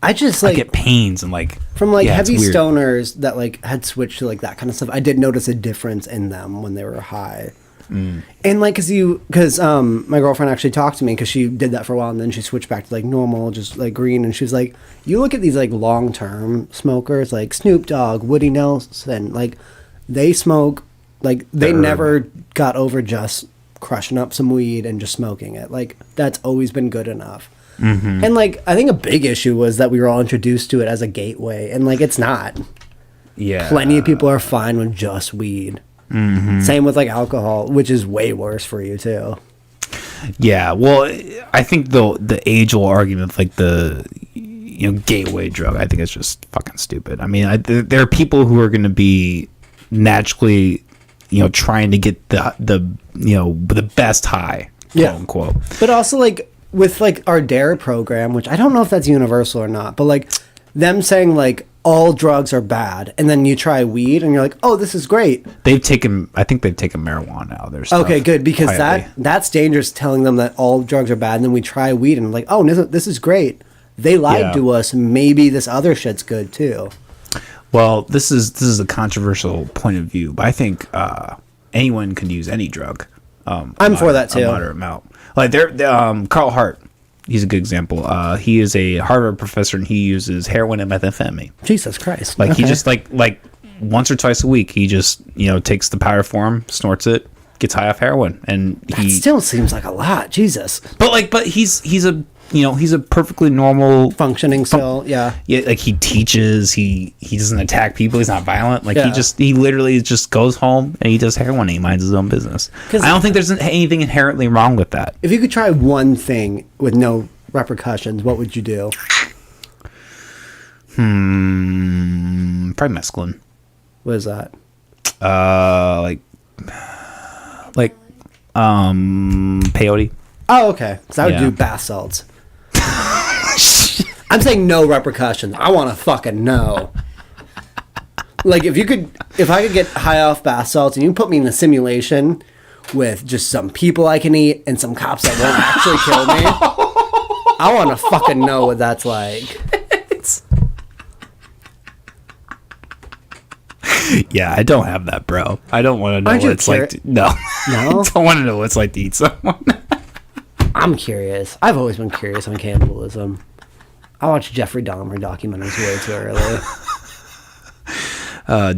I get pains and like from like heavy stoners that like had switched to like that kind of stuff. I did notice a difference in them when they were high. And like because my girlfriend actually talked to me because she did that for a while and then she switched back to like normal, just like green, and she was like, you look at these like long-term smokers like Snoop Dogg, Woody Nelson, like they smoke like they never got over just crushing up some weed and just smoking it. Like that's always been good enough. And like I think a big issue was that we were all introduced to it as a gateway, and like it's not. Plenty of people are fine with just weed. Same with like alcohol, which is way worse for you too. Yeah, well, I think the age-old argument, like the gateway drug, I think it's just fucking stupid. I mean, there are people who are going to be naturally, trying to get the best high, quote unquote. But also like with like our DARE program, which I don't know if that's universal or not, but like them saying like all drugs are bad, and then you try weed and you're like, oh, this is great. I think they've taken marijuana out of their stuff. Okay, good, because that's dangerous, telling them that all drugs are bad, and then we try weed and like, oh, this is great. They lied to us. Maybe this other shit's good too. Well, this is a controversial point of view, but I think anyone can use any drug. I'm for that too. A moderate amount. Like Carl Hart, he's a good example. He is a Harvard professor, and he uses heroin and methamphetamine. Jesus Christ! Like he just like once or twice a week, he just takes the powder form, snorts it, gets high off heroin, and that still seems like a lot. Jesus. But he's a perfectly normal functioning cell. Yeah. Like he teaches. He doesn't attack people. He's not violent. Like he literally just goes home and he does heroin and he minds his own business. I don't think there's anything inherently wrong with that. If you could try one thing with no repercussions, what would you do? Probably mescaline. What is that? Peyote. Oh, okay. So I would do bath salts. I'm saying no repercussions. I want to fucking know. Like if I could get high off bath salts and you put me in a simulation with just some people I can eat and some cops that won't actually kill me, I want to fucking know what that's like. Yeah, I don't have that, bro. I don't want to know what it's like. No, I don't want to know what it's like to eat someone. I'm curious. I've always been curious on cannibalism. I watched Jeffrey Dahmer documentaries way too early.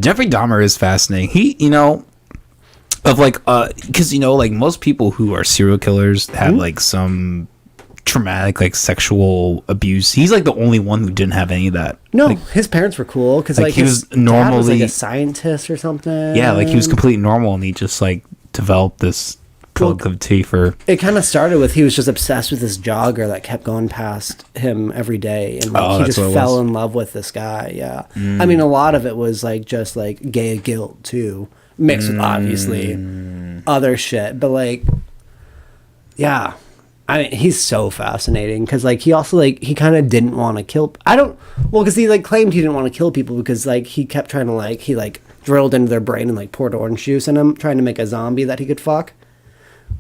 Jeffrey Dahmer is fascinating. He, because like most people who are serial killers have like some traumatic like sexual abuse. He's like the only one who didn't have any of that. No, his parents were cool because like he was normally dad was like a scientist or something. Yeah, like he was completely normal and he just like developed this proclivity for. It kind of started with he was just obsessed with this jogger that kept going past him every day, and like, he just fell in love with this guy. Yeah, I mean a lot of it was like just like gay guilt too, mixed with obviously other shit, but like yeah. I mean, he's so fascinating because like he also like he kind of didn't want to kill. Because he like claimed he didn't want to kill people because like he kept trying to like he like drilled into their brain and like poured orange juice in them, trying to make a zombie that he could fuck.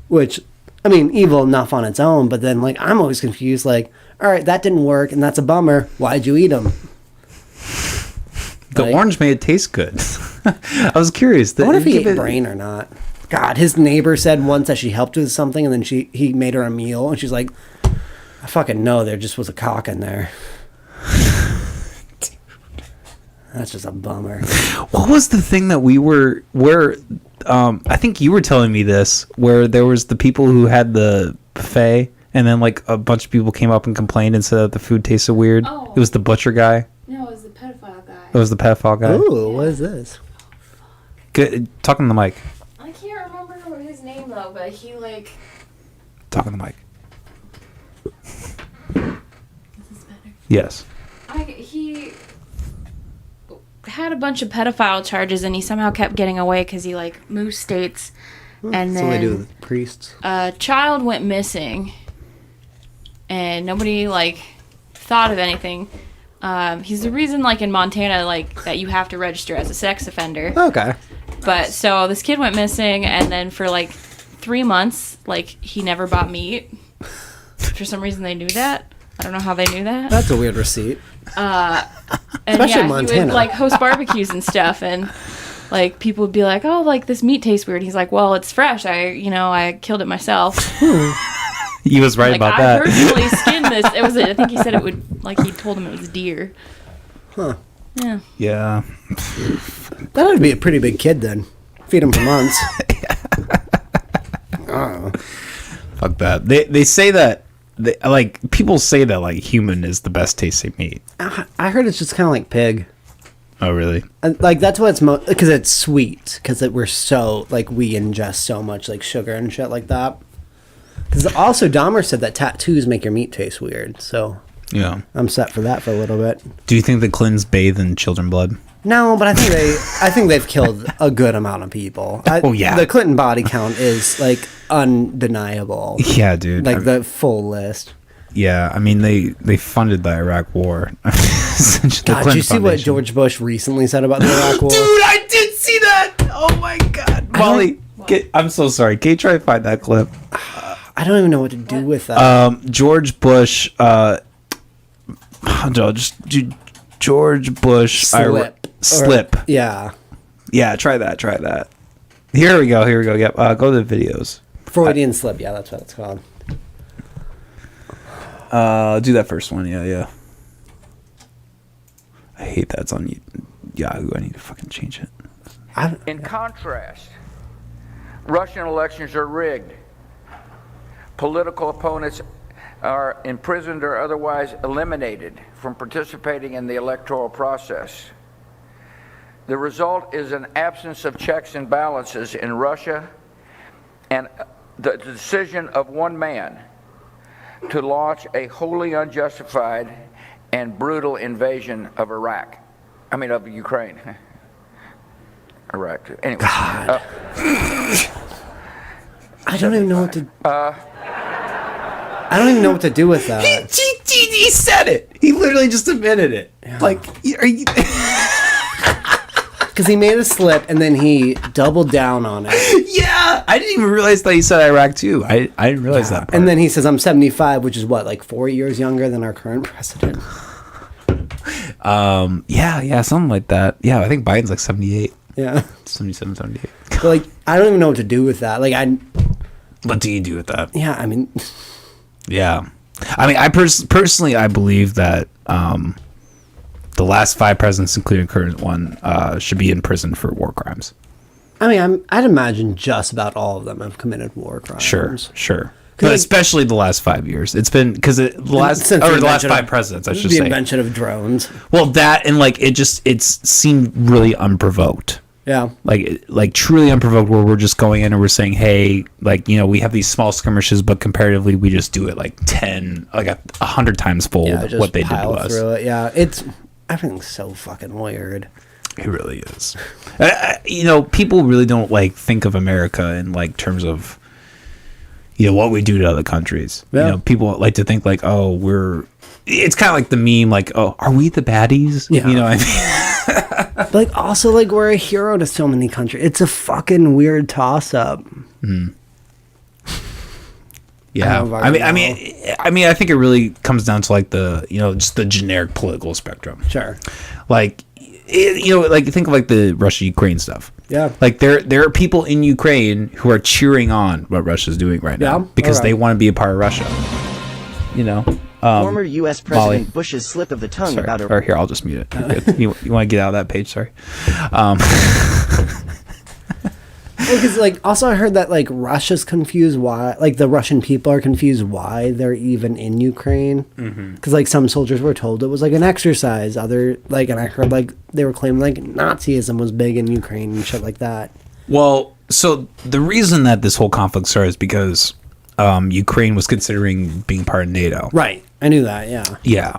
Which, I mean, evil enough on its own, but then like I'm always confused. Like, all right, that didn't work, and that's a bummer. Why'd you eat him? The orange made it taste good. I was curious. I wonder if he ate brain or not. God, his neighbor said once that she helped with something, and then he made her a meal, and she's like, I fucking know there just was a cock in there. That's just a bummer. What was the thing that we were where? I think you were telling me this, where there was the people who had the buffet, and then like a bunch of people came up and complained and said that the food tasted weird. Oh. It was the butcher guy. No, it was the pedophile guy. It was the pedophile guy. Ooh, what is this? Good, talking to the mic. I can't remember his name though, but he like. Talking to the mic. Is this better? Yes. He had a bunch of pedophile charges, and he somehow kept getting away because he like moved states, and That's what they do then with priests. a child went missing, and nobody like thought of anything. He's the reason, like in Montana, like that you have to register as a sex offender. Okay. But so this kid went missing, and then for like 3 months, like he never bought meat. For some reason, they knew that. I don't know how they knew that. That's a weird receipt. And Especially yeah, Montana. he would like host barbecues and stuff, and like people would be like, "Oh, like this meat tastes weird." He's like, "Well, it's fresh. I killed it myself." He was right Like about I that. personally skinned this. It was. I think he said it would. Like he told him it was deer. Huh. Yeah. Yeah. That would be a pretty big kid then. Feed him for months. Oh. Fuck that. They say that. Like people say that like human is the best tasting meat. I heard it's just kind of like pig. Oh really? And, like that's what it's because it's sweet. Because we're so like we ingest so much like sugar and shit like that. Because also Dahmer said that tattoos make your meat taste weird. So Yeah. I'm set for that for a little bit. Do you think the Clintons bathe in children blood? No, but I think they've killed a good amount of people. Oh, yeah. The Clinton body count is like undeniable. Yeah, dude. Like the full list. Yeah, I mean they funded the Iraq War. The God, did Clinton you see what Foundation. George Bush recently said about the Iraq War? Dude, I did see that. Oh my god, Molly. I'm so sorry. Can you try to find that clip? I don't even know what to do with that. George Bush. George Bush. Slip. Yeah. Yeah, try that. Here we go. Yep. Go to the videos. Freudian slip. Yeah, that's what it's called. Do that first one. Yeah. I hate that. It's on Yahoo. I need to fucking change it. In contrast, Russian elections are rigged. Political opponents are imprisoned or otherwise eliminated from participating in the electoral process. The result is an absence of checks and balances in Russia and the decision of one man to launch a wholly unjustified and brutal invasion of of Ukraine. Iraq. Anyway. God. I don't even know what to. I don't even know what to do with that. He said it. He literally just admitted it. Yeah. Like, are you? Because he made a slip and then he doubled down on it. Yeah, I didn't even realize that he said Iraq too. I didn't realize that part. And then he says, I'm 75, which is what, like 4 years younger than our current president? Yeah, something like that. Yeah, I think Biden's like 78, Yeah. 77, 78. But, like, I don't even know what to do with that. Like, What do you do with that? yeah, I mean, Yeah, I mean, I personally I believe that the last 5 presidents, including the current one, should be in prison for war crimes. I'd imagine just about all of them have committed war crimes. Sure. But especially the last 5 years, it's been because the last 5 presidents, I should the say. invention of drones. Well, that and like it's seemed really unprovoked. Yeah. Like truly unprovoked, where we're just going in and we're saying, hey, like, you know, we have these small skirmishes, but comparatively, we just do it like 100 times fold Just what they did to pile us. through it. Yeah, everything's so fucking weird. It really is. You know, people really don't like think of America in like terms of, you know, what we do to other countries. Yeah. You know, people like to think like, oh, it's kind of like the meme, like, oh, are we the baddies? Yeah. You know what I mean? But like, also, like, we're a hero to so many countries. It's a fucking weird toss-up. Yeah. I mean, I think it really comes down to like the, you know, just the generic political spectrum. Sure. Like, you know, like think of like the Russia-Ukraine stuff. Yeah. Like there are people in Ukraine who are cheering on what Russia's doing right now because they want to be a part of Russia. you know. Former U.S. President Molly. Bush's slip of the tongue Sorry. about a Or here, I'll just mute it. You're good. You want to get out of that page? Sorry. Because also I heard that Russia's confused why the Russian people are confused why they're even in Ukraine. Because some soldiers were told it was an exercise. Other and I heard they were claiming Nazism was big in Ukraine and shit like that. Well, so the reason that this whole conflict started is because Ukraine was considering being part of NATO. Right, I knew that. Yeah. Yeah.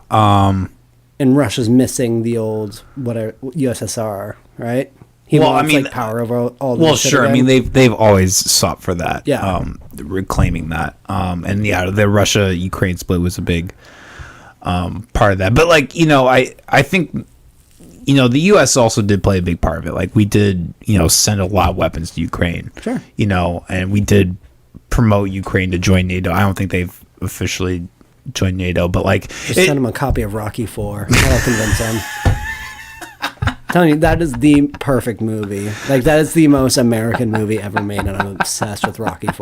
And Russia's missing the old USSR, right? He wants power over all. Well, this shit sure. I again. mean, they've always sought for that. Yeah. Reclaiming that. And yeah, the Russia-Ukraine split was a big part of that. But I think the U.S. also did play a big part of it. We did send a lot of weapons to Ukraine. Sure. And we did promote Ukraine to join NATO. I don't think they've officially joined NATO, but just send him a copy of Rocky IV. I'll convince him. Telling you, that is the perfect movie. That is the most American movie ever made, and I'm obsessed with Rocky IV.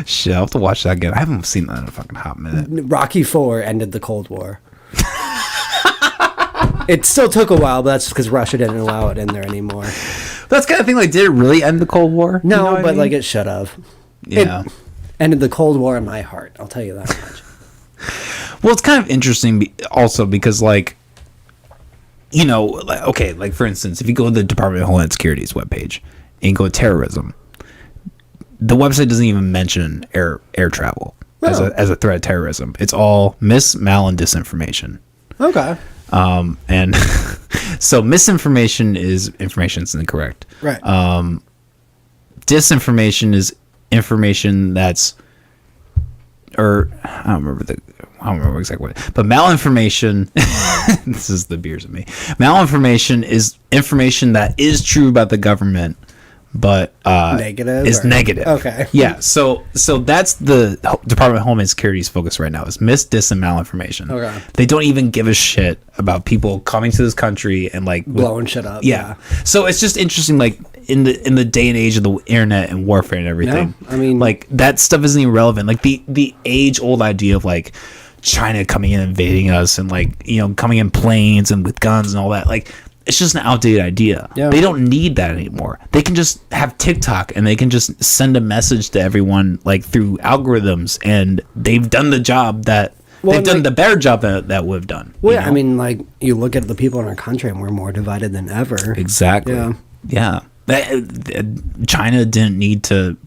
Shit, I'll have to watch that again. I haven't seen that in a fucking hot minute. Rocky IV ended the Cold War. It still took a while, but that's just because Russia didn't allow it in there anymore. That's kind of thing. Did it really end the Cold War? No, You know what but I mean? it should have. Yeah. It ended the Cold War in my heart. I'll tell you that much. Well, it's kind of interesting also because for instance, if you go to the Department of Homeland Security's webpage and you go to terrorism, the website doesn't even mention air travel as a threat of terrorism. It's all mal, and disinformation. Okay. And so misinformation is information that's incorrect. Right. Disinformation is information that's, or I don't remember exactly what, but malinformation. This is the beers of me. Malinformation is information that is true about the government, but Negative. is negative. Okay. Yeah. So that's the Department of Homeland Security's focus right now is dis, and malinformation. Okay. They don't even give a shit about people coming to this country and blowing shit up. Yeah. So it's just interesting, in the day and age of the internet and warfare and everything. Yeah, I mean, that stuff isn't even relevant. The age old idea of China coming in and invading us and coming in planes and with guns and all that. It's just an outdated idea. Yeah. They don't need that anymore. They can just have TikTok and they can just send a message to everyone through algorithms, and they've done the job that they've done the better job that we've done. Well, I mean, you look at the people in our country, and we're more divided than ever. Exactly. Yeah. China didn't need to,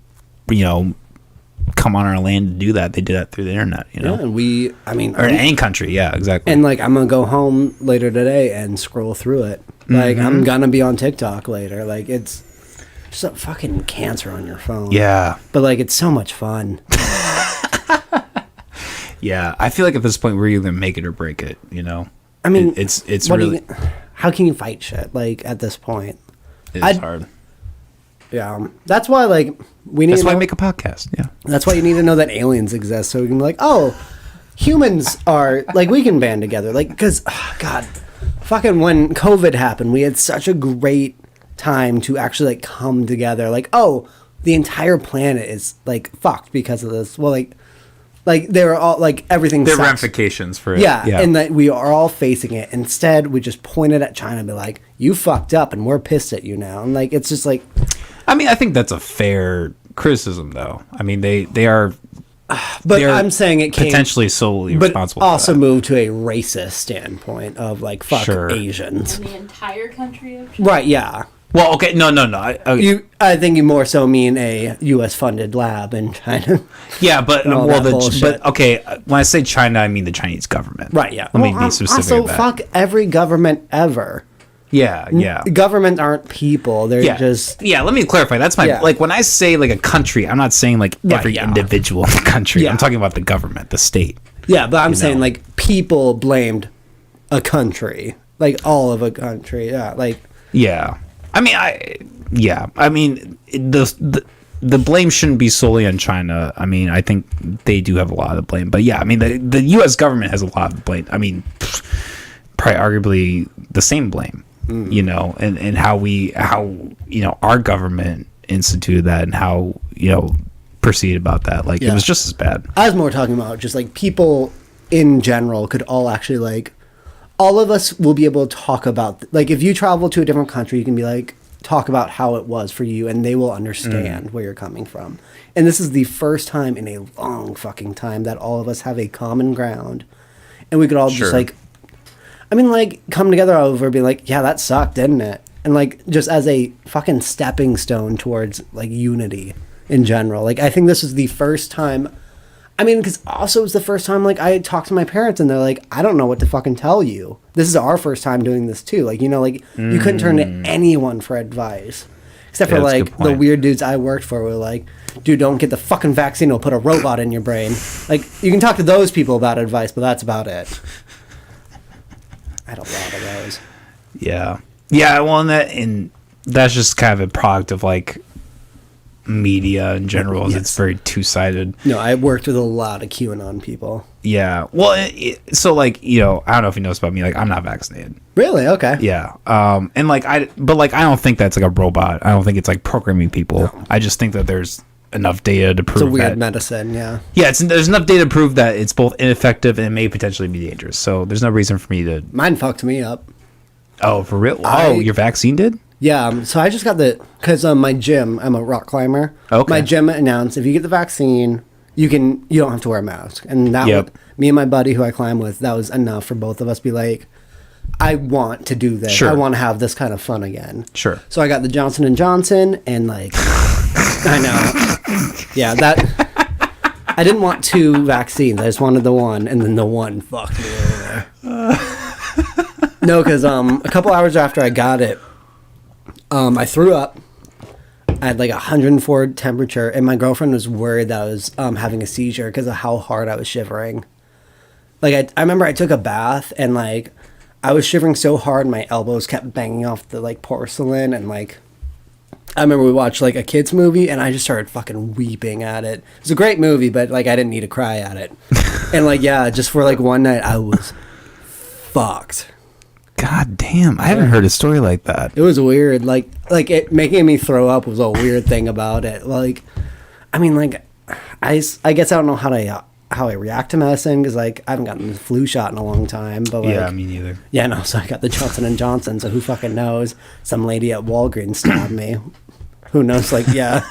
come on our land to do that. They did that through the internet, Yeah, and or in any country. Yeah, exactly. And I'm gonna go home later today and scroll through it. I'm gonna be on TikTok later. It's just a fucking cancer on your phone. Yeah. But it's so much fun. Yeah, I feel at this point we're either make it or break it. I mean, it's what really how can you fight shit at this point? it's hard. Yeah, that's why we need. That's to why I know, make a podcast. Yeah. That's why you need to know that aliens exist, so we can be humans are we can band together. Because God, fucking when COVID happened, we had such a great time to actually come together. The entire planet is fucked because of this. Well, they were all everything. There are sucks. ramifications for it. Yeah, and that we are all facing it. Instead, we just pointed at China and be you fucked up, and we're pissed at you now. And it's just I mean, I think that's a fair criticism, though. I mean, they are. But they're I'm saying it came potentially solely but responsible. also for that. moved to a racist standpoint of fuck Sure. Asians. In the entire country of China. Right? Yeah. Well, okay, no. I think you more so mean a U.S. funded lab in China. Yeah, but all that bullshit. but okay. When I say China, I mean the Chinese government. Right? Yeah. Let me be specific. Also, about fuck every government ever. Yeah. Governments aren't people. They're just. Yeah, let me clarify. That's my when I say a country, I'm not saying every individual in the country. Yeah. I'm talking about the government, the state. Yeah, but I'm saying people blamed a country, all of a country. Yeah, Yeah. I mean, the blame shouldn't be solely on China. I mean, I think they do have a lot of the blame. But yeah, I mean, the U.S. government has a lot of the blame. I mean, probably arguably the same blame, and how our government instituted that, and how, proceed about that. Like, it was just as bad. I was more talking about just like people in general could all actually like, all of us will be able to talk about, like, if you travel to a different country, you can be like, talk about how it was for you, and they will understand where you're coming from. And this is the first time in a long fucking time that all of us have a common ground, and we could all just like, I mean, like, come together over being like, yeah, that sucked, didn't it? And like, just as a fucking stepping stone towards like unity in general. Like, I think this is the first time. I mean, because also it's the first time, like, I talked to my parents and they're like, I don't know what to fucking tell you. This is our first time doing this too. Like, you know, like, you couldn't turn to anyone for advice. Except for, like, the weird dudes I worked for were like, dude, don't get the fucking vaccine, it'll put a robot in your brain. Like, you can talk to those people about advice, but that's about it. I had a lot of those. Yeah. Yeah, well, and that's just kind of a product of, like, media in general. Yes. It's very two-sided. No, I worked with a lot of QAnon people. Yeah. Well, so, like, you know, I don't know if you know this about me. Like, I'm not vaccinated. Really? Okay. Yeah. And, like, I don't think that's, like, a robot. I don't think it's, like, programming people. No. I just think that there's enough data to prove that. It's a weird medicine, yeah. Yeah, there's enough data to prove that it's both ineffective and may potentially be dangerous. So there's no reason for me to... Mine fucked me up. Oh, for real? Oh, your vaccine did? Yeah, so I just got because my gym, I'm a rock climber. Okay. My gym announced if you get the vaccine, you don't have to wear a mask. And that was, me and my buddy who I climb with, that was enough for both of us to be like, I want to do this. Sure. I want to have this kind of fun again. Sure. So I got the Johnson & Johnson, and like, I know. Yeah, I didn't want 2 vaccines. I just wanted the one, and then the one fucked me over there. No, because a couple hours after I got it, I threw up. I had like 104 temperature, and my girlfriend was worried that I was having a seizure because of how hard I was shivering. Like, I remember I took a bath, and like I was shivering so hard my elbows kept banging off the like porcelain, and like I remember we watched like a kids movie, and I just started fucking weeping at it. It was a great movie, but like I didn't need to cry at it. And like, yeah, just for like one night I was fucked. God damn, I haven't heard a story like that. It was weird. Like it making me throw up was a weird thing about it. Like, I mean, like, I guess I don't know how I react to medicine because like I haven't gotten the flu shot in a long time. But like, yeah, me neither. Yeah, no. So I got the Johnson & Johnson. So who fucking knows? Some lady at Walgreens stabbed me. Who knows? Like, yeah.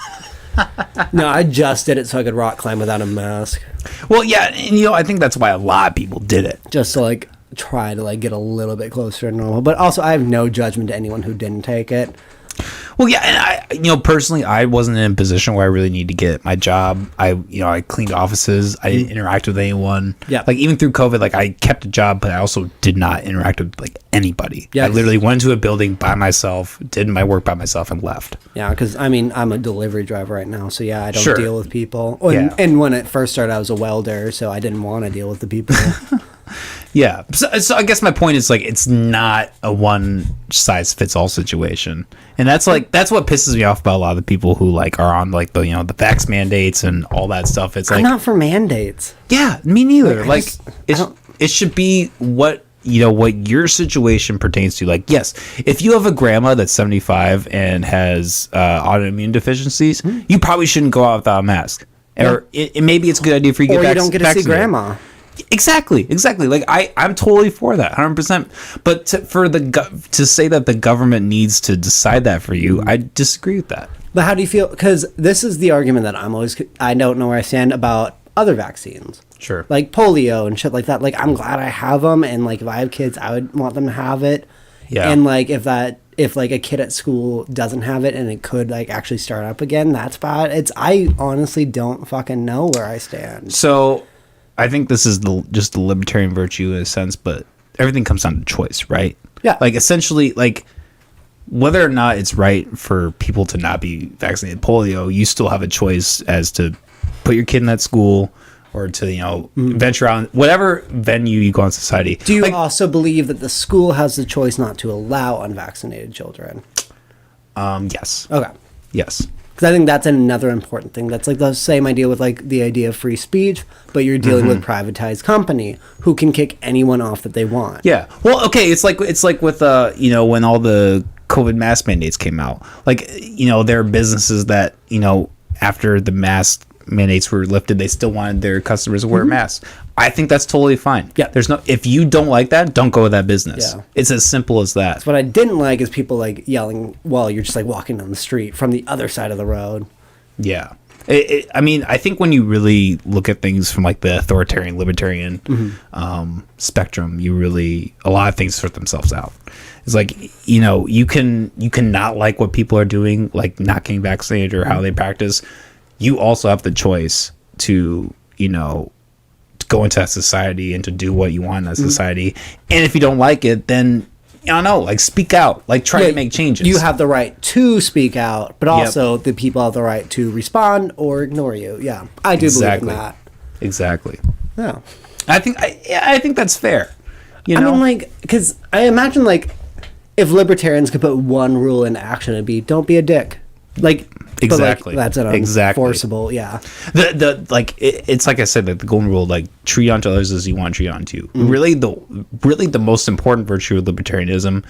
No, I just did it so I could rock climb without a mask. Well, yeah, and you know, I think that's why a lot of people did it. Just to like try to like get a little bit closer to normal. But also I have no judgment to anyone who didn't take it. Well, yeah, and I, you know, personally, I wasn't in a position where I really need to get my job. I cleaned offices. I didn't interact with anyone. Yeah. Like, even through COVID, like, I kept a job, but I also did not interact with, like, anybody. Yeah. I literally went into a building by myself, did my work by myself, and left. Yeah, because, I mean, I'm a delivery driver right now, so, yeah, I don't Sure. deal with people. And when it first started, I was a welder, so I didn't want to deal with the people. Yeah. So I guess my point is, like, it's not a one-size-fits-all situation. And that's what pisses me off about a lot of the people who, like, are on, like, the, you know, the vax mandates and all that stuff. It's like... I'm not for mandates. Yeah, me neither. It should be what your situation pertains to. Like, yes, if you have a grandma that's 75 and has autoimmune deficiencies, you probably shouldn't go out without a mask. Yeah. Or maybe it's a good idea for you to get vaccinated. Or you don't get to see grandma. Exactly. Like, I'm totally for that, 100%. But to say that the government needs to decide that for you, I disagree with that. But how do you feel? Because this is the argument that I don't know where I stand about other vaccines. Sure. Like polio and shit like that. Like, I'm glad I have them, and like if I have kids, I would want them to have it. Yeah. And like if like a kid at school doesn't have it and it could like actually start up again, that's bad. I honestly don't fucking know where I stand. So I think this is just the libertarian virtue in a sense, but everything comes down to choice, right? Yeah. Like, essentially, like, whether or not it's right for people to not be vaccinated polio, you still have a choice as to put your kid in that school or to, you know, venture out, whatever venue you go in society. Do you also believe that the school has the choice not to allow unvaccinated children? Yes. Okay. Yes. Because I think that's another important thing. That's like the same idea with like the idea of free speech, but you're dealing with privatized company who can kick anyone off that they want. Yeah. Well, okay. It's like with you know, when all the COVID mask mandates came out. Like, you know, there are businesses that, you know, after the mask mandates were lifted, they still wanted their customers to wear masks. I think that's totally fine. Yeah. There's no, if you don't like that, don't go with that business. Yeah. It's as simple as that. What I didn't like is people like yelling while you're just like walking down the street from the other side of the road. Yeah. I mean, I think when you really look at things from like the authoritarian, libertarian spectrum, a lot of things sort themselves out. It's like, you can not like what people are doing, like not getting vaccinated or how they practice. You also have the choice to, to go into that society and to do what you want in that society. And if you don't like it, then I don't know, like speak out, like try to make changes. You have the right to speak out, but also the people have the right to respond or ignore you. Yeah, I do believe in that. Exactly. Yeah, I think that's fair. I mean, like, because I imagine like if libertarians could put one rule in action, it'd be don't be a dick. Like. Exactly. But, like, that's an enforceable, yeah. It's like I said, that the golden rule, like treat unto others as you want to treat unto you. Really, the most important virtue of libertarianism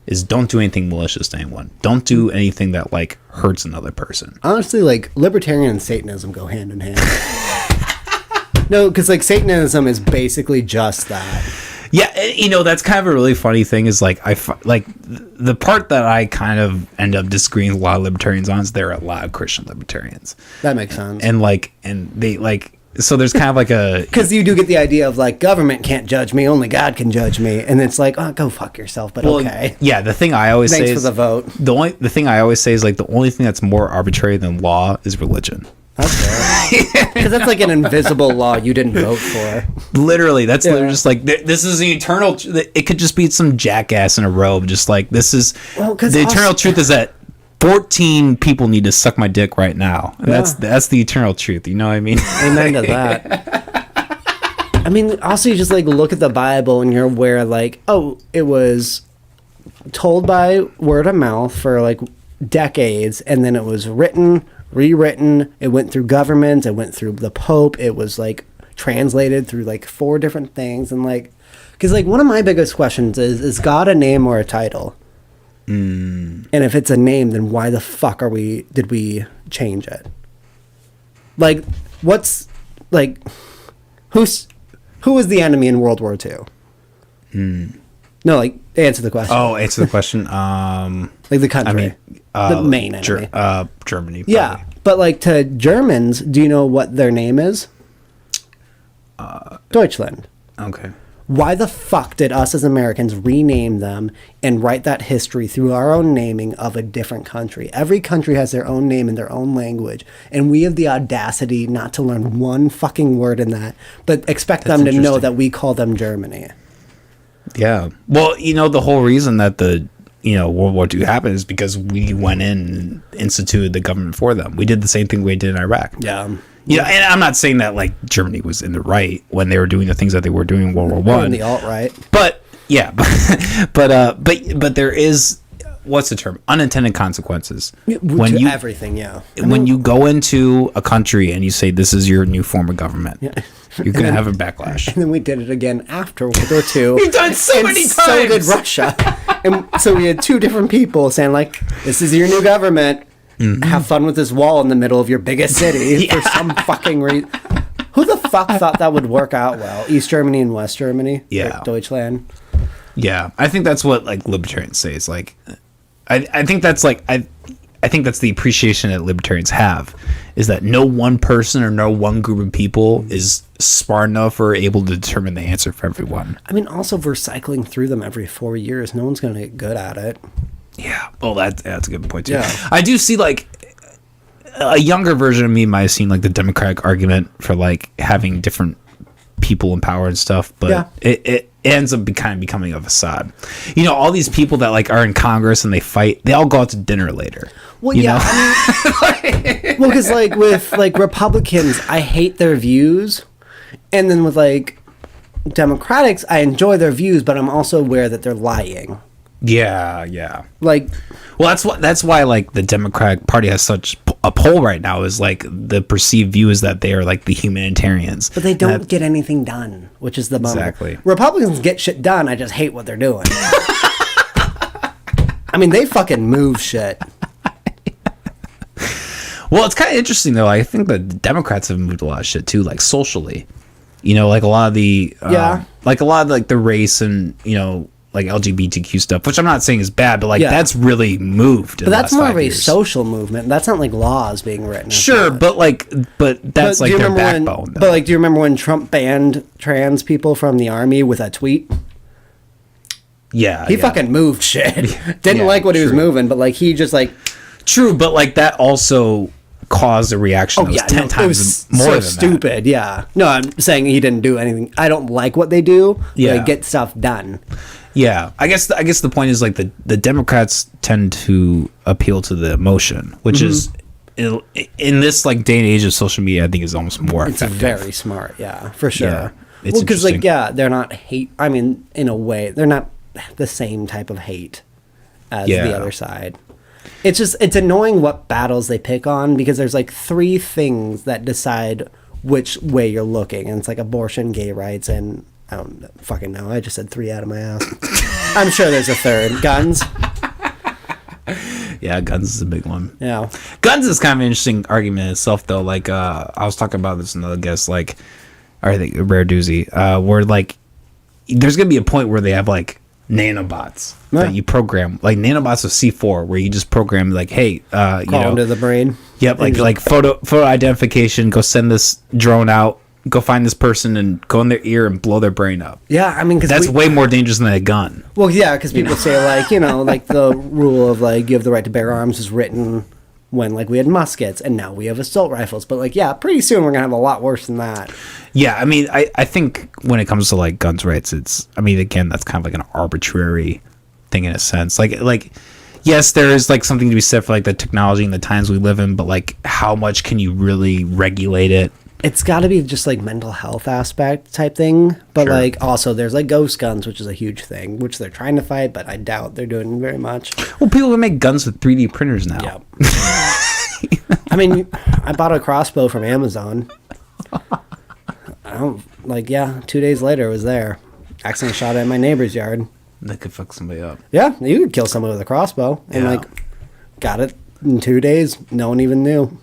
is don't do anything malicious to anyone. Don't do anything that like hurts another person. Honestly, like libertarian and Satanism go hand in hand. No, because like Satanism is basically just that. Yeah, that's kind of a really funny thing is like the part that I kind of end up disagreeing with a lot of libertarians on is there are a lot of Christian libertarians. That makes sense. And they so there's kind of like a because you do get the idea of like government can't judge me, only God can judge me, and it's like, oh, go fuck yourself. But okay. Yeah, the thing I always say Thanks for the vote. The thing I always say is like the only thing that's more arbitrary than law is religion. Because that's like an invisible law you didn't vote for. Literally, that's literally just like this is the eternal. It could just be some jackass in a robe, just like this is. Well, the eternal truth is that 14 people need to suck my dick right now, and that's the eternal truth. You know what I mean? Amen to that. I mean, also you just like look at the Bible and you're aware like, oh, it was told by word of mouth for like decades, and then it was written. Rewritten, it went through governments, it went through the Pope, it was like translated through like 4 different things, and like because like one of my biggest questions is God a name or a title? And if it's a name, then why the fuck did we change it? Like what's like who was the enemy in World War II? No, like answer the question. Oh, answer the question. Like the country. I mean, the main enemy. Germany. Probably. Yeah, but like to Germans, do you know what their name is? Deutschland. Okay. Why the fuck did us as Americans rename them and write that history through our own naming of a different country? Every country has their own name and their own language, and we have the audacity not to learn one fucking word in that, but expect them to know that we call them Germany. Yeah. Well, the whole reason that the World War II happened is because we went in and instituted the government for them. We did the same thing we did in Iraq. Yeah. And I'm not saying that like Germany was in the right when they were doing the things that they were doing in World War I. In the alt-right. But yeah, but there is what's the term? Unintended consequences. When you everything, yeah. When you go into a country and you say this is your new form of government, you're gonna have a backlash. And then we did it again after World War II. We've done so many times. So did Russia. And so we had 2 different people saying like, "This is your new government. Have fun with this wall in the middle of your biggest city for some fucking reason." Who the fuck thought that would work out well? East Germany and West Germany? Yeah. Like Deutschland? Yeah. I think that's what like libertarians say. It's like I think that's like I think that's the appreciation that libertarians have is that no one person or no one group of people is smart enough or able to determine the answer for everyone. I mean, also if we're cycling through them every 4 years, no one's going to get good at it. Yeah. Well, that's a good point too. Yeah. I do see like a younger version of me might have seen like the Democratic argument for like having different people in power and stuff, but it ends up kind of becoming a facade. All these people that like are in Congress and they fight, they all go out to dinner later. Well, yeah, I mean, well, because like with like Republicans, I hate their views, and then with like Democrats, I enjoy their views, but I'm also aware that they're lying. Yeah. Like, well, that's why like the Democratic Party has such a poll right now is like the perceived view is that they are like the humanitarians, but they don't get anything done, which is the bummer. Exactly. Republicans get shit done. I just hate what they're doing. I mean, they fucking move shit. Well, it's kind of interesting though. I think that the Democrats have moved a lot of shit too, like socially. You know, like a lot of the like the race and like LGBTQ stuff, which I'm not saying is bad, but like that's really moved. But that's more of a social movement. That's not like laws being written. Sure, but that's like their backbone. But like, do you remember when Trump banned trans people from the army with a tweet? Yeah, he fucking moved shit. Didn't like what he was moving, but like he just like. True, but like that also caused a reaction that was 10 times more than stupid. Yeah. No, I'm saying he didn't do anything. I don't like what they do. Yeah. They get stuff done. Yeah, I guess the point is like the Democrats tend to appeal to the emotion, which is in this like day and age of social media, I think is almost more effective. It's very smart, yeah, for sure. Yeah, well, because like they're not hate. I mean, in a way, they're not the same type of hate as the other side. It's just it's annoying what battles they pick on because there's like 3 things that decide which way you're looking, and it's like abortion, gay rights, and I don't fucking know. I just said 3 out of my ass. I'm sure there's a third. Guns. Yeah, guns is a big one. Yeah. Guns is kind of an interesting argument in itself, though. Like, I was talking about this with another guest, like, or I think a rare doozy, where, like, there's going to be a point where they have, like, nanobots that you program. Like, nanobots with C4, where you just program, like, hey, call into the brain. Yep, like photo identification, go send this drone out, go find this person and go in their ear and blow their brain up. Yeah, I mean, because that's way more dangerous than a gun. Well, yeah, because people say like like the rule of like you have the right to bear arms was written when like we had muskets and now we have assault rifles. But like pretty soon we're gonna have a lot worse than that. Yeah, I mean, I think when it comes to like guns rights, it's again that's kind of like an arbitrary thing in a sense. Like yes, there is like something to be said for like the technology and the times we live in, but like how much can you really regulate it? It's got to be just like mental health aspect type thing, but like also there's like ghost guns, which is a huge thing, which they're trying to fight, but I doubt they're doing very much. Well, people can make guns with 3D printers now. Yep. I mean, I bought a crossbow from Amazon. I don't 2 days later it was there. Accidentally shot it in my neighbor's yard. That could fuck somebody up. Yeah, you could kill someone with a crossbow and got it in 2 days. No one even knew.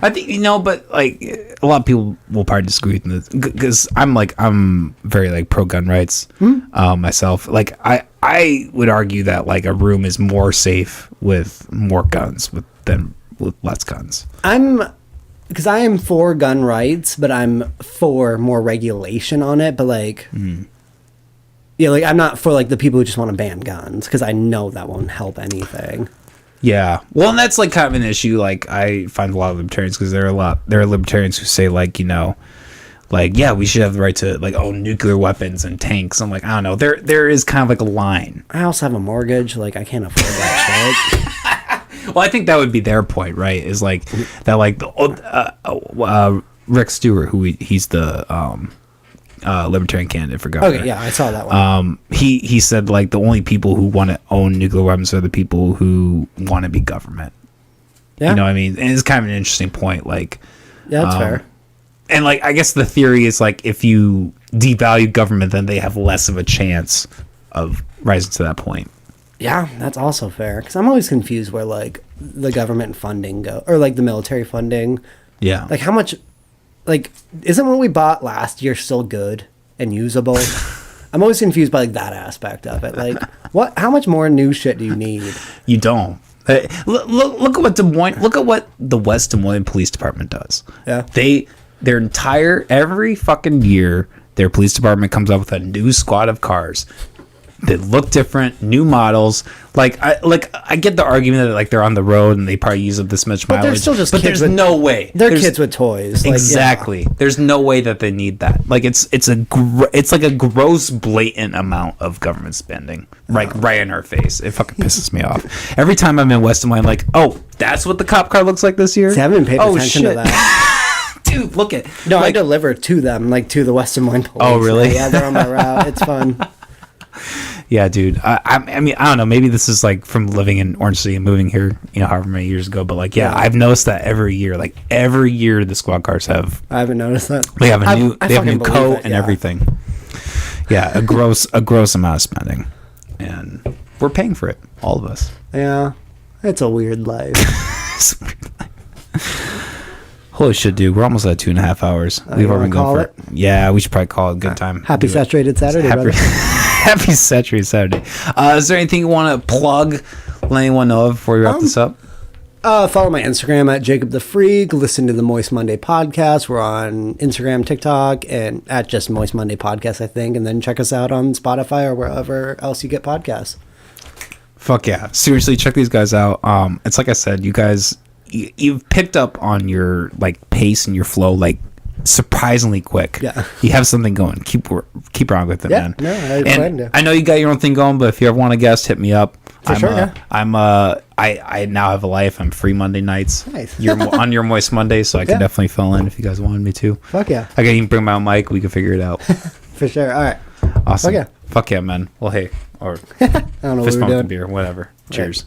I think but like a lot of people will probably disagree with this because I'm very like pro gun rights myself. Like I would argue that like a room is more safe with more guns than with less guns. Because I am for gun rights, but I'm for more regulation on it. But like, I'm not for like the people who just want to ban guns because I know that won't help anything. Yeah, well, and that's like kind of an issue. Like I find a lot of libertarians because there are libertarians who say like we should have the right to like own nuclear weapons and tanks. I'm like, I don't know. There is kind of like a line. I also have a mortgage. Like I can't afford that shit. Well, I think that would be their point, right? Is like that like the Rick Stewart, who he's the libertarian candidate for governor. Okay, yeah, I saw that one. He said like the only people who want to own nuclear weapons are the people who want to be government. Yeah, you know what I mean? And it's kind of an interesting point. Like, yeah, that's fair. And like, I guess the theory is like if you devalue government, then they have less of a chance of rising to that point. Yeah, that's also fair. Because I'm always confused where like the government funding go or like the military funding. Yeah, like how much. Like, isn't what we bought last year still good and usable? I'm always confused by like that aspect of it. Like, what? How much more new shit do you need? You don't. Look at what Des Moines. Look at what the West Des Moines Police Department does. Yeah. Every fucking year, their police department comes up with a new squad of cars that look different, new models. I get the argument that like they're on the road and they probably use up this much mileage. But they're still just kids there's no way. They're kids with toys. Exactly. Like, yeah. There's no way that they need that. Like it's like a gross, blatant amount of government spending. Like right in our face. It fucking pisses me off. Every time I'm in West Des Moines, like, oh, that's what the cop car looks like this year? See, I haven't paid attention to that. Dude, look at. No, I deliver to them, like to the West Des Moines police. Oh, really? Yeah, they're on my route. It's fun. Yeah, dude. I mean, I don't know. Maybe this is like from living in Orange City and moving here, however many years ago. But like, yeah, I've noticed that every year. Like every year, the squad cars have. I haven't noticed that. They have a new coat and everything. Yeah, a gross amount of spending, and we're paying for it, all of us. Yeah, it's a weird life. It's a weird life. Holy shit, dude. We're almost at 2.5 hours. We've already been call going for it. Yeah, we should probably call it a good time. Happy Do it. saturated Saturday, Happy, brother. happy saturated Saturday. Is there anything you want to plug, let anyone know of before we wrap this up? Follow my Instagram at Jacob the Freak. Listen to the Moist Monday podcast. We're on Instagram, TikTok, and at just Moist Monday podcast, I think. And then check us out on Spotify or wherever else you get podcasts. Fuck yeah. Seriously, check these guys out. It's like I said, you guys, you've picked up on your like pace and your flow like surprisingly quick. Yeah. You have something going. Keep on with it, Yeah, man. no, I plan to. I know you got your own thing going, but if you ever want a guest, hit me up. Sure, yeah. I now have a life. I'm free Monday nights. Nice. You're on your Moist Monday, so I can Yeah. definitely fill in if you guys wanted me to. Fuck yeah. I can even bring my own mic. We can figure it out. For sure. All right. Awesome. Fuck yeah. Fuck yeah, man. Well, hey, or I don't know what fist we're bump doing. and beer, whatever. Cheers.